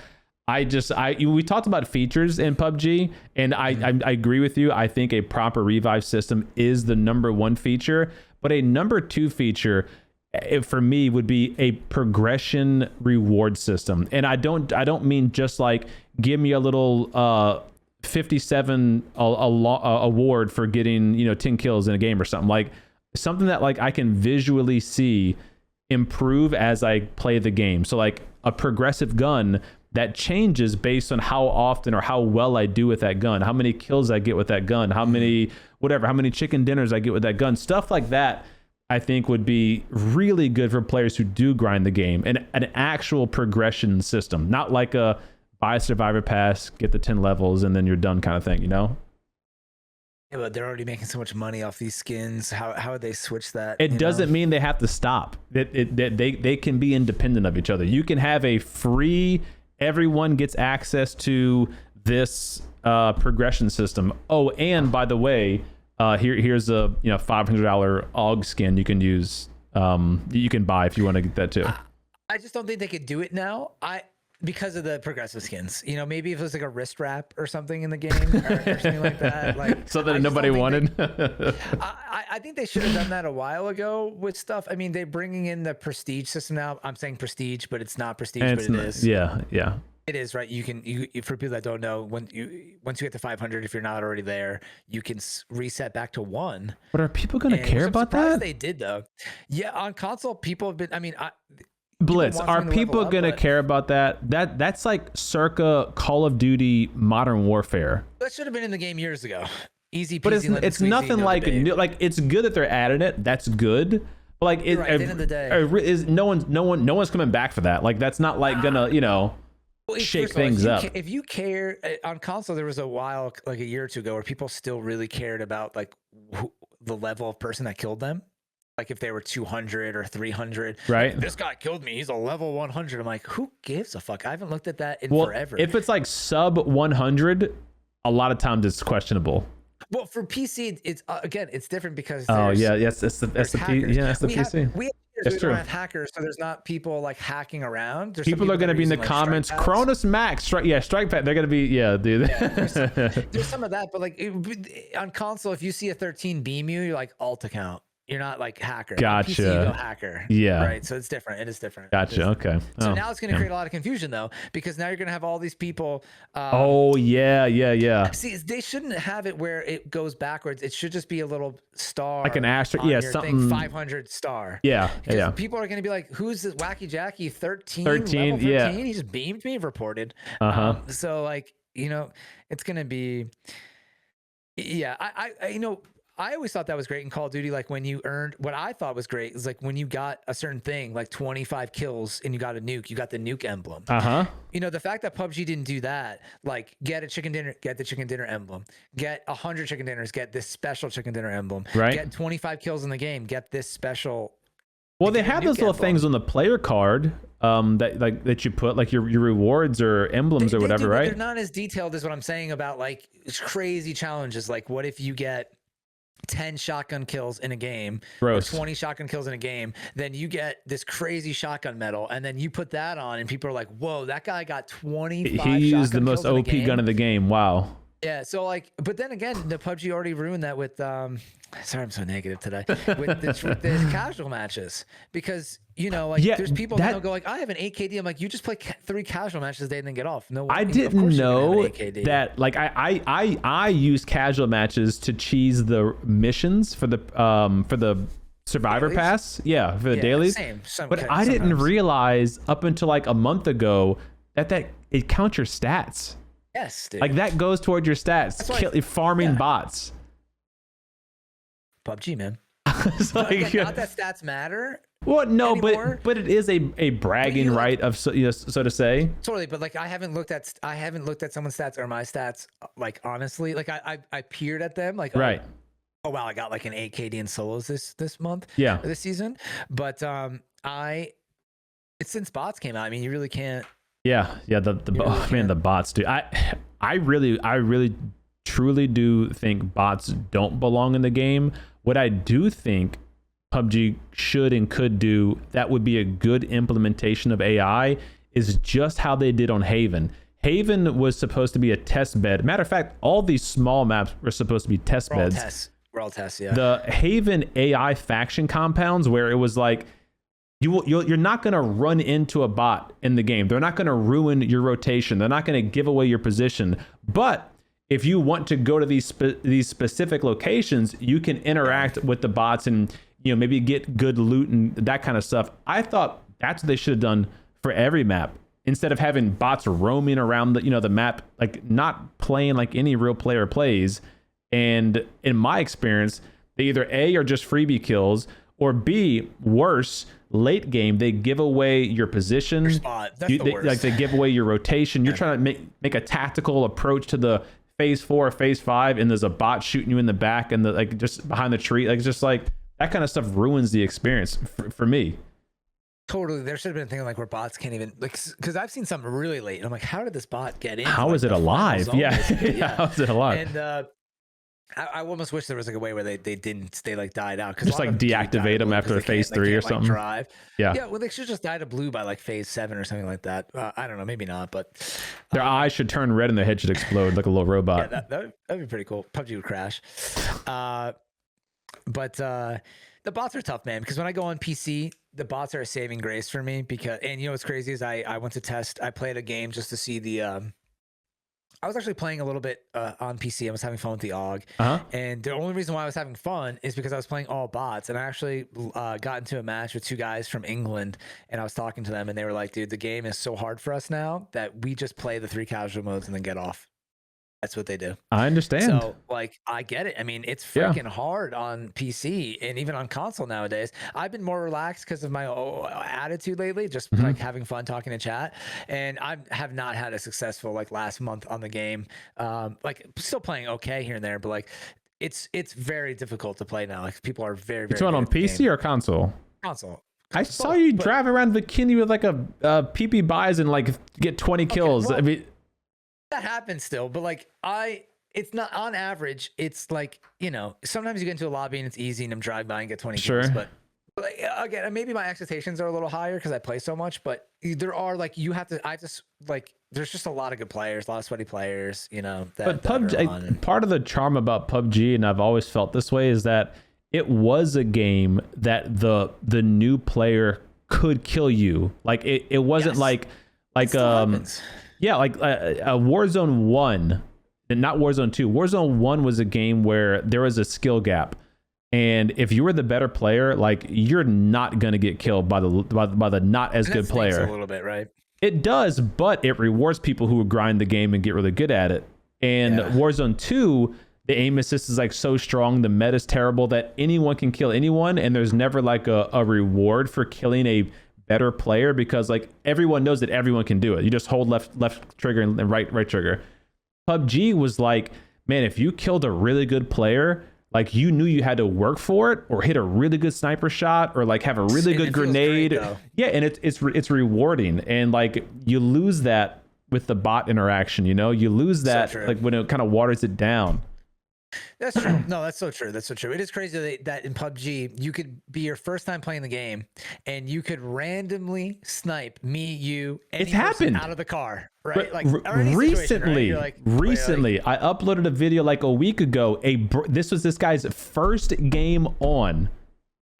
We talked about features in PUBG, and I agree with you. I think a proper revive system is the number one feature, but a number two feature for me would be a progression reward system. And I don't mean just like give me a little 57 award for getting 10 kills in a game or something, like something that like I can visually see improve as I play the game. So like a progressive gun that changes based on how often or how well I do with that gun, how many kills I get with that gun, how many chicken dinners I get with that gun, stuff like that. I think would be really good for players who do grind the game, and an actual progression system, not like a buy a survivor pass, get the 10 levels, and then you're done kind of thing, Yeah, but they're already making so much money off these skins. How would they switch that? It doesn't mean they have to stop. They can be independent of each other. You can have a free, everyone gets access to this progression system. Oh, and by the way, here's a $500 AUG skin you can use. You can buy if you want to get that too. I just don't think they could do it now. Because of the progressive skins, maybe if it was like a wrist wrap or something in the game or something like that, like something that nobody wanted. I think they should have done that a while ago with stuff. I mean, they're bringing in the prestige system now. I'm saying prestige, but it's not prestige, but it is. Yeah. It is, right? You for people that don't know, once you get to 500, if you're not already there, you can reset back to 1. But are people going to care about that? They did though. Yeah, on console, people have been. I mean, Blitz, are people gonna care about that? That's like circa Call of Duty Modern Warfare. That should have been in the game years ago. Easy peasy. But it's nothing like it's good that they're adding it. That's good. But like at the end of the day, is no one's coming back for that. Like that's not like gonna shake things up. If you care on console, there was a while like a year or two ago where people still really cared about like the level of person that killed them. Like if they were 200 or 300, right? Like, this guy killed me. He's a level 100. I'm like, who gives a fuck? I haven't looked at that in forever. If it's like sub 100, a lot of times it's questionable. Well, for PC, it's again, it's different because that's the PC. We don't have hackers, so there's not people like hacking around. People are going to be in the comments. Cronus Max, strike pad. They're going to be, dude. Yeah, there's some of that, but like on console, if you see a 13 beam you're like alt account. You're not like hacker. Gotcha. PC, you go hacker. Yeah. Right. So it's different. It is different. Gotcha. Okay. So now it's going to create a lot of confusion though, because now you're going to have all these people. See, they shouldn't have it where it goes backwards. It should just be a little star, like an asterisk. Yeah, something 500 star. Yeah. People are going to be like, "Who's this wacky Jackie 13? 13. Level 13? He just beamed me. Reported." So like it's going to be. Yeah. I always thought that was great in Call of Duty. Like when you earned, what I thought was great is like when you got a certain thing, like 25 kills and you got a nuke, you got the nuke emblem. The fact that PUBG didn't do that, like get a chicken dinner, get the chicken dinner emblem, get 100 chicken dinners, get this special chicken dinner emblem, right? Get 25 kills in the game, get this special. Well, they have those little things on the player card that you put like your rewards or emblems or whatever, right? They're not as detailed as what I'm saying about like crazy challenges. Like what if you get 10 shotgun kills in a game, or 20 shotgun kills in a game, then you get this crazy shotgun medal, and then you put that on and people are like, whoa, that guy got 25 he used the most OP gun of the game. Wow. Yeah, so like, but then again, the PUBG already ruined that with sorry, I'm so negative today, with the casual matches, because there's people that go like, I have an 8KD. I'm like, you just play 3 casual matches a day and then get off. No, I didn't know that. Like I use casual matches to cheese the missions for the survivor dailies? Pass. Yeah, for the dailies. But I didn't realize up until like a month ago that it counts your stats. Yes, dude. Like that goes toward your stats, farming bots. PUBG, man. It's like, again, not that stats matter. Well, no, anymore, but it is a bragging right of so to say. Totally, but like I haven't looked at someone's stats or my stats. Like honestly, like I peered at them. Like right. Oh wow, I got like an 8 KD in solos this month. Yeah. This season, but it's since bots came out. I mean, you really can't. Yeah. The bots do. I really truly do think bots don't belong in the game. What I do think PUBG should and could do that would be a good implementation of AI is just how they did on Haven. Haven was supposed to be a test bed. Matter of fact, all these small maps were supposed to be test beds. We're all tests, yeah. The Haven AI faction compounds, where it was like, you're not going to run into a bot in the game. They're not going to ruin your rotation. They're not going to give away your position. But if you want to go to these specific locations, you can interact with the bots and maybe get good loot and that kind of stuff. I thought that's what they should have done for every map, instead of having bots roaming around the map, like not playing like any real player plays. And in my experience, they either A, are just freebie kills, or B, worse, late game, they give away your position. Your spot. That's the worst. Like they give away your rotation. You're trying to make a tactical approach to the phase 4 or phase 5, and there's a bot shooting you in the back and like just behind the tree. Like just like that kind of stuff ruins the experience for me. Totally. There should have been a thing like where bots can't even, like, because I've seen something really late and I'm like, how did this bot get in? How is it alive? Yeah. How is it alive? And I almost wish there was like a way where they like died out. Just like deactivate them after phase 3 or something. Drive. Yeah. Yeah. Well, they should just die to blue by like phase 7 or something like that. I don't know. Maybe not, but their eyes should turn red and their head should explode like a little robot. Yeah, that'd be pretty cool. PUBG would crash. But the bots are tough, man, because when I go on PC, the bots are a saving grace for me and what's crazy is I went to test, I played a game just to see I was actually playing a little bit on PC. I was having fun with the AUG. And the only reason why I was having fun is because I was playing all bots. And I actually got into a match with 2 guys from England. And I was talking to them and they were like, dude, the game is so hard for us now that we just play the 3 casual modes and then get off. That's what they do. I understand. So like, I get it. I mean, it's freaking hard on PC and even on console nowadays. I've been more relaxed because of my attitude lately, just like having fun talking to chat. And I have not had a successful like last month on the game. Like still playing okay here and there, but like it's very difficult to play now. Like people are very, very. It's on PC or console? Console. I saw you drive around Bikini with like a PP buys and like get 20 kills. Well, I mean, that happens still, but like it's not on average. It's like, sometimes you get into a lobby and it's easy and I'm drive by and get 20 kills, but like, again, maybe my expectations are a little higher because I play so much, but there are like, there's just a lot of good players, a lot of sweaty players, but PUBG, part of the charm about PUBG, and I've always felt this way, is that it was a game that the new player could kill you. Like it wasn't like yeah, like a Warzone 1, and not Warzone 2. Warzone 1 was a game where there was a skill gap. And if you were the better player, like you're not going to get killed by the not as good player. A little bit, right? It does, but it rewards people who grind the game and get really good at it. And Warzone 2, the aim assist is like so strong, the meta's terrible that anyone can kill anyone, and there's never like a reward for killing a better player, because like everyone knows that everyone can do it. You just hold left trigger and right trigger. PUBG was like, man, if you killed a really good player, like you knew you had to work for it, or hit a really good sniper shot, or like have a really good grenade. Yeah, and it's rewarding, and like you lose that with the bot interaction. You lose that like when it kind of waters it down. That's true. No, that's so true. That's so true. It is crazy that in PUBG, you could be your first time playing the game and you could randomly snipe me, you, any person out of the car, right? But like recently, right? Recently, I uploaded a video like a week ago. This was this guy's first game on.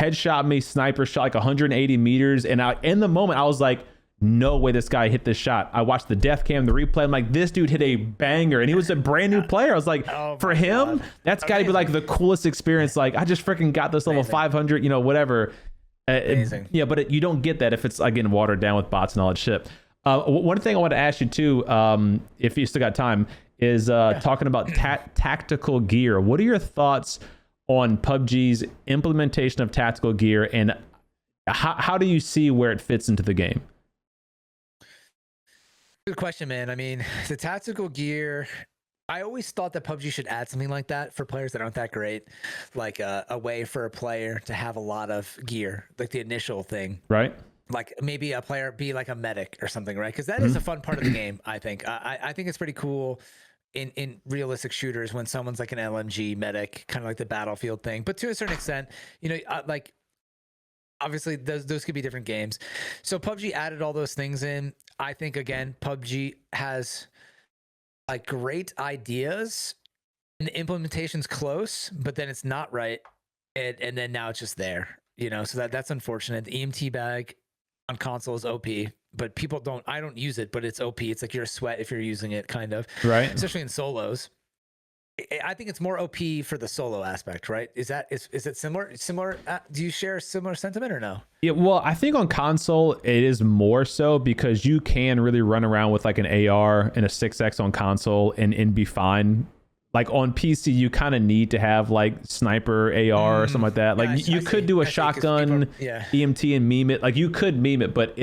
Headshot me, sniper shot like 180 meters. And in the moment, I was like, no way this guy hit this shot. I watched the death cam, the replay. I'm like, this dude hit a banger, and he was a brand new player. I was like, for him, that's got to be like the coolest experience. Like, I just freaking got this level 500, whatever. Yeah, but you don't get that if it's again watered down with bots and all that shit. One thing I want to ask you too, if you still got time, is talking about tactical gear. What are your thoughts on PUBG's implementation of tactical gear, and how do you see where it fits into the game? Good question, man. I mean, the tactical gear, I always thought that PUBG should add something like that for players that aren't that great, like a way for a player to have a lot of gear, like the initial thing. Right. Like maybe a player be like a medic or something, right? Because that is a fun part of the game, I think. I think it's pretty cool in realistic shooters when someone's like an LMG medic, kind of like the Battlefield thing. But to a certain extent, you know, like obviously those could be different games. So PUBG added all those things in. I think, again, PUBG has like great ideas and the implementation's close, but then it's not right. And then now it's just there, you know, so that's unfortunate. The EMT bag on console is OP, but I don't use it, but it's OP. It's like you're a sweat if you're using it, kind of. Right. Especially in solos. I think it's more OP for the solo aspect, right? Is it similar? Do you share a similar sentiment or no? Yeah, well, I think on console it is more so because you can really run around with like an AR and a 6X on console and be fine. Like on PC, you kind of need to have like sniper AR or something like that. Like you could do a shotgun EMT and meme it. Like you could meme it, but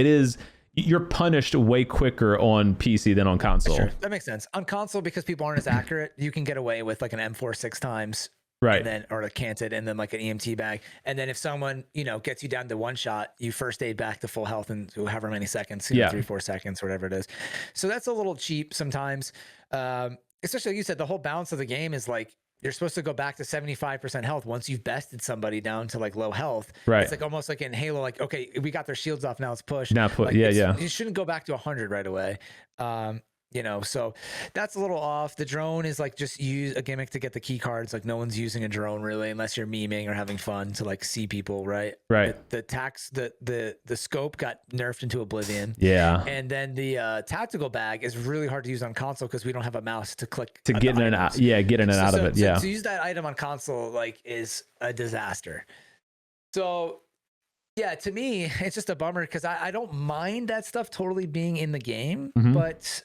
you're punished way quicker on PC than on console. Sure. That makes sense. On console, because people aren't as accurate, you can get away with like an M4 6 times. Right. And then, or a canted, and then like an EMT bag. And then if someone, you know, gets you down to one shot, you first aid back to full health in however many seconds, 3-4 seconds, whatever it is. So that's a little cheap sometimes. Especially like you said, the whole balance of the game is like, you're supposed to go back to 75% health once you've bested somebody down to like low health. Right. It's like almost like in Halo, like, okay, we got their shields off, now let's push. Like, You shouldn't go back to 100 right away. You know, so that's a little off. The drone is like just use a gimmick to get the key cards. Like no one's using a drone really, unless you're memeing or having fun to like see people, right? Right. The scope got nerfed into oblivion. Yeah. And then the tactical bag is really hard to use on console because we don't have a mouse to click to get in and out. Yeah, get in and out of it. So to use that item on console like is a disaster. So yeah, to me, it's just a bummer because I don't mind that stuff totally being in the game, but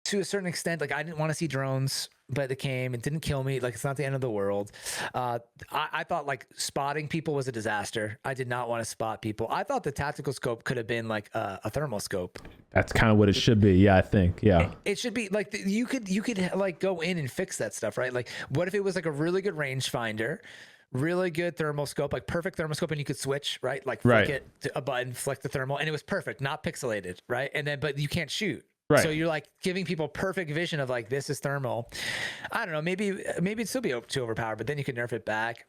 to a certain extent, like I didn't want to see drones, but it came. It didn't kill me. Like it's not the end of the world. I thought like spotting people was a disaster. I did not want to spot people. I thought the tactical scope could have been like a thermal scope. That's kind of what it should be. Yeah, I think. Yeah, it should be like you could like go in and fix that stuff, right? Like what if it was like a really good rangefinder, really good thermal scope, like perfect thermal scope, and you could switch, right? Like flick it to a button, flick the thermal, and it was perfect, not pixelated, right? And then but you can't shoot. Right. So you're like giving people perfect vision of like, this is thermal. I don't know. Maybe it'd still be too overpowered, but then you could nerf it back.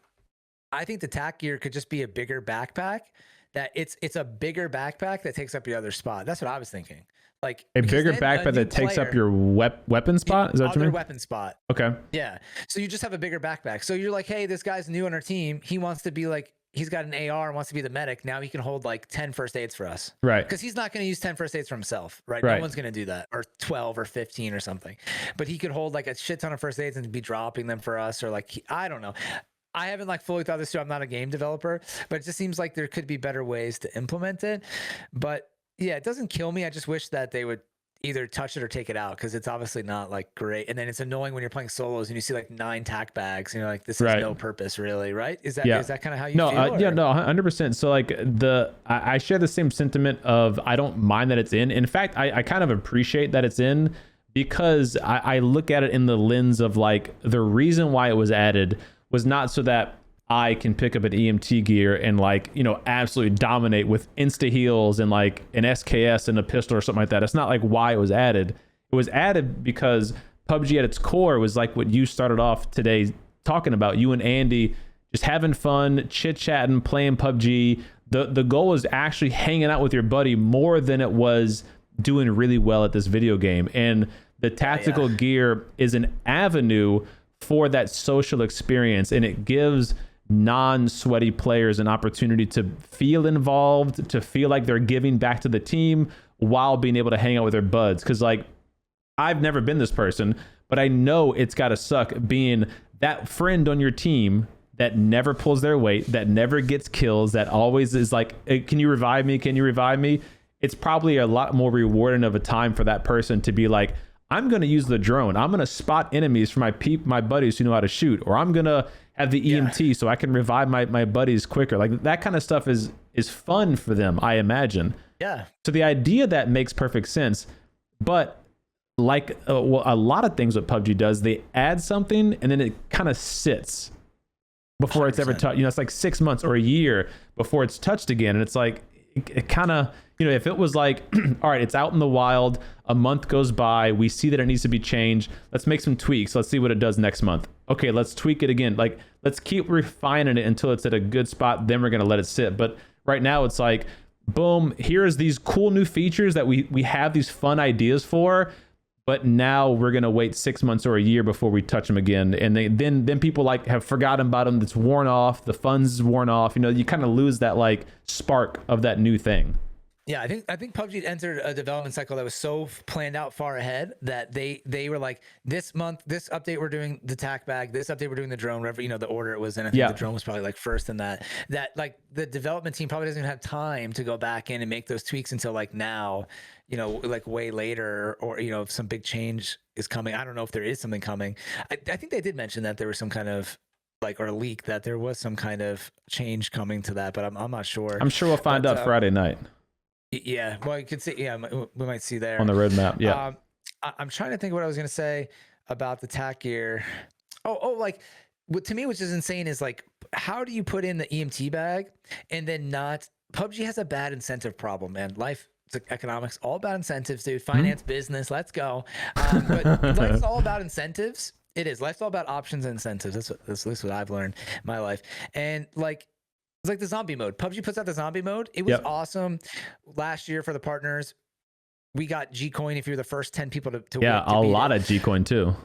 I think the tac gear could just be a bigger backpack. That it's a bigger backpack that takes up your other spot. That's what I was thinking. Like a bigger backpack that takes up your weapon spot. Is that what you mean? Weapon spot. Okay. Yeah. So you just have a bigger backpack. So you're like, hey, this guy's new on our team. He wants to be like, he's got an AR and wants to be the medic. Now he can hold like 10 first aids for us. Right. Because he's not going to use 10 first aids for himself. Right. Right. No one's going to do that. Or 12 or 15 or something. But he could hold like a shit ton of first aids and be dropping them for us. Or like, I don't know. I haven't like fully thought this through. I'm not a game developer, but it just seems like there could be better ways to implement it. But yeah, it doesn't kill me. I just wish that they would either touch it or take it out, because it's obviously not like great. And then it's annoying when you're playing solos and you see like 9 tac bags and you're like, this has no purpose really, right? Is that kind of how you feel? Yeah, no, 100%. So like I share the same sentiment of I don't mind that it's in fact, I kind of appreciate that it's in, because I look at it in the lens of like the reason why it was added was not so that I can pick up an EMT gear and like, you know, absolutely dominate with insta heals and like an SKS and a pistol or something like that. It's not like why it was added. It was added because PUBG at its core was like what you started off today talking about, you and Andy just having fun, chit-chatting, playing PUBG. The goal was actually hanging out with your buddy more than it was doing really well at this video game. And the tactical gear is an avenue for that social experience, and it gives non-sweaty players an opportunity to feel involved, to feel like they're giving back to the team while being able to hang out with their buds. Because like, I've never been this person, but I know it's got to suck being that friend on your team that never pulls their weight, that never gets kills, that always is like, hey, can you revive me? Can you revive me? It's probably a lot more rewarding of a time for that person to be like, I'm going to use the drone. I'm going to spot enemies for my buddies who know how to shoot, or I'm going to have the EMT so I can revive my buddies quicker. Like that kind of stuff is fun for them, I imagine. Yeah. So the idea that makes perfect sense, but like a lot of things what PUBG does, they add something and then it kind of sits before 100%. It's ever touched. It's like 6 months or a year before it's touched again. And it's like, it kind of, if it was like, all right, it's out in the wild, a month goes by, we see that it needs to be changed. Let's make some tweaks. Let's see what it does next month. Okay, let's tweak it again. Like, let's keep refining it until it's at a good spot. Then we're going to let it sit. But right now it's like, boom, here's these cool new features that we have these fun ideas for. But now we're going to wait 6 months or a year before we touch them again. And then people like have forgotten about them. It's worn off. The fun's worn off. You kind of lose that like spark of that new thing. Yeah, I think PUBG entered a development cycle that was so planned out far ahead that they were like, this month, this update we're doing the tac bag, this update we're doing the drone, whatever, the order it was in. I think the drone was probably like first in that like the development team probably doesn't even have time to go back in and make those tweaks until like now, like way later, or if some big change is coming. I don't know if there is something coming. I think they did mention that there was some kind of or a leak that there was some kind of change coming to that, but I'm not sure. I'm sure we'll find out Friday night. Yeah, well, you could see. Yeah, we might see there on the roadmap. Yeah, I'm trying to think what I was gonna say about the tac gear. Like what to me, which is insane, is like, how do you put in the EMT bag and then not? PUBG has a bad incentive problem, man. Life, economics, all about incentives, dude. Finance, business, let's go. But life's all about incentives. It is. Life's all about options and incentives. That's at least what I've learned in my life. And like. It's like the zombie mode. PUBG puts out the zombie mode. It was awesome. Last year for the partners, we got G-Coin if you're the first 10 people to yeah, a lot of G-Coin too.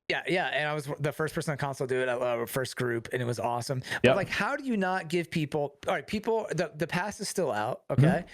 Yeah, and I was the first person on console to do it at our first group, and it was awesome. But like, how do you not give people? All right, the pass is still out. Okay.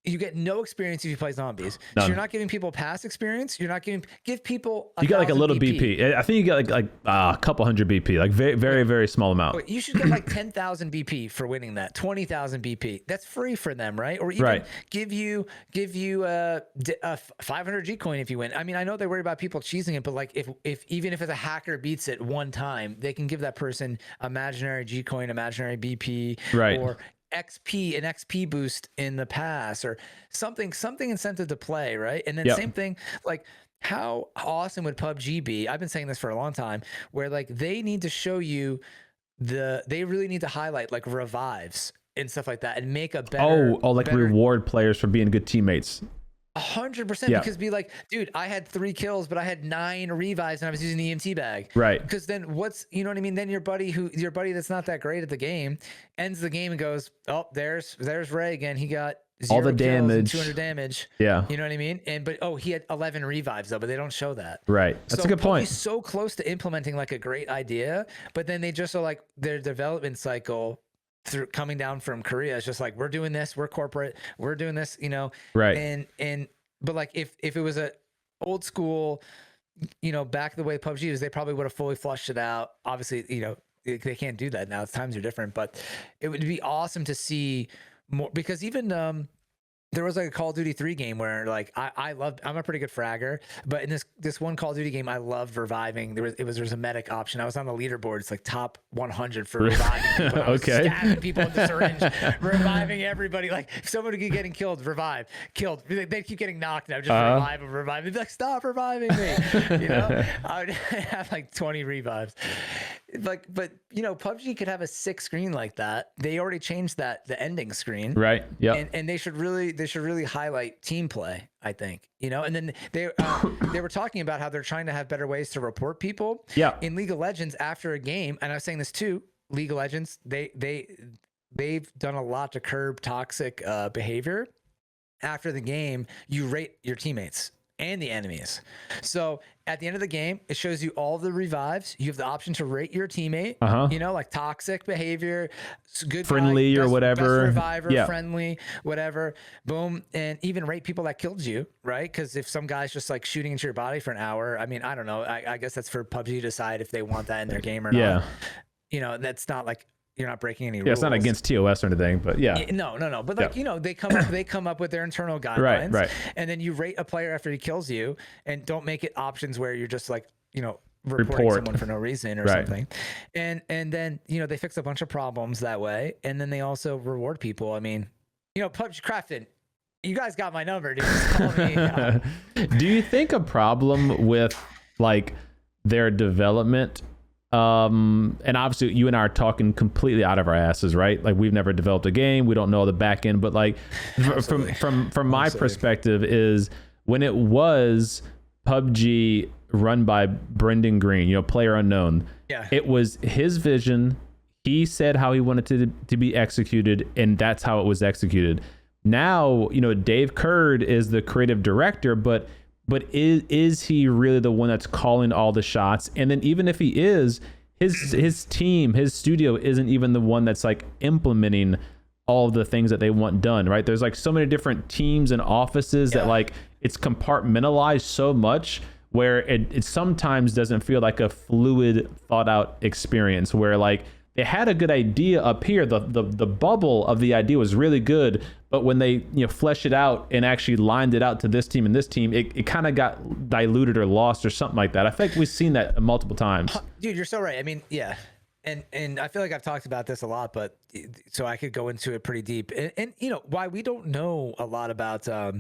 You get no experience if you play zombies. None. So you're not giving people pass experience. You're not give people. You got like a little BP. I think you got like a couple hundred BP, like very, very, very small amount. You should get like 10,000 BP for winning that. 20,000 BP. That's free for them, right? Or even give you 500 G coin if you win. I mean, I know they worry about people cheesing it, but like if even if it's a hacker beats it one time, they can give that person imaginary G coin, imaginary BP, or an XP boost in the pass, or something incentive to play, right? And then same thing, like, how awesome would PUBG be? I've been saying this for a long time, where like they need to show you they really need to highlight like revives and stuff like that, and make a better reward players for being good teammates. 100%, because be like, dude, I had 3 kills, but I had 9 revives and I was using the EMT bag. Right. Because then what I mean? Then your buddy that's not that great at the game ends the game and goes, oh, there's Ray again. He got 0 all the damage, 200 damage. Yeah. You know what I mean? But he had 11 revives though, but they don't show that. Right. That's a good point. He's so close to implementing like a great idea, but then they just are like, their development cycle through coming down from Korea, it's just like, we're doing this, we're corporate, we're doing this, right. But like if it was a old school, back the way PUBG is, they probably would have fully flushed it out. Obviously, they can't do that now. Times are different, but it would be awesome to see more, because even there was like a Call of Duty 3 game where like I'm a pretty good fragger, but in this one Call of Duty game, I loved reviving. There was a medic option. I was on the leaderboard. It's like top 100 for reviving people. I was stabbing people with the syringe, reviving everybody. Like if somebody keep getting killed, killed. They keep getting knocked out. Just revive. They'd be like, stop reviving me. I would have like 20 revives. Like, but PUBG could have a 6 screen like that. They already changed the ending screen, right? Yeah, and they should really highlight team play, I think. And then they were talking about how they're trying to have better ways to report people. Yeah, in League of Legends after a game, and I was saying this too. League of Legends, they've done a lot to curb toxic behavior. After the game, you rate your teammates and the enemies. So at the end of the game, it shows you all the revives. You have the option to rate your teammate, like toxic behavior, good friendly guy, or whatever, best reviver, friendly, whatever, boom. And even rate people that killed you, right? Because if some guy's just like shooting into your body for an hour, I mean, I don't know. I guess that's for PUBG to decide if they want that in their game or not. That's not like, you're not breaking any rules. It's not against TOS or anything, but no. But like, they come up with their internal guidelines, right. And then you rate a player after he kills you, and don't make it options where you're just like, reporting someone for no reason or something. And then, you know, they fix a bunch of problems that way. And then they also reward people. I mean, you know, PUBG Crafted, you guys got my number, dude. Just call me. Do you think a problem with like their development, and obviously you and I are talking completely out of our asses, right? Like we've never developed a game, we don't know the back end, but like from my perspective is when it was PUBG run by Brendan Green, you know, player unknown. Yeah. It was his vision. He said how he wanted to be executed, and that's how it was executed. Now, you know, Dave Curd is the creative director, but is he really the one that's calling all the shots? And then even if he is, his team, his studio isn't even the one that's like implementing all of the things that they want done, right? There's like so many different teams and offices that like it's compartmentalized so much where it sometimes doesn't feel like a fluid, thought out experience where like they had a good idea up here. The bubble of the idea was really good, but when they, you know, flesh it out and actually lined it out to this team and this team, it kind of got diluted or lost or something like that. I think we've seen that multiple times. Dude, you're so right. I mean, yeah. And I feel like I've talked about this a lot, but so I could go into it pretty deep. And you know, why we don't know a lot about, I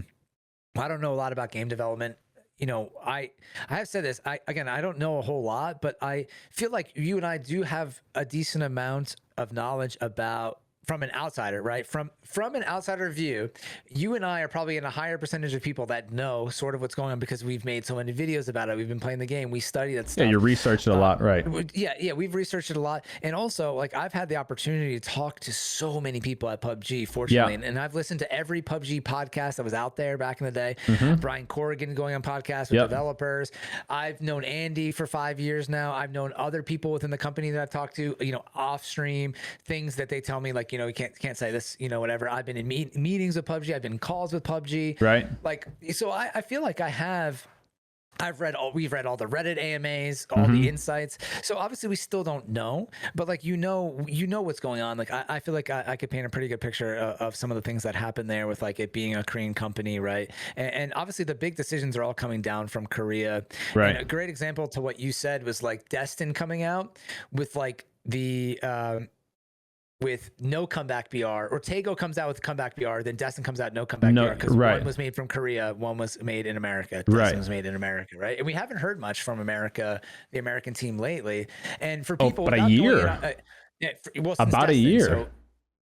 don't know a lot about game development. You know, I have said this, I don't know a whole lot, but I feel like you and I do have a decent amount of knowledge about, from an outsider, right? From an outsider view, you and I are probably in a higher percentage of people that know sort of what's going on because we've made so many videos about it. We've been playing the game. We study that stuff. Yeah, you researched it a lot, right? Yeah, we've researched it a lot. And also, like, I've had the opportunity to talk to so many people at PUBG, fortunately. Yeah. And I've listened to every PUBG podcast that was out there back in the day. Brian Corrigan going on podcasts with developers. I've known Andy for 5 years now. I've known other people within the company that I've talked to, you know, off stream, things that they tell me, like, you know, you can't say this, you know, whatever. I've been in meetings with PUBG. I've been in calls with PUBG. Right. Like, so I feel like we've read all the Reddit AMAs, all the insights. So obviously we still don't know, but like, you know what's going on. Like, I feel like I could paint a pretty good picture of some of the things that happened there with like it being a Korean company. Right. And obviously the big decisions are all coming down from Korea. Right. And a great example to what you said was like Destin coming out with like the, with no comeback BR, or Tago comes out with comeback BR, then Destin comes out no comeback BR, because one was made from Korea, one was made in America. Destin was made in America, right? And we haven't heard much from America, the American team lately. And for people, but a year, about a year. So,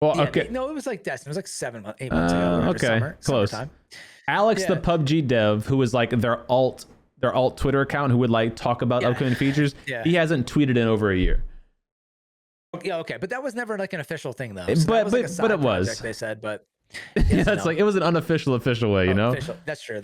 well, okay, no, it was like Destin. It was like 8 months ago. Okay, close. Alex, the PUBG dev, who was like their alt Twitter account, who would like talk about upcoming features. He hasn't tweeted in over a year. Yeah, okay, but that was never like an official thing though. So but it was. They said, but that's like it was an unofficial way, you know. Official. That's true.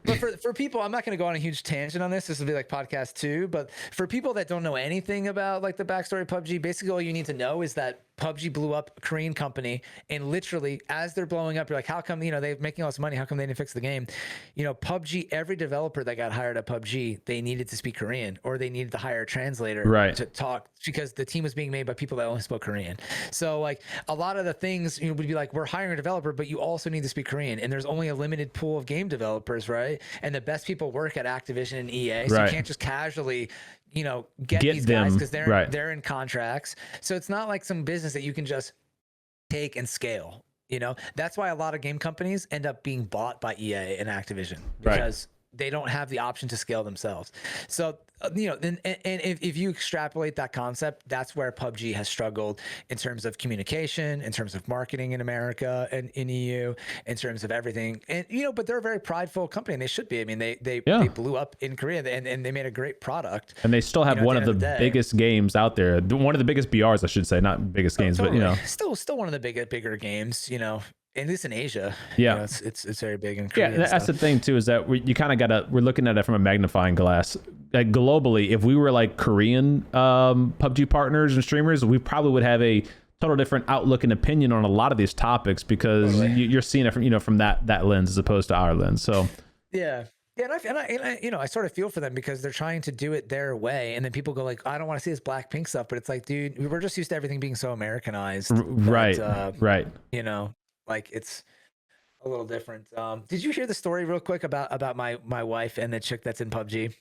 But for people, I'm not going to go on a huge tangent on this. This will be like podcast 2. But for people that don't know anything about like the backstory of PUBG, basically all you need to know is that PUBG blew up a Korean company, and literally as they're blowing up, you're like, how come, you know, they're making all this money? How come they didn't fix the game? You know, PUBG, every developer that got hired at PUBG, they needed to speak Korean, or they needed to hire a translator to talk, because the team was being made by people that only spoke Korean. So like a lot of the things, you know, would be like, we're hiring a developer, but you also need to speak Korean, and there's only a limited pool of game developers, right? And the best people work at Activision and EA, so you can't just casually, you know, get these guys because they're in contracts. So it's not like some business that you can just take and scale. You know, that's why a lot of game companies end up being bought by EA and Activision, because they don't have the option to scale themselves. So you know, and if you extrapolate that concept, that's where PUBG has struggled in terms of communication, in terms of marketing in America and in EU, in terms of everything. And you know, but they're a very prideful company, and they should be. I mean, they blew up in Korea, and they made a great product. And they still have one of the biggest games out there, one of the biggest BRs, I should say, not biggest games, totally. But you know, still one of the bigger games. You know. At least in Asia, you know, it's very big in Korea. Yeah, that's the thing too, is that you kind of we're looking at it from a magnifying glass. Like globally, if we were like Korean PUBG partners and streamers, we probably would have a total different outlook and opinion on a lot of these topics, because you're seeing it from, you know, from that lens as opposed to our lens. So yeah, and I you know, I sort of feel for them, because they're trying to do it their way, and then people go like, I don't want to see this Blackpink stuff, but it's like, dude, we're just used to everything being so Americanized. Right. You know. Like, it's a little different. Did you hear the story real quick about my wife and the chick that's in PUBG?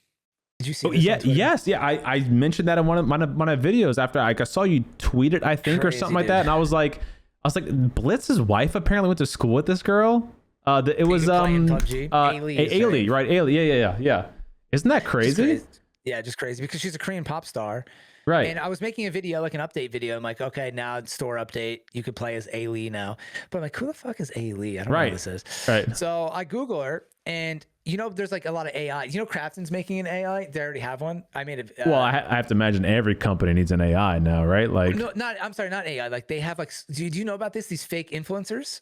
Did you see this Yeah, on Twitter? yes, yeah. I mentioned that in one of my videos after I saw you tweet it, I think, Crazy, or something like dude. that. And I was like, Blitz's wife apparently went to school with this girl. It was PUBG. Ailey, right? Ailey, yeah. Isn't that crazy? Yeah, just crazy because she's a Korean pop star. Right. And I was making a video, like an update video. I'm like, okay, now store update. You could play as Ailey now. But I'm like, who the fuck is Ailey? I don't know who this is. Right. So I Google her, and there's like a lot of AI. Krafton's making an AI. They already have one. I made it. Well, I have to imagine every company needs an AI now, right? Like, no, I'm sorry, not AI. Like they have like, do you know about this? These fake influencers.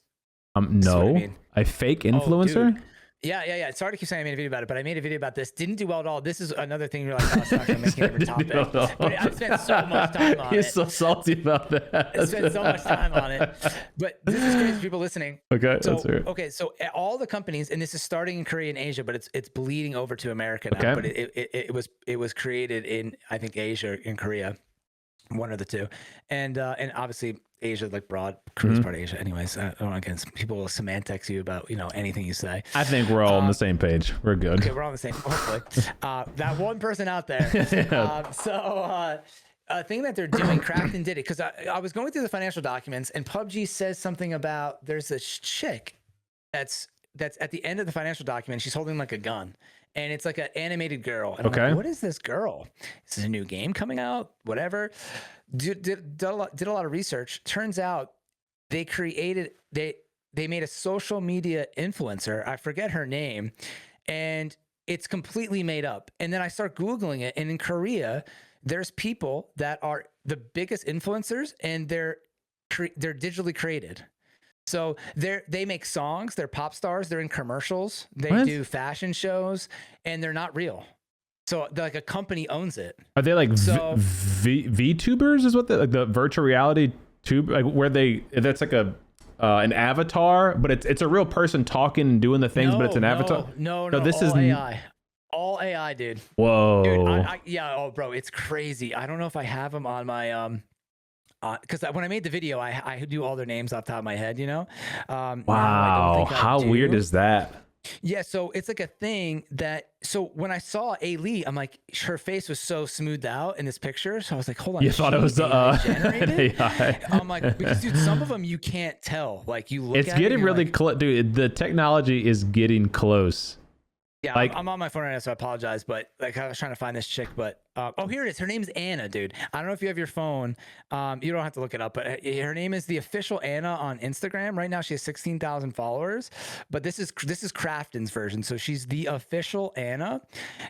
No, a fake influencer. Yeah. Sorry to keep saying I made a video about it, but I made a video about this. Didn't do well at all. This is another thing you're like, oh, it's not going to make it every topic. But I spent so much time on it. He's so salty about that. I spent so much time on it. But this is crazy for people listening. Okay, so, that's right. Okay, so all the companies, and this is starting in Korea and Asia, but it's bleeding over to America now. Okay. But it was created in, I think, Asia and Korea, one of the two, and obviously Asia, like broad, Korea's part of Asia. Anyways, I don't want to people will semantics you about anything you say. I think we're all on the same page. We're good. Okay, we're on the same. Hopefully, that one person out there. A thing that they're doing, Krafton did it because I was going through the financial documents, and PUBG says something about there's a chick that's at the end of the financial document. She's holding like a gun. And it's like an animated girl. And I'm like, what is this girl? Is this a new game coming out? Whatever. Did a lot of research. Turns out they made a social media influencer. I forget her name. And it's completely made up. And then I start Googling it. And in Korea, there's people that are the biggest influencers, and they're digitally created. So they make songs, they're pop stars, they're in commercials, they do fashion shows, and they're not real. So like a company owns it. Are they like VTubers? Is what the virtual reality tube, like where that's like an avatar, but it's a real person talking and doing the things, but it's an avatar. No, this is AI. All AI, dude. Whoa. Dude, bro, it's crazy. I don't know if I have them on my because when I made the video, I do all their names off the top of my head, Wow, how weird is that? Yeah, so it's like a thing that. So when I saw Ailey, I'm like, her face was so smoothed out in this picture. So I was like, hold on, you thought it was generated? AI. I'm like, because dude, some of them you can't tell. Like you look. It's getting really close, dude. The technology is getting close. Yeah, like, I'm on my phone right now, so I apologize. But like, I was trying to find this chick, but oh, here it is. Her name's Anna, dude. I don't know if you have your phone. You don't have to look it up, but her name is the official Anna on Instagram. Right now, she has 16,000 followers. But this is Krafton's version, so she's the official Anna.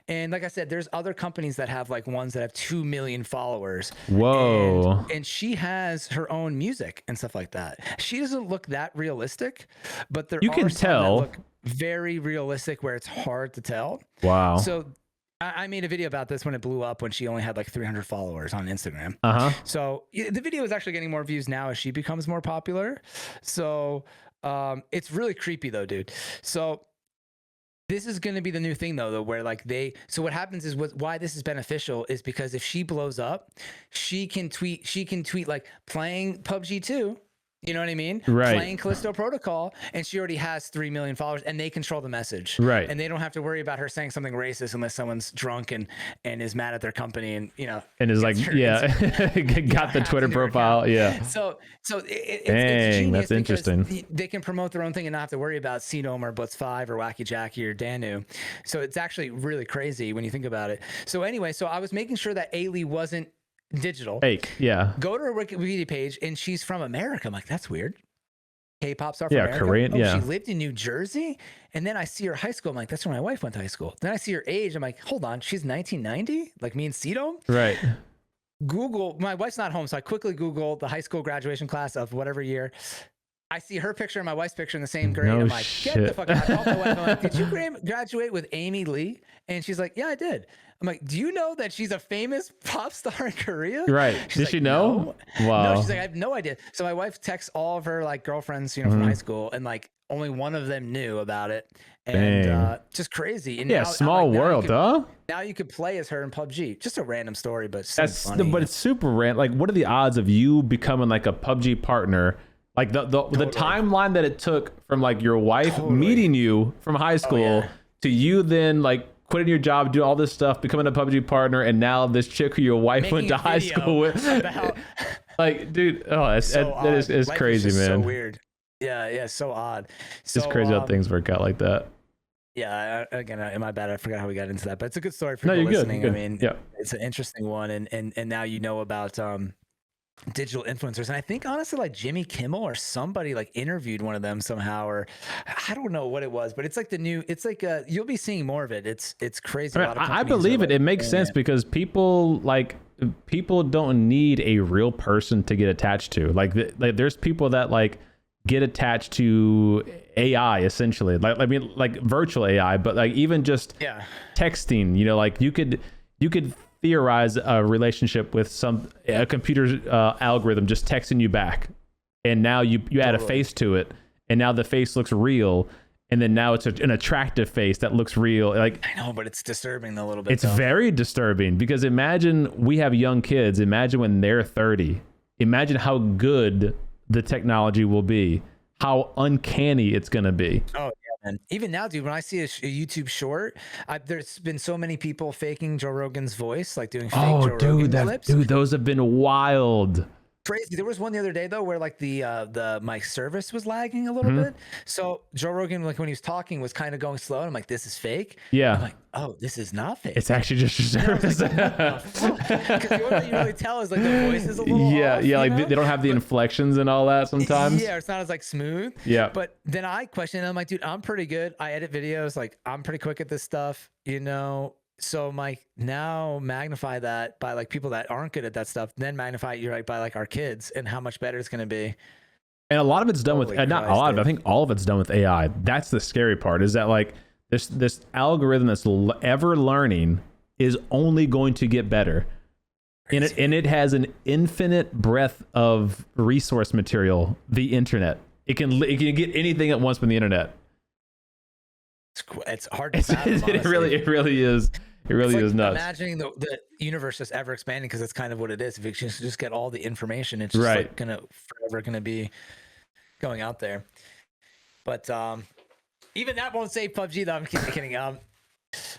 And like I said, there's other companies that have like ones that have 2 million followers. Whoa! And she has her own music and stuff like that. She doesn't look that realistic, but you can tell. That look very realistic where it's hard to tell. Wow. So I made a video about this when it blew up, when she only had like 300 followers on Instagram. So the video is actually getting more views now as she becomes more popular. So it's really creepy though, dude. So this is going to be the new thing though, where like so what happens is why this is beneficial is because if she blows up, she can tweet like playing PUBG 2. You know what I mean? Right. Playing Callisto Protocol, and she already has 3 million followers, and they control the message. Right. And they don't have to worry about her saying something racist unless someone's drunk and is mad at their company and and is like got the Twitter profile. Yeah. So it's Dang, that's interesting. They can promote their own thing and not have to worry about CDome or Blitz5 or Wacky Jackie or Danu. So it's actually really crazy when you think about it. So anyway, so I was making sure that Ailey wasn't digital. Fake, yeah. Go to her Wikipedia page, and she's from America. I'm like, that's weird. K-pop star from America. Korean, She lived in New Jersey, and then I see her high school. I'm like, that's where my wife went to high school. Then I see her age. I'm like, hold on, she's 1990, like me and CDome. Right. Google. My wife's not home, so I quickly Google the high school graduation class of whatever year. I see her picture and my wife's picture in the same grade. I'm like, get the fuck out. I called my wife. I'm like, did you graduate with Amy Lee? And she's like, yeah, I did. I'm like, do you know that she's a famous pop star in Korea? Right. Did she know? No. Wow. No, she's like, I have no idea. So my wife texts all of her like girlfriends, from high school, and like only one of them knew about it. And just crazy. And yeah, small world, huh? Now you could play as her in PUBG. Just a random story, but but it's super random. Like, what are the odds of you becoming like a PUBG partner? Like the timeline that it took from like your wife meeting you from high school to you then like quitting your job, doing all this stuff, becoming a PUBG partner, and now this chick who your wife went to high school with. Like, dude, that is crazy, man. So weird. Yeah, so odd. It's crazy how things work out like that. Yeah, again, am I bad? I forgot how we got into that, but it's a good story for people listening. Good. I mean, it's an interesting one, and now you know about digital influencers, and I think honestly, like Jimmy Kimmel or somebody like interviewed one of them somehow, or I don't know what it was, but it's like you'll be seeing more of it. It's crazy. I believe it. It makes sense because people don't need a real person to get attached to. Like there's people that like get attached to AI essentially, like virtual AI, but like even just texting, you know, like you could theorize a relationship with a computer algorithm just texting you back, and now you add a face to it, and now the face looks real, and then now it's an attractive face that looks real. Like, I know, but it's disturbing a little bit. It's very disturbing because imagine we have young kids. Imagine when they're 30. Imagine how good the technology will be, how uncanny it's going to be. Oh, yeah, man. Even now, dude, when I see a YouTube short, there's been so many people faking Joe Rogan's voice, like doing fake Joe Rogan clips. Dude, those have been wild. Crazy. There was one the other day though where like my service was lagging a little bit. So Joe Rogan, like when he was talking, was kind of going slow, and I'm like, this is fake. Yeah. I'm like, oh, this is not fake. It's actually just your service. Because the only thing you really tell is like the voice is a little off, like they don't have the inflections and all that sometimes. Yeah, it's not as like smooth. Yeah. But then I question, I'm like, dude, I'm pretty good. I edit videos, like I'm pretty quick at this stuff, you know. So Mike, now magnify that by like people that aren't good at that stuff, then magnify it by like our kids and how much better it's going to be. And a lot of it's done with not a lot of it, I think all of it's done with AI. That's the scary part, is that like this algorithm that's ever learning is only going to get better. And it has an infinite breadth of resource material, the internet. It can get anything at once from the internet. It's hard to fathom, it really is. It really is nuts. Imagining the universe is ever expanding, because that's kind of what it is. If you just get all the information, it's just like forever gonna be going out there. But even that won't save PUBG though. I'm kidding.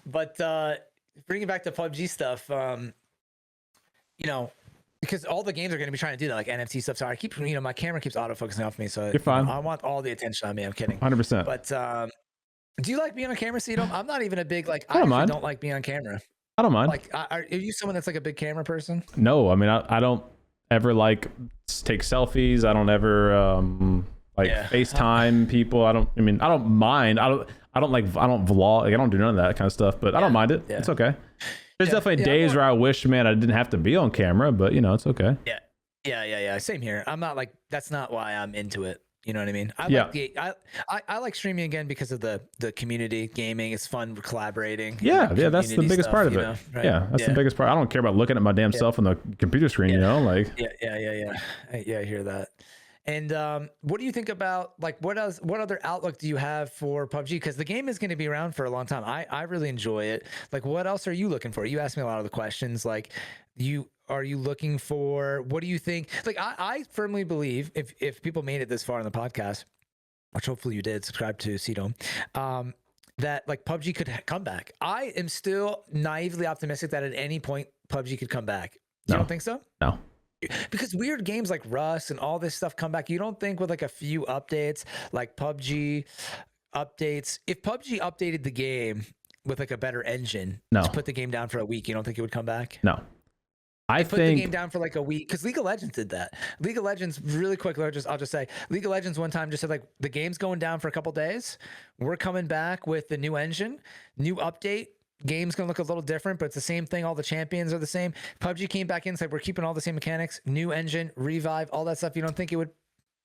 But bringing back to PUBG stuff, you know, because all the games are going to be trying to do that, like NFT stuff. So I keep, you know, my camera keeps autofocusing off me, so you're fine. I want all the attention on me. I'm kidding. 100%. But do you like being on camera, CDome? I'm not even a big I don't like being on camera. I don't mind. Like, are you someone that's like a big camera person? No, I mean, I don't ever like take selfies. I don't ever FaceTime people. I don't mind. I don't vlog. Like, I don't do none of that kind of stuff, but I don't mind it. Yeah. It's okay. There's definitely days where I wish, man, I didn't have to be on camera, but you know, it's okay. Yeah. Same here. I'm not like, that's not why I'm into it. You know what I mean? I like streaming again because of the community gaming. It's fun collaborating. Yeah, that's the biggest part of it. Know, right? Yeah, that's the biggest part. I don't care about looking at my damn self on the computer screen. You know, like yeah. I hear that. And what do you think about, like, what other outlook do you have for PUBG? Because the game is going to be around for a long time. I really enjoy it. Like, what else are you looking for? You asked me a lot of the questions. Like, are you looking for, what do you think? Like, I firmly believe if people made it this far in the podcast, which hopefully you did, subscribe to CDome, that like PUBG could come back. I am still naively optimistic that at any point PUBG could come back. You don't think so? No. Because weird games like Rust and all this stuff come back. You don't think with like a few updates, like PUBG updates, if PUBG updated the game with like a better engine to put the game down for a week, you don't think it would come back? No. I think put the game down for like a week, because League of Legends did that. League of Legends, really quick, I'll just say, League of Legends one time just said like, the game's going down for a couple days. We're coming back with the new engine, new update. Game's gonna look a little different, but it's the same thing. All the champions are the same. PUBG came back in, said we're keeping all the same mechanics, new engine, revive, all that stuff. You don't think it would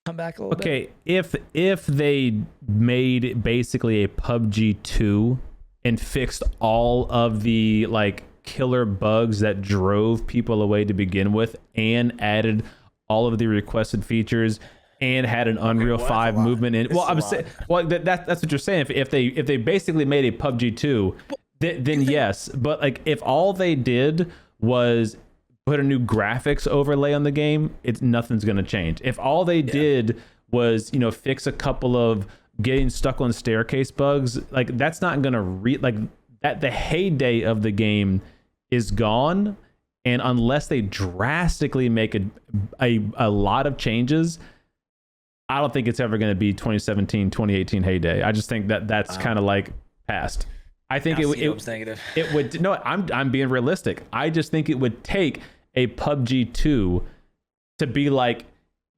come back a little bit? Okay, if they made basically a PUBG 2 and fixed all of the like killer bugs that drove people away to begin with, and added all of the requested features, and had an Unreal 5 movement in. Well, I'm saying, that's what you're saying. If they basically made a PUBG 2. Then yes, but like if all they did was put a new graphics overlay on the game, nothing's gonna change. If all they did was, you know, fix a couple of getting stuck on staircase bugs, like that's not gonna that the heyday of the game is gone. And unless they drastically make a lot of changes, I don't think it's ever going to be 2017, 2018 heyday. I just think that's kind of like past. I think it would. No, I'm being realistic. I just think it would take a PUBG 2 to be like,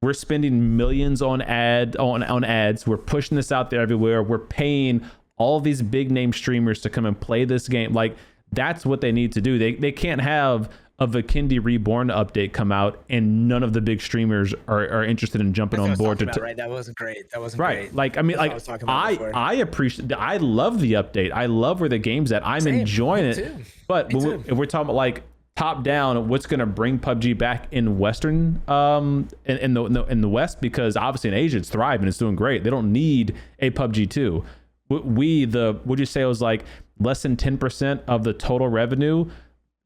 we're spending millions on ads. We're pushing this out there everywhere. We're paying all these big name streamers to come and play this game. Like, that's what they need to do. They can't have a Vikendi Reborn update come out and none of the big streamers are interested in jumping on board. Right, that wasn't great. Right. Like, I mean, like, I appreciate, I love the update. I love where the game's at. I'm enjoying it. Too. But if we're talking about like top down, what's going to bring PUBG back in Western, in the West, because obviously in Asia it's thriving, it's doing great. They don't need a PUBG 2. Would you say it was like less than 10% of the total revenue?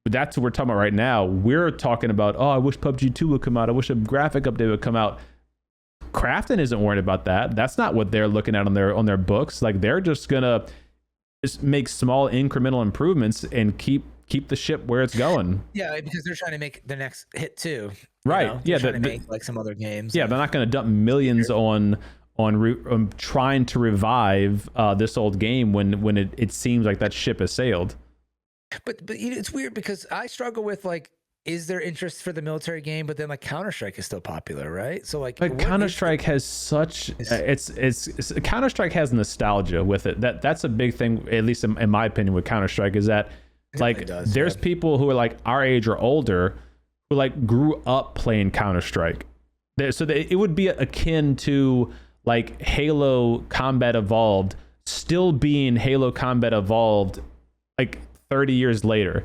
That's what we're talking about right now. We're talking about, I wish PUBG 2 would come out. I wish a graphic update would come out. Krafton isn't worried about that. That's not what they're looking at on their books. Like, they're just gonna make small incremental improvements and keep the ship where it's going. Yeah, because they're trying to make the next hit too. Right. Yeah. Trying to make like some other games. Yeah, they're not going to dump millions on trying to revive this old game when it seems like that ship has sailed. But it's weird because I struggle with like, is there interest for the military game? But then like Counter-Strike is still popular, right? So like, but Counter-Strike has such it's Counter-Strike has nostalgia with it. That's a big thing, at least in my opinion, with Counter-Strike, is that like there's people who are like our age or older who like grew up playing Counter-Strike. So it would be akin to like Halo Combat Evolved still being Halo Combat Evolved like 30 years later.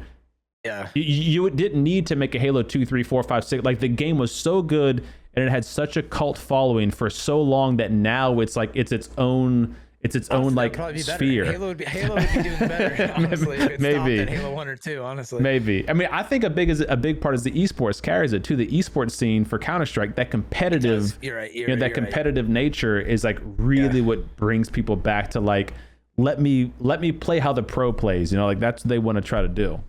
Yeah, you didn't need to make a Halo 2, 3, 4, 5, 6. Like, the game was so good and it had such a cult following for so long that now it's like it's its own like sphere. Halo would be doing better, honestly. Maybe than Halo 1 or 2, honestly. Maybe. I mean, I think a big part is the esports carries it too. The esports scene for Counter-Strike, that competitive, you're right. That competitive nature is like really what brings people back to like, let me play how the pro plays. Like that's what they want to try to do.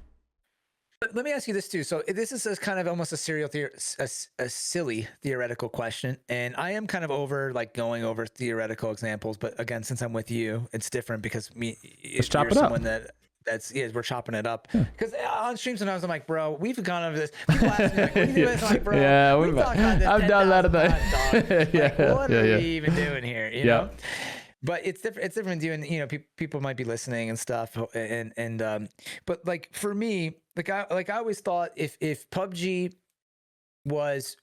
But let me ask you this too. So this is kind of almost a silly theoretical question, and I am kind of over like going over theoretical examples. But again, since I'm with you, it's different because let's chop it up. We're chopping it up. Because on streams sometimes I'm like, bro, we've gone over this. People ask me like, what do you do this? I'm like, bro, yeah, I've done that at the what are we even doing here? You know? But it's different. It's different doing, people might be listening and stuff. But like for me, I always thought if PUBG was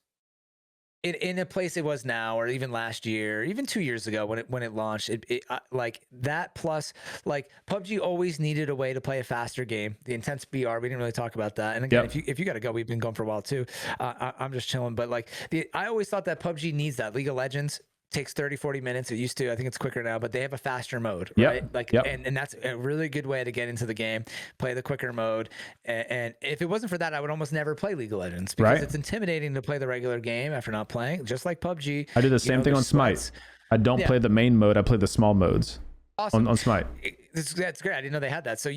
in a place it was now, or even last year, even 2 years ago when it launched, like that plus like PUBG always needed a way to play a faster game. The intense BR, we didn't really talk about that. And again, if you got to go, we've been going for a while too. I'm just chilling. But like I always thought that PUBG needs that. League of Legends takes 30-40 minutes. It used to, I think it's quicker now, but they have a faster mode, right? And that's a really good way to get into the game, play the quicker mode. And if it wasn't for that, I would almost never play League of Legends because it's intimidating to play the regular game after not playing, just like PUBG. I do the same thing on Smite. I don't play the main mode. I play the small modes. Awesome. On Smite. That's great. I didn't know they had that. So,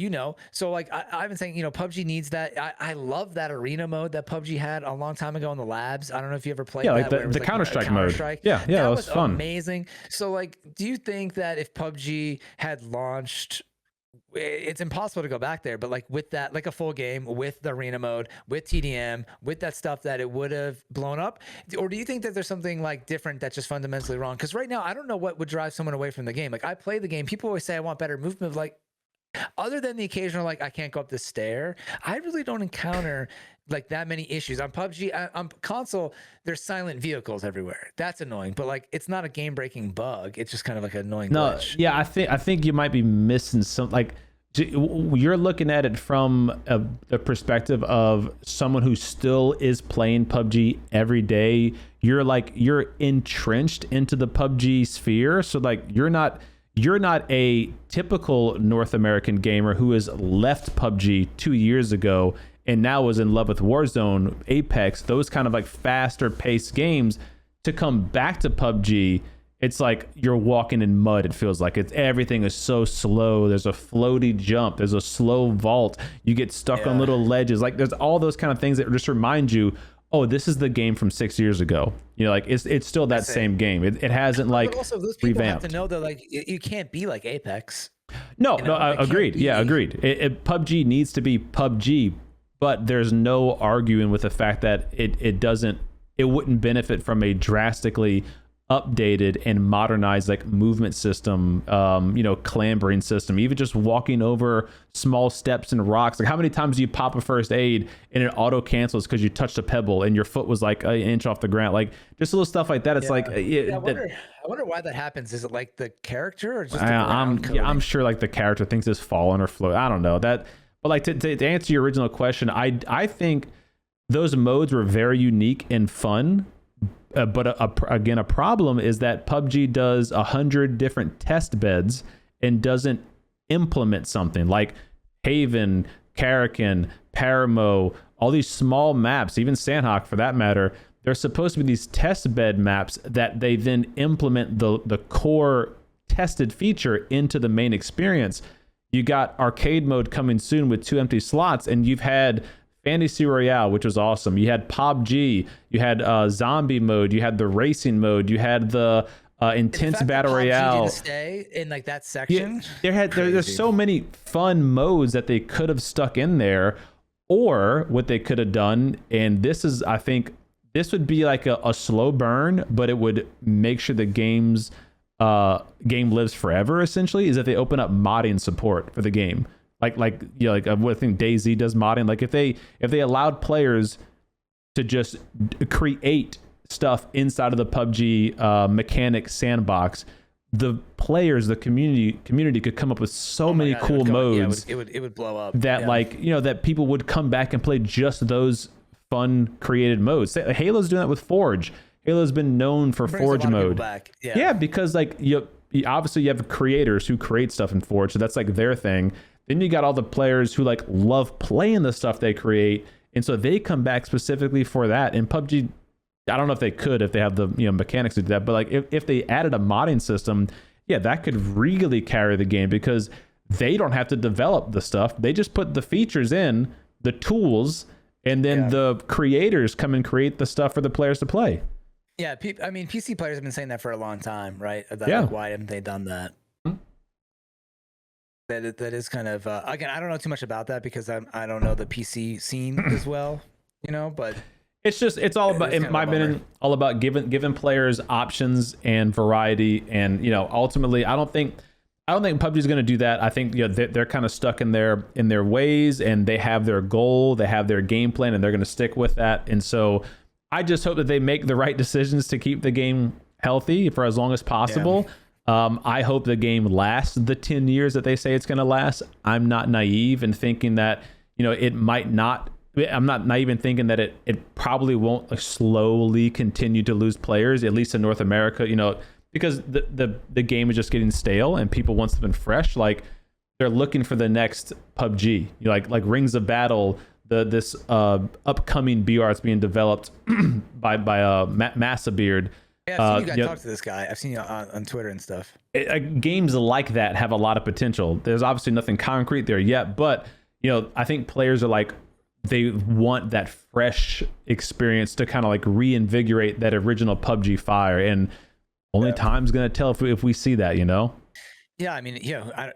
so like I've been saying, PUBG needs that. I love that arena mode that PUBG had a long time ago in the labs. I don't know if you ever played that. Yeah, like the Counter-Strike mode. Yeah, that was fun. Amazing. So like, do you think that if PUBG had launched, it's impossible to go back there, but like with that, like a full game with the arena mode, with TDM, with that stuff, that it would have blown up? Or do you think that there's something like different that's just fundamentally wrong? Because right now, I don't know what would drive someone away from the game. Like I play the game, people always say I want better movement. Like other than the occasional, like I can't go up the stair, I really don't encounter like that many issues on PUBG. On console, there's silent vehicles everywhere. That's annoying, but like it's not a game-breaking bug. It's just kind of like an annoying glitch. Yeah, I think you might be missing some. Like you're looking at it from a perspective of someone who still is playing PUBG every day. You're entrenched into the PUBG sphere, so like you're not a typical North American gamer who has left PUBG 2 years ago and now is in love with Warzone, Ep6, those kind of like faster paced games, to come back to PUBG it's like you're walking in mud. It feels like everything is so slow. There's a floaty jump. There's a slow vault. You get stuck on little ledges. Like there's all those kind of things that just remind you, oh, this is the game from 6 years ago. You know, like it's still that same game. It hasn't like but also those people revamped. have to know that like you can't be like Apex. No, agreed. Yeah, agreed. PUBG needs to be PUBG, but there's no arguing with the fact that it wouldn't benefit from a drastically updated and modernized like movement system, clambering system, even just walking over small steps and rocks. Like how many times do you pop a first aid and it auto cancels because you touched a pebble and your foot was like an inch off the ground? Like just little stuff like that. It's like I wonder why that happens. Is it like the character or just I'm sure like the character thinks it's fallen or float. I don't know that, but like to answer your original question, I think those modes were very unique and fun. But again, a problem is that PUBG does 100 different test beds and doesn't implement something like Haven, Karakin, Paramo, all these small maps, even Sandhawk for that matter. They're supposed to be these test bed maps that they then implement the core tested feature into the main experience. You got arcade mode coming soon with 2 empty slots, and you've had Fantasy Royale, which was awesome. You had PUBG, you had zombie mode, you had the racing mode, you had the intense battle royale. Didn't stay in like that section. Yeah, there's so many fun modes that they could have stuck in there, or what they could have done. And this is, I think, this would be like a slow burn, but it would make sure the game lives forever. Essentially, is that they open up modding support for the game. Like I think DayZ does modding. Like if they allowed players to just create stuff inside of the PUBG mechanic sandbox, the players, the community could come up with so many cool modes. It would blow up. That that people would come back and play just those fun created modes. Halo's doing that with Forge. Halo's been known for Forge mode. Yeah, because like obviously you have creators who create stuff in Forge, so that's like their thing. Then you got all the players who like love playing the stuff they create, and so they come back specifically for that. And PUBG, I don't know if they could, if they have the mechanics to do that, but like if they added a modding system, yeah, that could really carry the game because they don't have to develop the stuff. They just put the features in, the tools, and then the creators come and create the stuff for the players to play. Yeah, I mean, PC players have been saying that for a long time, right? Like, why haven't they done that? That is kind of again, I don't know too much about that because I don't know the PC scene as well, but it's all about, in my opinion, all about giving players options and variety. And ultimately I don't think PUBG is going to do that. I think they're kind of stuck in their ways, and they have their goal, they have their game plan, and they're going to stick with that. And so I just hope that they make the right decisions to keep the game healthy for as long as possible. I hope the game lasts the 10 years that they say it's going to last. I'm not naive in thinking that, it might not. I'm not naive in thinking that it probably won't slowly continue to lose players, at least in North America, because the game is just getting stale and people want something fresh. Like they're looking for the next PUBG, like Rings of Battle, this upcoming BR that's being developed by Massabeard. Yeah, I've seen you guys talk to this guy. I've seen you on Twitter and stuff. Games like that have a lot of potential. There's obviously nothing concrete there yet, but I think players are like, they want that fresh experience to kind of like reinvigorate that original PUBG fire, and only time's gonna tell if we see that. Yeah, I mean, I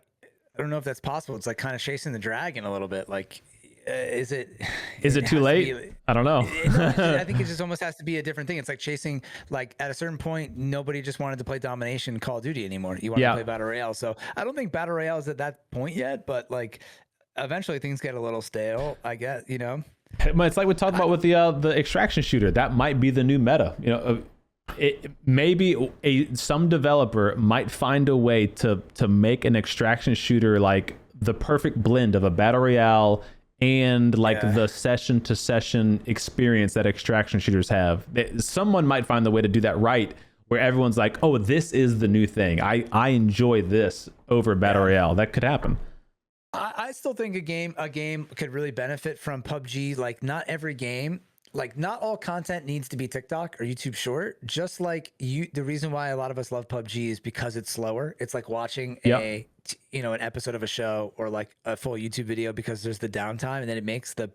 don't know if that's possible. It's like kind of chasing the dragon a little bit. Like, is it too late? I don't know. I think it just almost has to be a different thing. It's like chasing, like at a certain point, nobody just wanted to play domination Call of Duty anymore. You want to play Battle Royale. So I don't think Battle Royale is at that point yet, but like eventually things get a little stale, I guess, It's like we talked about with the extraction shooter. That might be the new meta. Maybe some developer might find a way to make an extraction shooter like the perfect blend of a Battle Royale and like the session to session experience that extraction shooters have. Someone might find the way to do that right, where everyone's like, oh, this is the new thing. I enjoy this over Battle Royale. That could happen. I still think a game could really benefit from PUBG. Like not every game like not all content needs to be TikTok or YouTube short. Just like the reason why a lot of us love PUBG is because it's slower. It's like watching an episode of a show or like a full YouTube video, because there's the downtime and then it makes the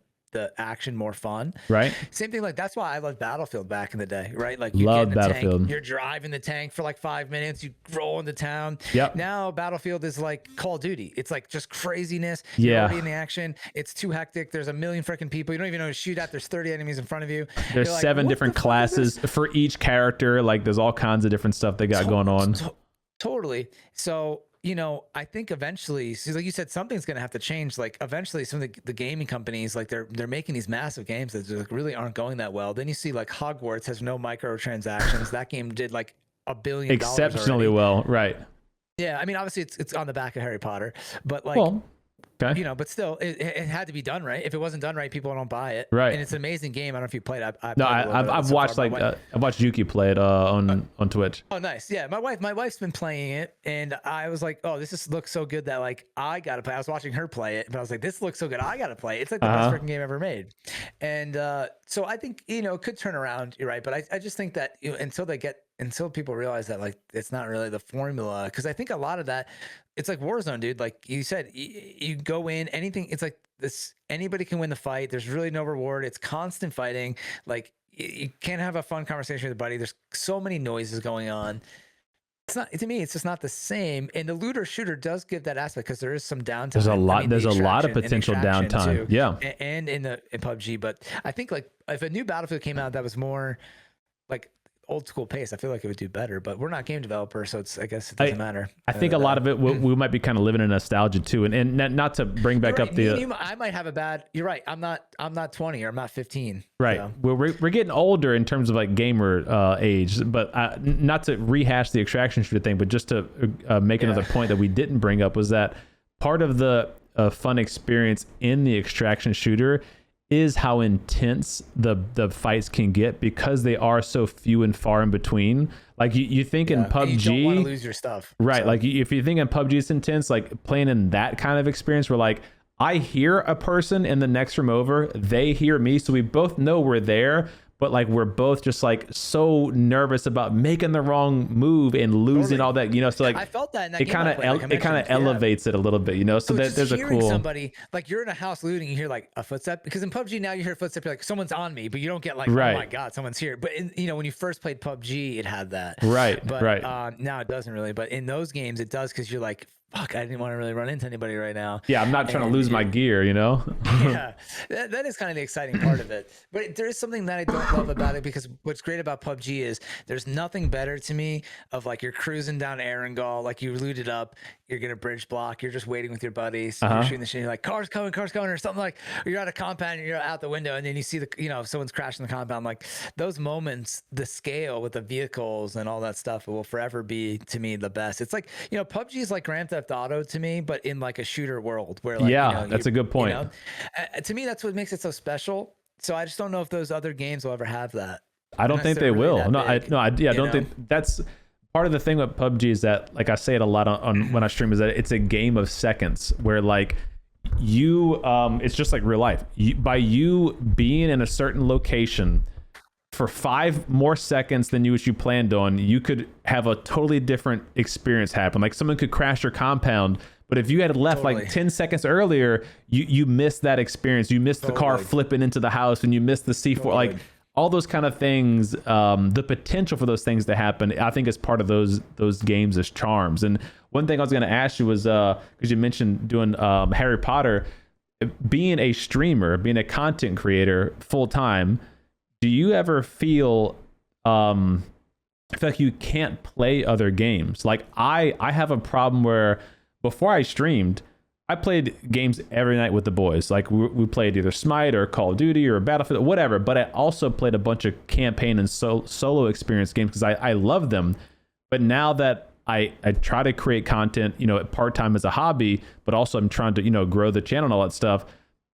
action more fun. Right. Same thing. Like that's why I loved Battlefield back in the day, right? Like you love get in a Battlefield. tank, you're driving the tank for like 5 minutes, you roll into town. Yep. Now Battlefield is like Call of Duty. It's like just craziness. Yeah. You're already in the action. It's too hectic. There's a million freaking people. You don't even know who to shoot at. There's 30 enemies in front of you. There's like, 7 different classes for each character. Like there's all kinds of different stuff they got going on. Totally. So, I think eventually, so like you said, something's going to have to change. Like eventually some of the gaming companies, like they're making these massive games that like really aren't going that well. Then you see like Hogwarts has no microtransactions. That game did like $1 billion exceptionally well. Right. Yeah. I mean, obviously it's on the back of Harry Potter, but like, okay. But still, it had to be done right. If it wasn't done right, people don't buy it. Right. And it's an amazing game. I don't know if you played it. I've watched I've watched Yuki play it on Twitch. Oh, nice. Yeah, my wife's been playing it, and I was like, oh, looks so good that like I gotta play. I was watching her play it, but I was like, this looks so good, I gotta play it. It's like the best freaking game ever made. And so I think it could turn around. You're right, but I just think that until people realize that like it's not really the formula, because I think a lot of that, it's like Warzone, dude. Like you said, you go in anything. It's like this. Anybody can win the fight. There's really no reward. It's constant fighting. Like you can't have a fun conversation with a buddy. There's so many noises going on. It's not, to me, it's just not the same. And the looter shooter does give that aspect, because there is some downtime. There's a lot. There's a lot of potential downtime. Too, yeah. And in PUBG, but I think like if a new Battlefield came out that was more like old school pace, I feel like it would do better, but we're not game developers, so I guess it doesn't matter. I think a lot of it we might be kind of living in nostalgia too, and not to bring back up I might have a bad. You're right. I'm not 20 or I'm not 15. Right. So. We're getting older in terms of like gamer age, but not to rehash the extraction shooter thing, but just to make another point that we didn't bring up, was that part of the fun experience in the extraction shooter is how intense the fights can get, because they are so few and far in between. Like you think in PUBG, you don't want to lose your stuff, right? So. Like if you think in PUBG it's intense, like playing in that kind of experience where like I hear a person in the next room over, they hear me, so we both know we're there, but like we're both just like so nervous about making the wrong move and losing all that, so like I felt that in that it kind of elevates it a little bit, so that there's a cool somebody, like you're in a house looting, you hear like a footstep, because in PUBG now you hear a footstep, you're like someone's on me, but you don't get like, right. Oh my god, someone's here. But when you first played PUBG, it had that, right? But right. Now it doesn't really, but in those games it does, because you're like, fuck, I didn't want to really run into anybody right now. Yeah, I'm not trying to lose my gear, Yeah, that is kind of the exciting part of it. But there is something that I don't love about it, because what's great about PUBG is there's nothing better to me of like you're cruising down Erangel, like you looted up, you're gonna bridge block, you're just waiting with your buddies, you're shooting the shit, you're like, car's coming, or something, like, or you're at a compound and you're out the window, and then you see someone's crashing the compound. Like those moments, the scale with the vehicles and all that stuff, it will forever be to me the best. It's like, PUBG is like Grand Theft Auto to me, but in like a shooter world where like, that's a good point. To me, that's what makes it so special. So I just don't know if those other games will ever have that. I don't think they will. I don't think that's part of the thing with PUBG, is that, like I say it a lot on when I stream, is that it's a game of seconds, where like it's just like real life. By you being in a certain location for 5 more seconds than you planned on, you could have a totally different experience happen. Like someone could crash your compound, but if you had left like 10 seconds earlier, you missed that experience. You missed the car flipping into the house, and you missed the C4. Like all those kind of things, the potential for those things to happen, I think is part of those games as charms. And one thing I was going to ask you was, because you mentioned doing Harry Potter, being a streamer, being a content creator full time, do you ever feel like you can't play other games? Like I have a problem where before I streamed, I played games every night with the boys. Like we played either Smite or Call of Duty or Battlefield, whatever. But I also played a bunch of campaign and solo experience games because I love them. But now that I try to create content, part-time as a hobby, but also I'm trying to, grow the channel and all that stuff.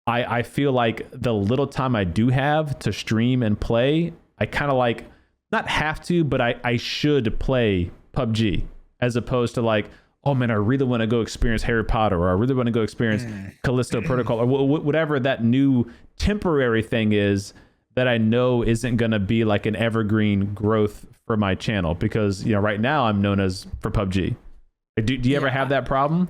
I feel like the little time I do have to stream and play, I kind of like, not have to, but I should play PUBG, as opposed to like, oh man, I really want to go experience Harry Potter, or I really want to go experience Callisto Protocol, or whatever that new temporary thing is. that I know isn't going to be like an evergreen growth for my channel? Because, you know, right now I'm known as for PUBG. Do you ever have that problem?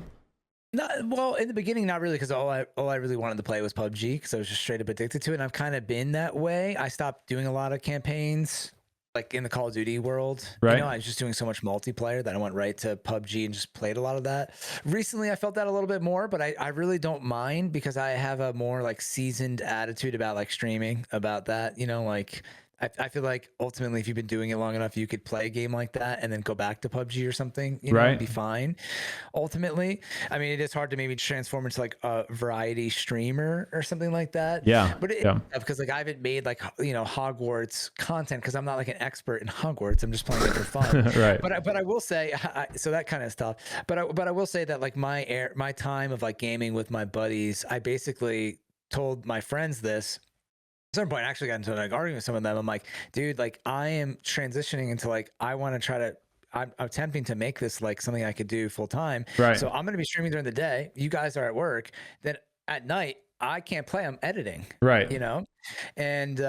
No, well, in the beginning, not really, because all I really wanted to play was PUBG, because I was just straight up addicted to it. And I've kind of been that way. I stopped doing a lot of campaigns, like in the Call of Duty world. Right. You know, I was just doing so much multiplayer that I went right to PUBG and just played a lot of that. Recently, I felt that a little bit more, but I really don't mind, because I have a more like seasoned attitude about like streaming, about that. You know, like I feel like ultimately, if you've been doing it long enough, you could play a game like that and then go back to PUBG or something, you know, and be fine. Ultimately, I mean, it is hard to maybe transform into like a variety streamer or something like that. Yeah. But because like I haven't made like, you know, Hogwarts content, because I'm not like an expert in Hogwarts. I'm just playing it for fun. Right. But I will say, so that kind of stuff. But I will say that like my time of like gaming with my buddies, I basically told my friends this. At some point, I actually got into like arguing with some of them. I'm like, dude, like I am transitioning into like, I want to try to, I'm attempting to make this like something I could do full time. Right. So I'm going to be streaming during the day. You guys are at work. Then at night, I can't play. I'm editing. Right. You know? And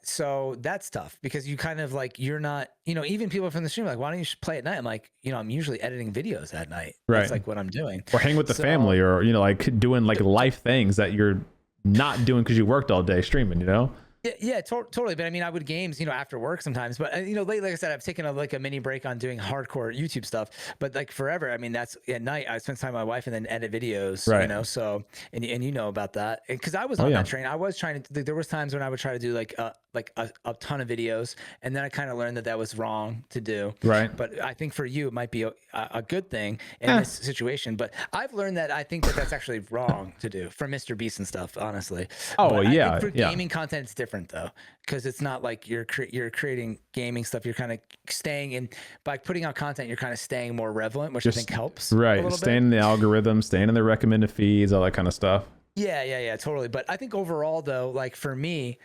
so that's tough, because you kind of like, you're not, you know, even people from the stream are like, why don't you play at night? I'm like, you know, I'm usually editing videos at night. Right. That's like what I'm doing. Or hang with the family, or, you know, like doing like life things that you're not doing because you worked all day streaming, you know? Yeah, totally. But I mean, I would games, you know, after work sometimes. But you know, like I said, I've taken a mini break on doing hardcore YouTube stuff. But like forever, I mean, that's at night. I spend time with my wife and then edit videos. Right. You know, so and you know about that, because I was on that train. I was trying to. There was times when I would try to do like a ton of videos, and then I kind of learned that was wrong to do. Right. But I think for you, it might be a good thing in this situation. But I've learned that I think that that's actually wrong to do for Mr. Beast and stuff. Honestly. Oh, but yeah. I think for gaming content, it's different though, because it's not like you're creating gaming stuff. You're kind of staying in, by putting out content, you're kind of staying more relevant, which I think helps. Right. Staying in the algorithm, staying in the recommended feeds, all that kind of stuff. Yeah, totally. But I think overall though, like for me,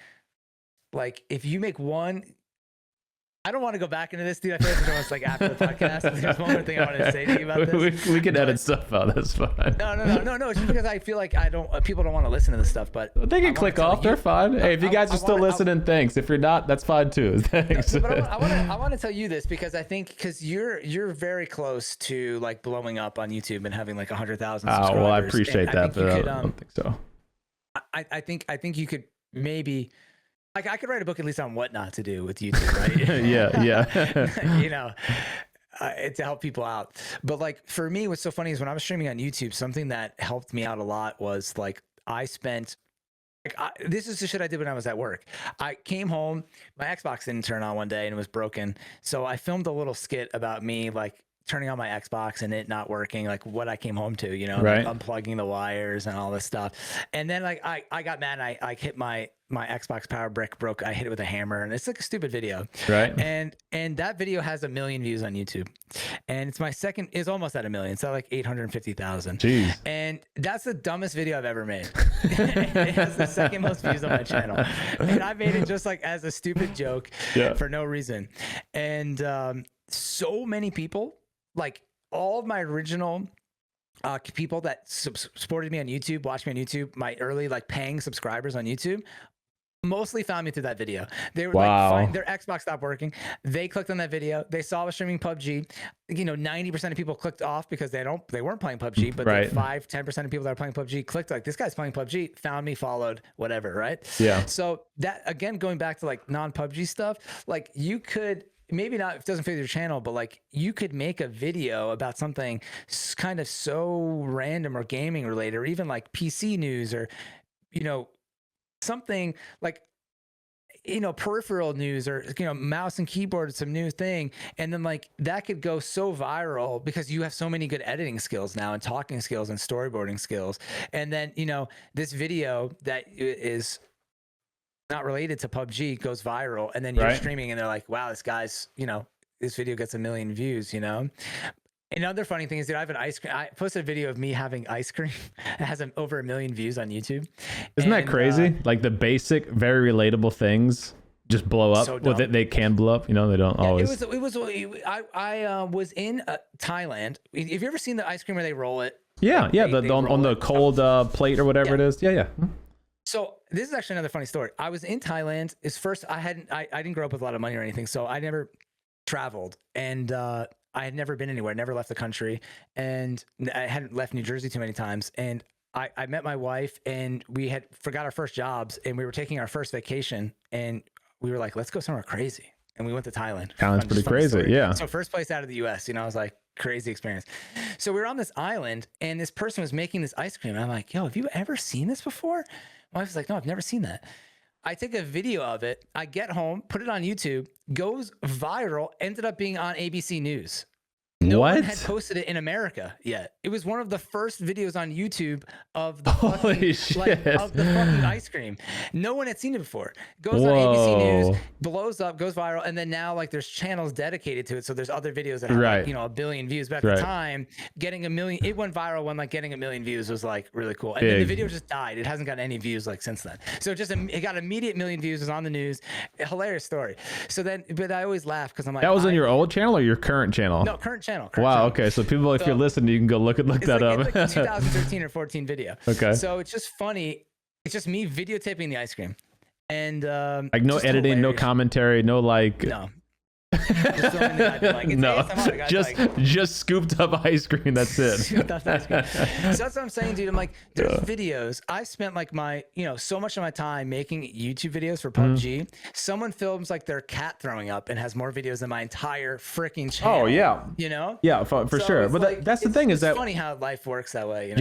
like if you make one, I don't want to go back into this, dude. I feel like it's like after the podcast. There's one more thing I wanted to say to you about this. We can edit stuff out. That's fine. No. It's just because I feel like people don't want to listen to this stuff, but they can click off. They're fine. Hey, if you guys are still listening, thanks. If you're not, that's fine too. Thanks. But I want to tell you this, because I think, because you're very close to like blowing up on YouTube and having like 100,000 subscribers. Oh, well, I appreciate that, but I don't think so. I think you could maybe. Like I could write a book at least on what not to do with YouTube, right? yeah. You know, to help people out. But like for me, what's so funny is when I was streaming on YouTube, something that helped me out a lot was like I spent. This is the shit I did when I was at work. I came home, my Xbox didn't turn on one day and it was broken, so I filmed a little skit about me like turning on my Xbox and it not working, like what I came home to, you know, like unplugging the wires and all this stuff. And then like I got mad and I hit my Xbox power brick broke. I hit it with a hammer, and it's like a stupid video. Right. And that video has 1 million views on YouTube. And it's my second, is almost at 1 million. It's at like 850,000. Jeez. And that's the dumbest video I've ever made. It has the second most views on my channel. And I made it just like as a stupid joke for no reason. And so many people, like all of my original people that supported me on YouTube, watched me on YouTube, my early like paying subscribers on YouTube, mostly found me through that video. They were like, their Xbox stopped working. They clicked on that video. They saw I was streaming PUBG. You know, 90% of people clicked off because they weren't playing PUBG, but 5-10% of people that are playing PUBG clicked like, this guy's playing PUBG, found me, followed, whatever, right? Yeah. So that, again, going back to like non-PUBG stuff, like you could, maybe not, if it doesn't fit your channel, but like you could make a video about something kind of so random or gaming related, or even like PC news, or, you know, something like, you know, peripheral news, or, you know, mouse and keyboard, some new thing. And then like that could go so viral because you have so many good editing skills now, and talking skills and storyboarding skills. And then, you know, this video that is not related to PUBG goes viral, and then you're streaming and they're like, wow, this guy's, you know, this video gets 1 million views, you know? Another funny thing is, dude, I have an ice cream. I posted a video of me having ice cream. It has over 1 million views on YouTube. Isn't that crazy? Like the basic, very relatable things just blow up. So well, they can blow up, you know, they don't always. I was in Thailand. Have you ever seen the ice cream where they roll it? Yeah. On the cold plate or whatever it is. Yeah. So this is actually another funny story. I was in Thailand. I didn't grow up with a lot of money or anything, so I never traveled, and I had never been anywhere, never left the country, and I hadn't left New Jersey too many times. And I met my wife, and we had forgot our first jobs, and we were taking our first vacation, and we were like, let's go somewhere crazy. And we went to Thailand. Thailand's pretty crazy, yeah. So first place out of the US, I was like, crazy experience. So we were on this island, and this person was making this ice cream. And I'm like, yo, have you ever seen this before? My wife was like, no, I've never seen that. I take a video of it. I get home, put it on YouTube, goes viral, ended up being on ABC News. No one had posted it in America yet. It was one of the first videos on YouTube of the fucking ice cream. No one had seen it before. Goes on ABC News, blows up, goes viral, and then now like there's channels dedicated to it. So there's other videos that have like, 1 billion views. But at the time, getting 1 million, it went viral when like getting 1 million views was like really cool. And then the video just died. It hasn't gotten any views like since then. So it got immediate 1 million views. It was on the news. A hilarious story. So then, but I always laugh because I'm like, that was on your old channel or your current channel? No, current channel. Wow. Okay. So people, if you're listening, you can go look that up. It's like a 2013 or 14 video. Okay. So it's just funny. It's just me videotaping the ice cream, and like no editing, hilarious. No commentary, no like. No. Just scooped up ice cream. That's it. Scooped up ice cream. So that's what I'm saying, dude. I'm like, there's videos. I spent like so much of my time making YouTube videos for PUBG. Someone films like their cat throwing up and has more videos than my entire freaking channel. Oh yeah. Yeah, for sure. But like, that's the thing is that it's funny how life works that way.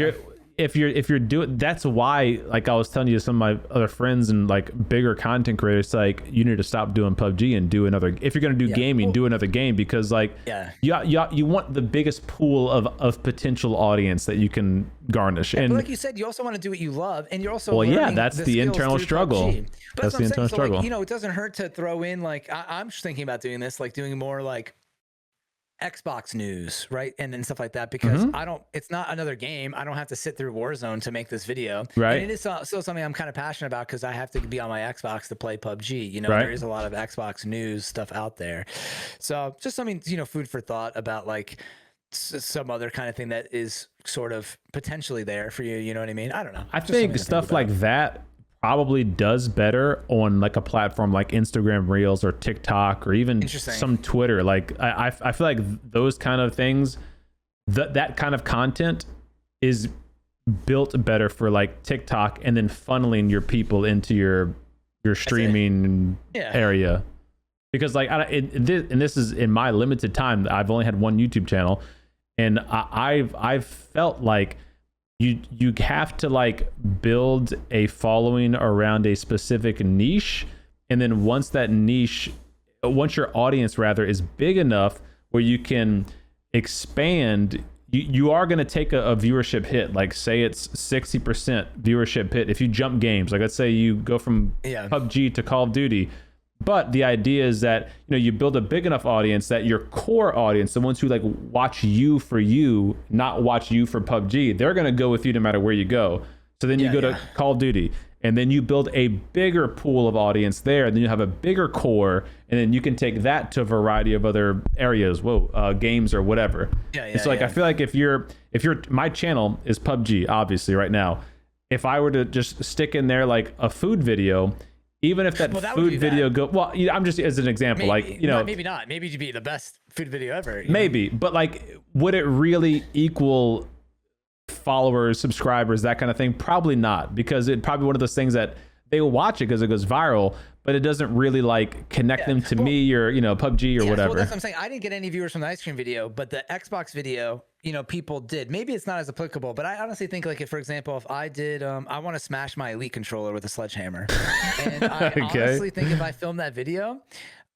If you're doing, that's why, like I was telling you, some of my other friends and like bigger content creators, like you need to stop doing PUBG and do another. If you're gonna do gaming, do another game, because like you want the biggest pool of potential audience that you can garnish. And but like you said, you also want to do what you love, and you're also that's the internal struggle. That's the internal struggle. Like, it doesn't hurt to throw in like I'm just thinking about doing this, like doing more like Xbox news, right? And then stuff like that, because it's not another game. I don't have to sit through Warzone to make this video. Right. And it is still something I'm kind of passionate about because I have to be on my Xbox to play PUBG. There is a lot of Xbox news stuff out there. So just something, food for thought about like some other kind of thing that is sort of potentially there for you. You know what I mean? I don't know. I think stuff like that probably does better on like a platform like Instagram Reels or TikTok or even some Twitter. Like I feel like those kind of things, that kind of content is built better for like TikTok, and then funneling your people into your streaming area. Because like and this is in my limited time. I've only had one YouTube channel, and I've felt like you have to like build a following around a specific niche, and then once your audience rather is big enough where you can expand, you are going to take a viewership hit. Like say it's 60% viewership hit if you jump games. Like let's say you go from PUBG to Call of Duty. But the idea is that you build a big enough audience that your core audience, the ones who like watch you for you, not watch you for PUBG, they're gonna go with you no matter where you go. So then you go to Call of Duty, and then you build a bigger pool of audience there, and then you have a bigger core, and then you can take that to a variety of other areas, games or whatever. So like I feel like if my channel is PUBG, obviously right now, if I were to just stick in there like a food video. Even if that food video I'm just as an example, maybe not. Maybe it'd be the best food video ever. Maybe, but like, would it really equal followers, subscribers, that kind of thing? Probably not, because it'd probably one of those things that they will watch it because it goes viral, but it doesn't really like connect them to me or PUBG or whatever. Well, that's what I'm saying. I didn't get any viewers from the ice cream video, but the Xbox video, people did. Maybe it's not as applicable, but I honestly think like if, for example, if I did, I want to smash my Elite controller with a sledgehammer, and I honestly think if I filmed that video,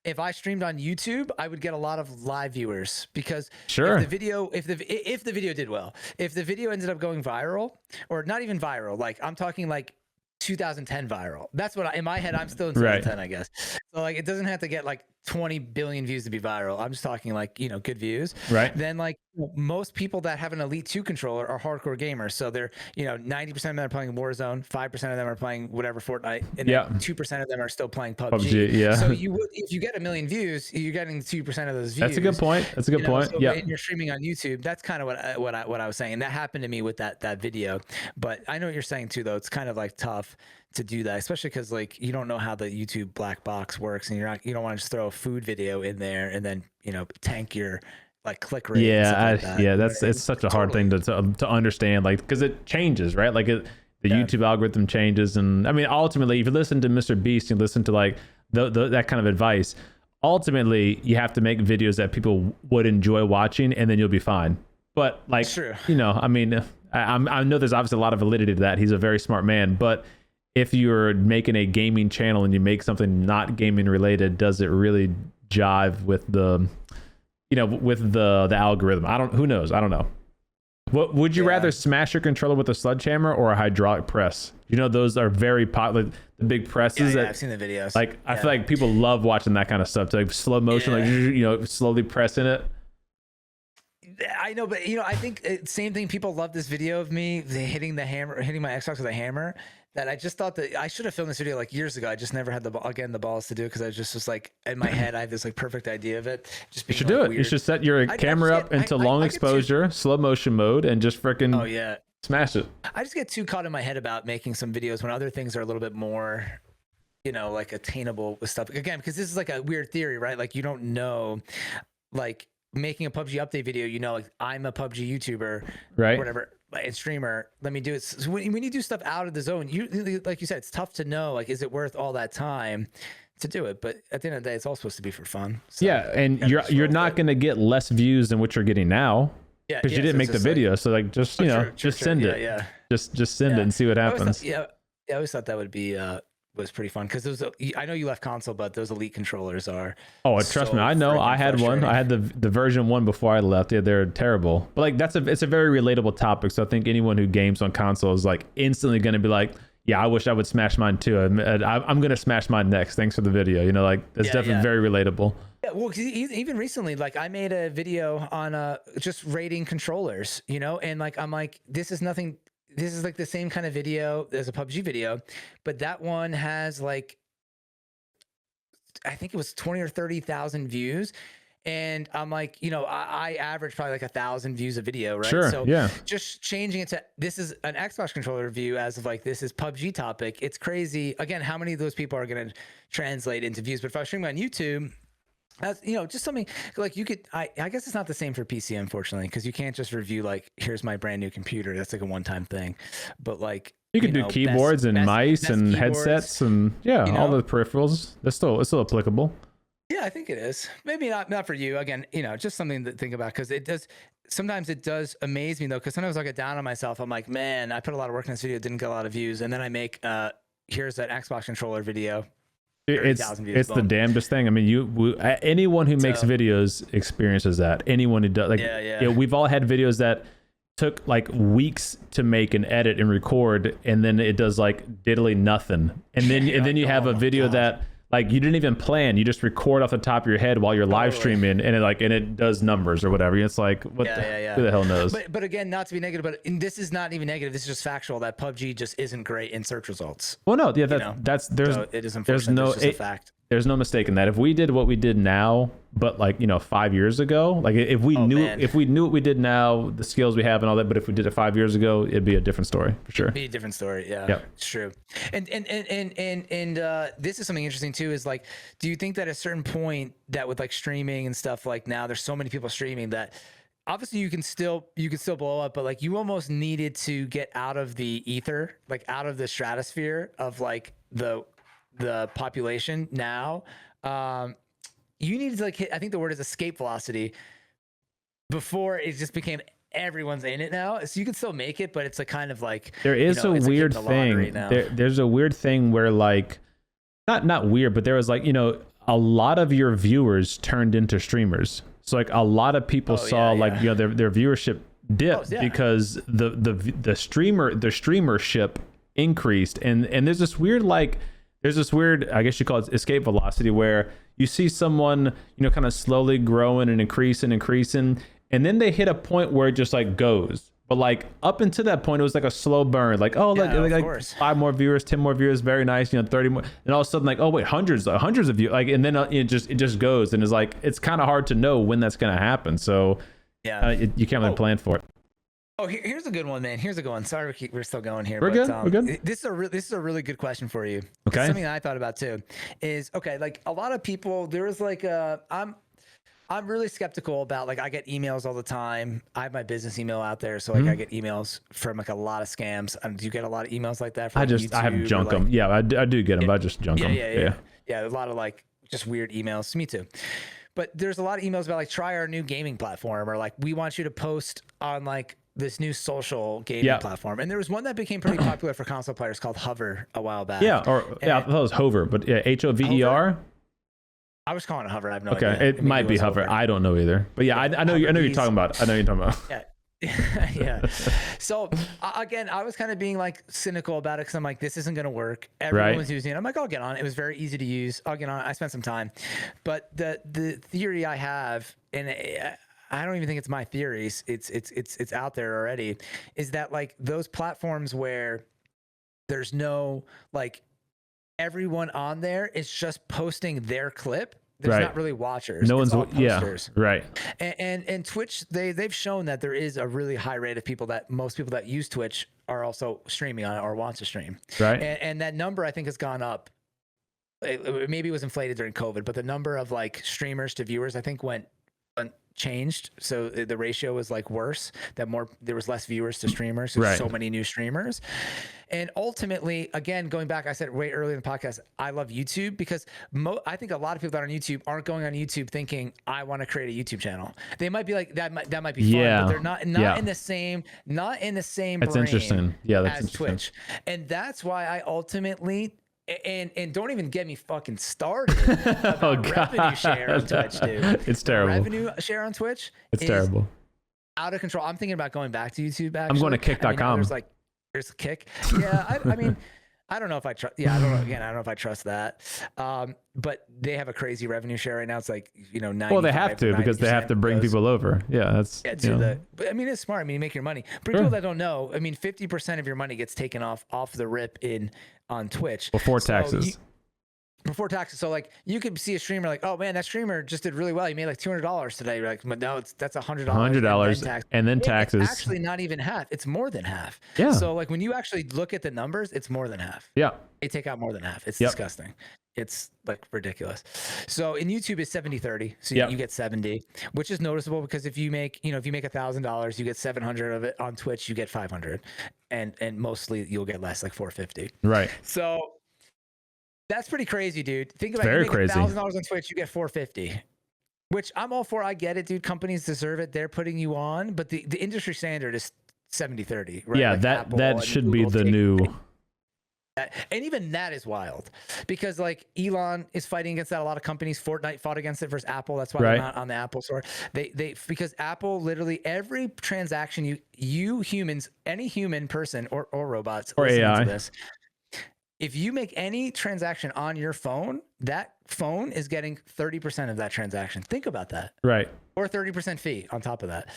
if I streamed on YouTube, I would get a lot of live viewers, because if the video did well, if the video ended up going viral, or not even viral, like I'm talking like 2010 viral. That's what in my head, I'm still in 2010, I guess. So like, it doesn't have to get like 20 billion views to be viral. I'm just talking like, good views. Right. Then like most people that have an Elite 2 controller are hardcore gamers. So they're, 90% of them are playing Warzone, 5% of them are playing whatever Fortnite, and then 2% of them are still playing PUBG. So if you get 1 million views, you're getting 2% of those views. That's a good point. So and you're streaming on YouTube. That's kind of what I was saying. And that happened to me with that video. But I know what you're saying too, though. It's kind of like tough to do that, especially because like you don't know how the YouTube black box works, and you don't want to just throw a food video in there and then tank your like click rate. Yeah, that. It's such a hard thing to understand, like because it changes, right? Like the YouTube algorithm changes, and I mean ultimately, if you listen to Mr. Beast and listen to like that kind of advice, ultimately you have to make videos that people would enjoy watching, and then you'll be fine. But like I mean, I know there's obviously a lot of validity to that. He's a very smart man, but if you're making a gaming channel and you make something not gaming related, does it really jive with the the algorithm? Who knows? I don't know. What would you rather smash your controller with a sledgehammer or a hydraulic press? Those are very popular. The big presses. I've seen the videos. Like I feel like people love watching that kind of stuff. Like slow motion, like slowly pressing it. I know, but I think same thing. People love this video of me hitting my Xbox with a hammer. That I just thought that I should have filmed this video like years ago. I just never had the balls to do it because I just was like in my head I have this like perfect idea of it. Just being, you should do it. Weird. You should set your camera up into long exposure, slow motion mode, and just freaking smash it. I just get too caught in my head about making some videos when other things are a little bit more, like attainable with stuff. Again, because this is like a weird theory, right? Like you don't know, like making a PUBG update video. Like I'm a PUBG YouTuber, right? Whatever. And streamer, let me do it. So when you do stuff out of the zone, like you said, it's tough to know, like, is it worth all that time to do it? But at the end of the day, it's all supposed to be for fun. So and you're not going to get less views than what you're getting now because you didn't make the video. So like, just just send it. Yeah. Just send it and see what happens. I always thought that would be was pretty fun because I know you left console, but those Elite controllers are. Oh, trust me, I know. I had one. I had the version 1 before I left. Yeah, they're terrible. But like it's a very relatable topic. So I think anyone who games on console is like instantly going to be like, yeah, I wish I would smash mine too. I'm going to smash mine next. Thanks for the video. Like it's definitely very relatable. Yeah, well, even recently, like I made a video on just rating controllers, and like I'm like, this is nothing. This is like the same kind of video as a PUBG video, but that one has like, I think it was 20 or 30,000 views. And I'm like, I average probably like 1,000 views a video, right? Sure, so just changing it to, this is an Xbox controller review as of like, this is PUBG topic. It's crazy. Again, how many of those people are going to translate into views? But if I was streaming on YouTube, that's just something like you could I guess it's not the same for PC, unfortunately, because you can't just review like, here's my brand new computer. That's like a one-time thing. But like you can do keyboards and mice and headsets and all the peripherals. It's still applicable. Yeah, I think it is. Maybe not for you. Again, just something to think about, because sometimes it does amaze me though, because sometimes I get down on myself. I'm like, man, I put a lot of work in this video, didn't get a lot of views, and then I make here's that Xbox controller video. It's the damnedest thing. I mean, anyone who makes videos experiences that. Anyone who does, like, we've all had videos that took like weeks to make and edit and record, and then it does like diddly nothing, and then you have a video that like you didn't even plan. You just record off the top of your head while you're live streaming, and it does numbers or whatever. It's like, who the hell knows? But again, not to be negative, but this is not even negative. This is just factual that PUBG just isn't great in search results. Well, no, that's it is unfortunate. There's just a fact. There's no mistake in that. If we did what we did now, but like 5 years ago, like if we knew what we did now, the skills we have and all that, but if we did it 5 years ago, it'd be a different story for sure. It'd be a different story. Yeah, yep. It's true. And this is something interesting too. Is like, do you think that at a certain point that with like streaming and stuff, like now there's so many people streaming that obviously you can still blow up, but like you almost needed to get out of the ether, like out of the stratosphere of like the population now. You needed to like hit, I think the word is escape velocity, before it just became everyone's in it now. So you can still make it, but it's a kind of like, there is a weird thing. There's a weird thing where like, not weird, but there was like, a lot of your viewers turned into streamers. So like a lot of people saw their viewership dip because the streamership increased, and there's this weird I guess you call it escape velocity, where you see someone kind of slowly growing and increasing, and then they hit a point where it just like goes. But like up until that point, it was like a slow burn. Like, like 5 more viewers, 10 more viewers, very nice. 30 more, and all of a sudden, like, oh wait, hundreds of views. Like, and then it just goes, and it's like it's kind of hard to know when that's gonna happen. So you can't really plan for it. Oh, here's a good one, man. Here's a good one. Sorry, we're still going here. We're good. We're good. This is a really good question for you. Okay. Something that I thought about too is, okay, like a lot of people, there was like I'm really skeptical about, like, I get emails all the time. I have my business email out there, so like I get emails from like a lot of scams. Do you get a lot of emails like that? From I have junk them. Yeah, I do get them. But I just junk them. Yeah, a lot of like just weird emails. Me too. But there's a lot of emails about like, try our new gaming platform, or like, we want you to post on like this new social gaming platform. And there was one that became pretty popular for console players called Hover a while back. Yeah, I thought it was Hover, but yeah, Hover. I was calling it Hover. I have no idea. Okay, it might be Hover. I don't know either. But yeah, I know you're talking about. I know you're talking about. Yeah. Yeah. So again, I was kind of being like cynical about it, because I'm like, this isn't going to work. Everyone was using it. I'm like, I'll get on. It was very easy to use. I'll get on. I spent some time. But the theory I have, and I don't even think it's my theories, it's out there already, is that like those platforms where there's no, like, everyone on there is just posting their clip. There's not really watchers. No one's posters. Right. And Twitch, they've shown that there is a really high rate of people, that most people that use Twitch are also streaming on it or want to stream. Right. And that number, I think, has gone up. Maybe it was inflated during COVID, but the number of like streamers to viewers, I think, changed. So the ratio was like worse, that there was less viewers to streamers. There's so many new streamers. And ultimately, again, going back, I said way earlier in the podcast, I love YouTube, because I think a lot of people that are on YouTube aren't going on YouTube thinking, I want to create a YouTube channel. They might be like, that might be fun, but they're not in the same, That's interesting. Yeah, that's as interesting. Twitch. And that's why I ultimately, and don't even get me fucking started about revenue share on Twitch, dude. It's terrible. Revenue share on Twitch is terrible. Out of control. I'm thinking about going back to YouTube, actually. I'm going to kick.com. There's a Kick. Yeah, I mean, I don't know if I trust. Yeah, I don't know. Again, I don't know if I trust that. But they have a crazy revenue share right now. It's like, 90. Well, they have to, because they have to bring people over. Yeah, that's. Yeah, but I mean, it's smart. I mean, you make your money. For people that don't know, I mean, 50% of your money gets taken off the rip on Twitch before taxes. Before taxes. So like, you could see a streamer like, oh man, that streamer just did really well. He made like $200 today. You're like, but no, that's $100. $100 and then taxes. It's actually not even half. It's more than half. Yeah. So like, when you actually look at the numbers, it's more than half. Yeah. They take out more than half. It's disgusting. It's like ridiculous. So in YouTube, it's 70-30. So you get 70, which is noticeable, because if you make $1,000, you get 700 of it. On Twitch, you get 500, and mostly you'll get less, like 450. Right. So that's pretty crazy, dude. Think about it. You make $1,000 on Twitch, you get 450, which I'm all for. I get it, dude. Companies deserve it. They're putting you on, but the industry standard is 70-30, right? Yeah, like that should be the new. And even that is wild, because like Elon is fighting against that. A lot of companies, Fortnite fought against it versus Apple. That's why they're not on the Apple store. Because Apple, literally every transaction you humans, any human person or robots or AI, to this, if you make any transaction on your phone, that phone is getting 30% of that transaction. Think about that. Right. Or 30% fee on top of that.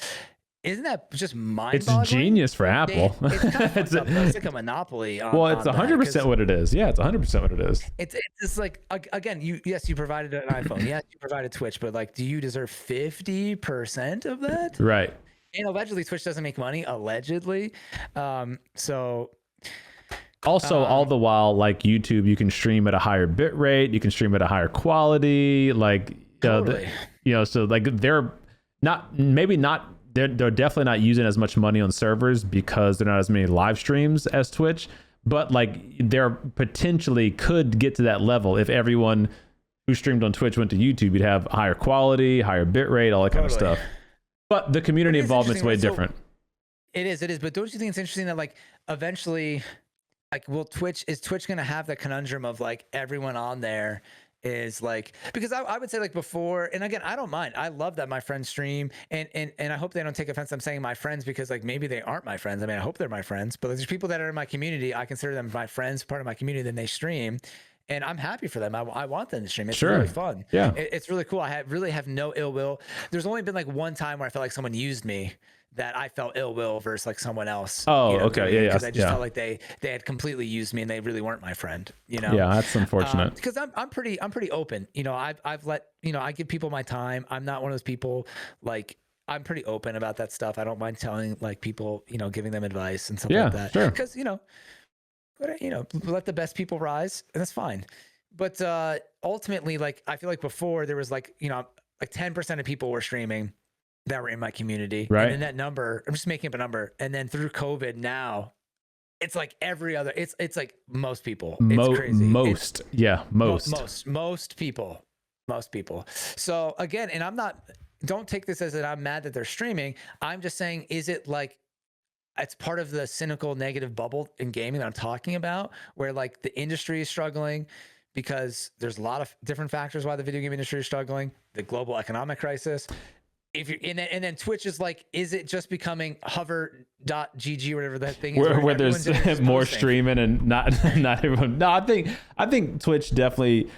Isn't that just mind-boggling? It's genius for Apple. It's like a monopoly. It's 100% what it is. Yeah, it's 100% what it is. It's just like, again, you provided an iPhone. Yes, you provided Twitch, but like, do you deserve 50% of that? Right. And allegedly, Twitch doesn't make money. Allegedly, so. Also, all the while, like YouTube, you can stream at a higher bit rate. You can stream at a higher quality. Like, totally. So like they're definitely not using as much money on servers, because there are not as many live streams as Twitch. But like, they're potentially could get to that level if everyone who streamed on Twitch went to YouTube. You'd have higher quality, higher bit rate, all that kind of stuff. But the community involvement's way different. It is. But don't you think it's interesting that like eventually, like, is Twitch going to have the conundrum of like everyone on there is like, because I would say like before, and again, I don't mind. I love that my friends stream, and I hope they don't take offense. I'm saying my friends, because like maybe they aren't my friends. I mean, I hope they're my friends, but there's people that are in my community. I consider them my friends, part of my community. Then they stream, and I'm happy for them. I want them to stream. It's really fun. Yeah, it's really cool. I really have no ill will. There's only been like one time where I felt like someone used me, that I felt ill will versus like someone else. Oh, okay. Yeah. Because I just felt like they had completely used me, and they really weren't my friend, Yeah, that's unfortunate. Because I'm pretty open. I've let, I give people my time. I'm not one of those people like, I'm pretty open about that stuff. I don't mind telling like people, giving them advice and stuff Yeah, like that. sure. Because, let the best people rise, and that's fine. But ultimately, like, I feel like before there was like 10% of people were streaming that were in my community. Right. And then that number, I'm just making up a number. And then through COVID now, it's like every other, it's like most people. It's crazy. Most people. Most people. So again, and don't take this as that I'm mad that they're streaming. I'm just saying, is it like, it's part of the cynical negative bubble in gaming that I'm talking about, where like the industry is struggling because there's a lot of different factors why the video game industry is struggling, the global economic crisis. If you're in it, and then Twitch is like, is it just becoming hover.gg or whatever that thing is, where there's more streaming and not everyone? No, I think Twitch definitely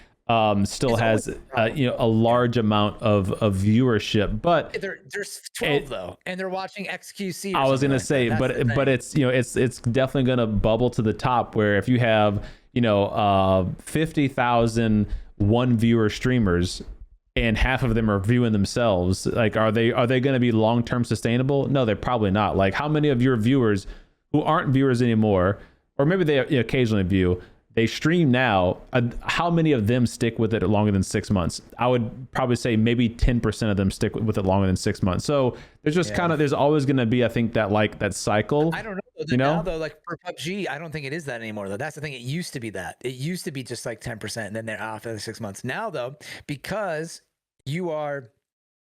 still has a large amount of viewership, but there's 12 though, and they're watching XQC. I was gonna say, but it's it's definitely gonna bubble to the top, where if you have 50,000 one viewer streamers, and half of them are viewing themselves, like are they going to be long-term sustainable? No, they're probably not. Like, how many of your viewers who aren't viewers anymore, or maybe they occasionally view, they stream now, how many of them stick with it longer than 6 months? I would probably say maybe 10% of them stick with it longer than 6 months. So there's just there's always going to be, I think, that cycle. I don't know. Now though, like for PUBG, I don't think it is that anymore though. That's the thing. It used to be that. It used to be just like 10%, and then they're off after 6 months. Now though, because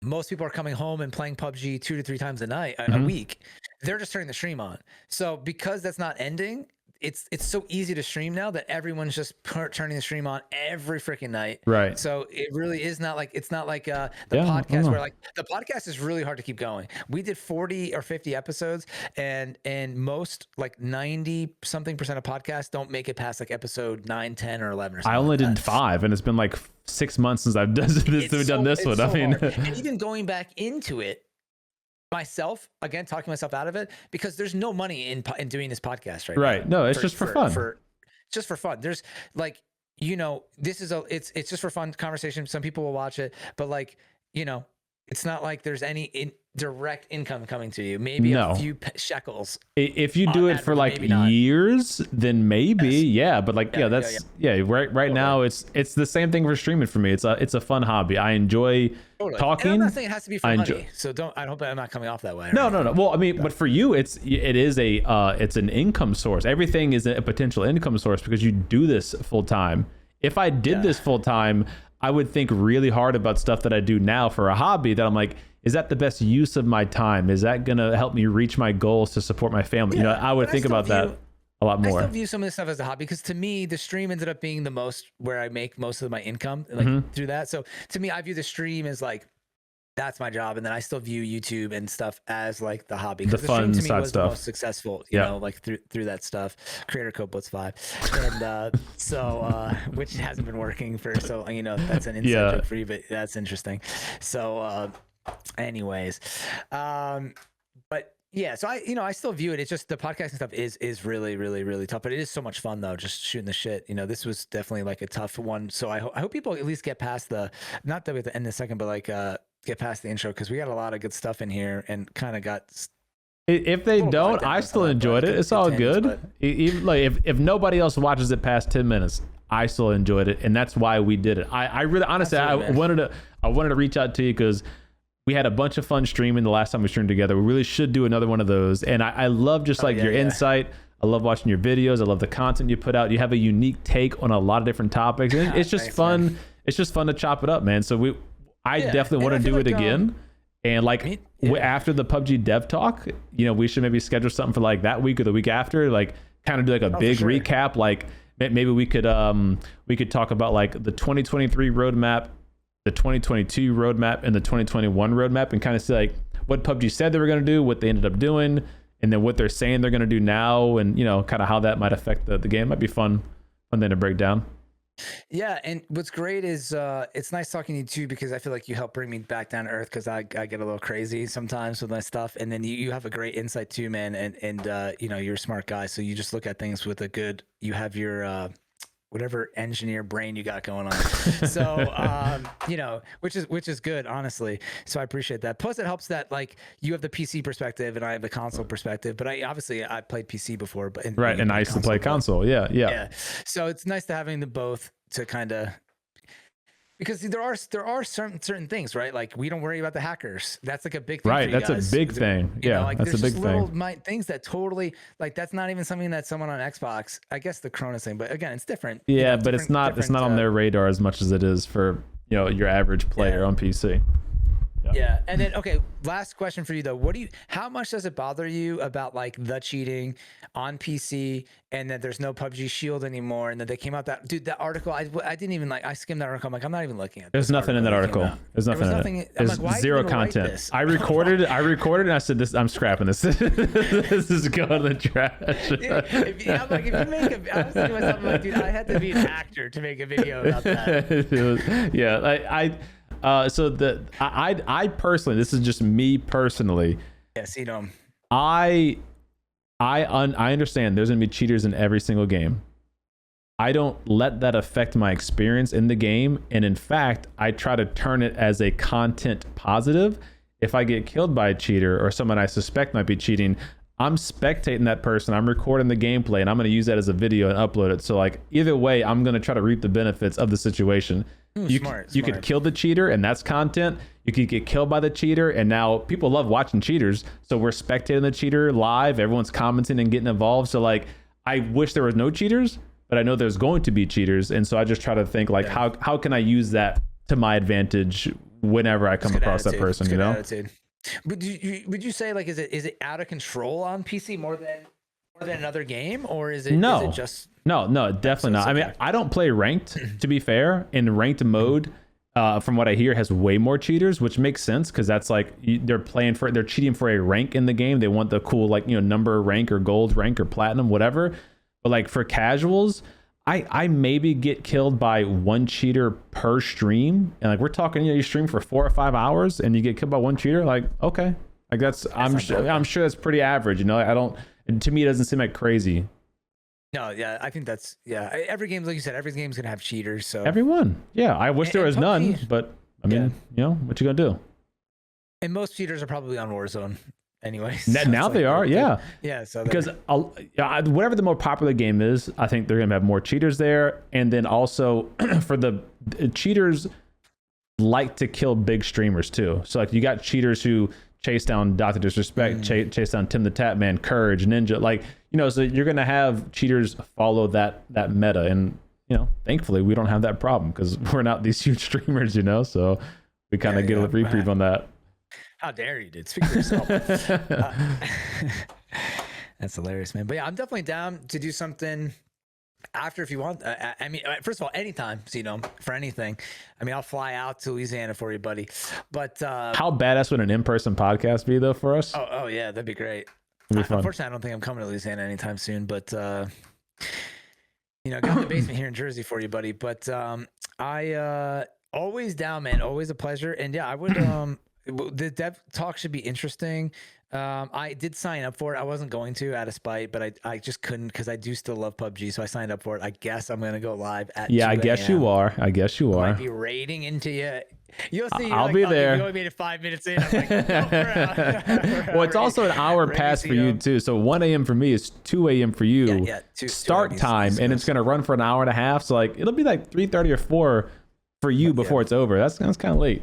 most people are coming home and playing PUBG 2 to 3 times a week, they're just turning the stream on. So because that's not ending, it's so easy to stream now that everyone's just turning the stream on every freaking night. Right. So it really is not like, it's not like the podcast where like the podcast is really hard to keep going. We did 40 or 50 episodes, and most like 90 something% of podcasts don't make it past like episode 9, 10, or 11 or something. I only did 5, and it's been like 6 months since I've done this one. I mean, and even going back into it myself, again, talking myself out of it, because there's no money in doing this podcast right now. No, it's just for fun. Just for fun. There's like, this is it's just for fun conversation. Some people will watch it, but like, it's not like there's any direct income coming to you. Maybe a few shekels. If you do it for like years, then maybe, yeah. But like, right now, it's the same thing for streaming for me. It's a fun hobby. I enjoy talking. And I'm not saying it has to be for money. So I hope I'm not coming off that way. No. Well, I mean, but for you, it's an income source. Everything is a potential income source because you do this full time. If I did this full time, I would think really hard about stuff that I do now for a hobby that I'm like, is that the best use of my time? Is that going to help me reach my goals to support my family? I would think about that a lot more. I still view some of this stuff as a hobby, because to me, the stream ended up being the most where I make most of my income, like through that. So to me, I view the stream as like, that's my job. And then I still view YouTube and stuff as like the hobby. The fun stream to me was stuff. The most successful, you know, like through that stuff. Creator code Blitz5. And so, which hasn't been working for, so, that's an inside joke for you, but that's interesting. So, anyways, but yeah, so I still view it. It's just the podcasting stuff is really, really, really tough, but it is so much fun though, just shooting the shit. This was definitely like a tough one. So I hope people at least get past not that we have to end in a second, but like, get past the intro, because we got a lot of good stuff in here and kind of got. If they don't, I still enjoyed it. It's all good. Even like if nobody else watches it past 10 minutes, I still enjoyed it, and that's why we did it. I really, honestly, I wanted to reach out to you because we had a bunch of fun streaming the last time we streamed together. We really should do another one of those, and I love just your insight. I love watching your videos. I love the content you put out. You have a unique take on a lot like topics. And it's just fun. Man. It's just fun to chop it up, man. So I definitely want to do it again. And like after the PUBG dev talk, we should maybe schedule something for like that week or the week after, like kind of do like a big recap. Like maybe we could talk about like the 2023 roadmap, the 2022 roadmap, and the 2021 roadmap, and kind of see like what PUBG said they were going to do, what they ended up doing, and then what they're saying they're going to do now, and kind of how that might affect the game. Might be fun then to break down. Yeah, and what's great is it's nice talking to you too, because I feel like you help bring me back down to earth, because I get a little crazy sometimes with my stuff, and then you have a great insight too, man, and you're a smart guy, so you just look at things with you have your whatever engineer brain you got going on. So, you know, which is good, honestly. So I appreciate that. Plus it helps that like you have the PC perspective and I have the console perspective, but I played PC before, but right. And I used to play console. Yeah. So it's nice to having the both to kind of, because there are certain things, right? Like we don't worry about the hackers. That's like a big thing. Right. That's a big thing. Yeah. Like, that's a big little thing. Things that totally like, that's not even something that someone on Xbox, I guess the Corona thing, but again, it's different. Yeah. You know, but it's not on their radar as much as it is for, you know, your average player on PC. Yeah. And then, okay, last question for you though. How much does it bother you about like the cheating on PC and that there's no PUBG Shield anymore and that they came out that article, I didn't even I skimmed that article. I'm like, I'm not even looking at There's nothing in that article. There's nothing in it. There's like, zero content. I recorded and I said, I'm scrapping this. This is going to the trash. If you make I was thinking to myself, like, dude, I had to be an actor to make a video about that. I personally, this is just me personally. Yeah, CDome. I understand there's gonna be cheaters in every single game. I don't let that affect my experience in the game, and in fact, I try to turn it as a content positive. If I get killed by a cheater or someone I suspect might be cheating, I'm spectating that person, I'm recording the gameplay, and I'm going to use that as a video and upload it. So like either way, I'm going to try to reap the benefits of the situation. You could kill the cheater and that's content. You could get killed by the cheater, and now people love watching cheaters. So we're spectating the cheater live. Everyone's commenting and getting involved. So like, I wish there was no cheaters, but I know there's going to be cheaters. And so I just try to think like, how can I use that to my advantage whenever I come across that person, you know? Attitude. Would you say like is it out of control on PC more than another game, or is it no is it just no definitely not. Okay. I mean, I don't play ranked, to be fair. In ranked mode, from what I hear, has way more cheaters, which makes sense because that's like they're cheating for a rank in the game. They want the cool like, you know, number rank or gold rank or platinum, whatever. But like for casuals, I maybe get killed by one cheater per stream, and like we're talking, you know, you stream for 4 or 5 hours and you get killed by one cheater. Like, okay, like I'm sure that's pretty average. You know, to me it doesn't seem like crazy. No, yeah, I think that's every game, like you said, every game's gonna have cheaters. So everyone, I wish there was none, but I mean, you know, what you gonna do? And most cheaters are probably on Warzone. Anyways, now they are, so because whatever the more popular game is, I think they're gonna have more cheaters there. And then also for the cheaters like to kill big streamers too. So like you got cheaters who chase down Dr. Disrespect, chase down Tim the Tapman, Courage, Ninja, like, you know, so you're gonna have cheaters follow that meta. And you know, thankfully we don't have that problem because we're not these huge streamers, you know, so we kind of get a reprieve on that. How dare you, dude? Speak for yourself. That's hilarious, man. But yeah, I'm definitely down to do something after if you want. I mean, first of all, anytime, for anything. I mean, I'll fly out to Louisiana for you, buddy. But how badass would an in-person podcast be, though, for us? Oh yeah, that'd be great. It'd be fun. Unfortunately, I don't think I'm coming to Louisiana anytime soon. But you know, got in the basement here in Jersey for you, buddy. But I always down, man. Always a pleasure. And yeah, I would. The dev talk should be interesting. I did sign up for it. I wasn't going to out of spite, but I just couldn't because I do still love PUBG, so I signed up for it. I guess I'm gonna go live at 2 I guess you are. I might be raiding into you. You'll see. I'll be there. You only made it 5 minutes in. I'm like, no, well, it's also an hour past for you too. So 1 a.m. for me is 2 a.m. for you. Start time, and it's gonna run for an hour and a half. So like it'll be like 3:30 or 4 for you before it's over. That's kind of late.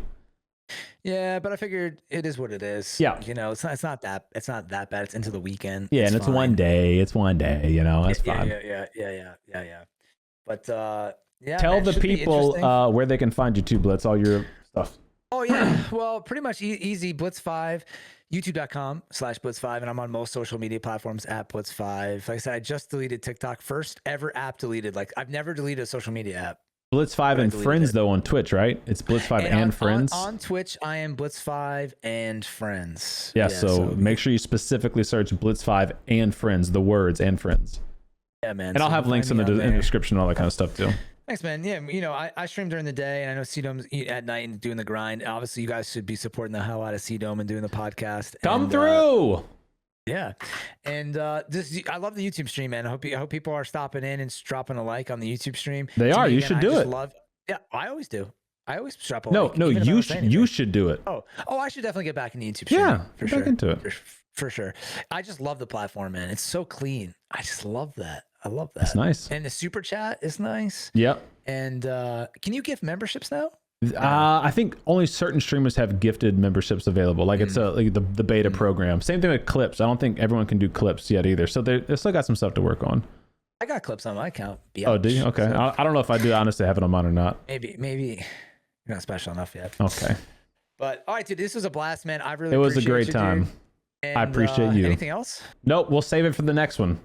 Yeah, but I figured it is what it is. Yeah, you know, it's not that bad. It's into the weekend. Yeah, and it's fine. One day. It's 1 day. You know, that's fine. Yeah. But tell the people where they can find you too, Blitz. All your stuff. Oh yeah, well, pretty much easy. Blitz5, YouTube.com/Blitz5, and I'm on most social media platforms at Blitz5. Like I said, I just deleted TikTok. First ever app deleted. Like I've never deleted a social media app. Blitz5 and Friends though on Twitch, right? It's Blitz5 and Friends. On Twitch, I am Blitz5 and Friends. Yeah, so make sure you specifically search Blitz5 and Friends, the words and Friends. Yeah, man. And I'll have links in the description and all that kind of stuff too. Thanks, man. Yeah, you know, I stream during the day, and I know CDome's at night and doing the grind. Obviously, you guys should be supporting the hell out of CDome and doing the podcast. Come through. Yeah, and I love the YouTube stream, man. I hope people are stopping in and dropping a like on the YouTube stream. They are. You again, should do it. Yeah, I always do. I always drop a like. No, you should do it. Oh, I should definitely get back in the YouTube stream. Yeah, for sure. Back into it. For sure. I just love the platform, man. It's so clean. I just love that. I love that. That's nice. And the super chat is nice. Yep. And can you give memberships now? I think only certain streamers have gifted memberships available. Like it's like the beta program. Same thing with clips. I don't think everyone can do clips yet either. So they still got some stuff to work on. I got clips on my account. Oh, do you? Okay. So, I don't know if I do honestly have it on mine or not. Maybe you're not special enough yet. Okay. But all right, dude, this was a blast, man. I really it was a great time. And, I appreciate you. Anything else? Nope. We'll save it for the next one.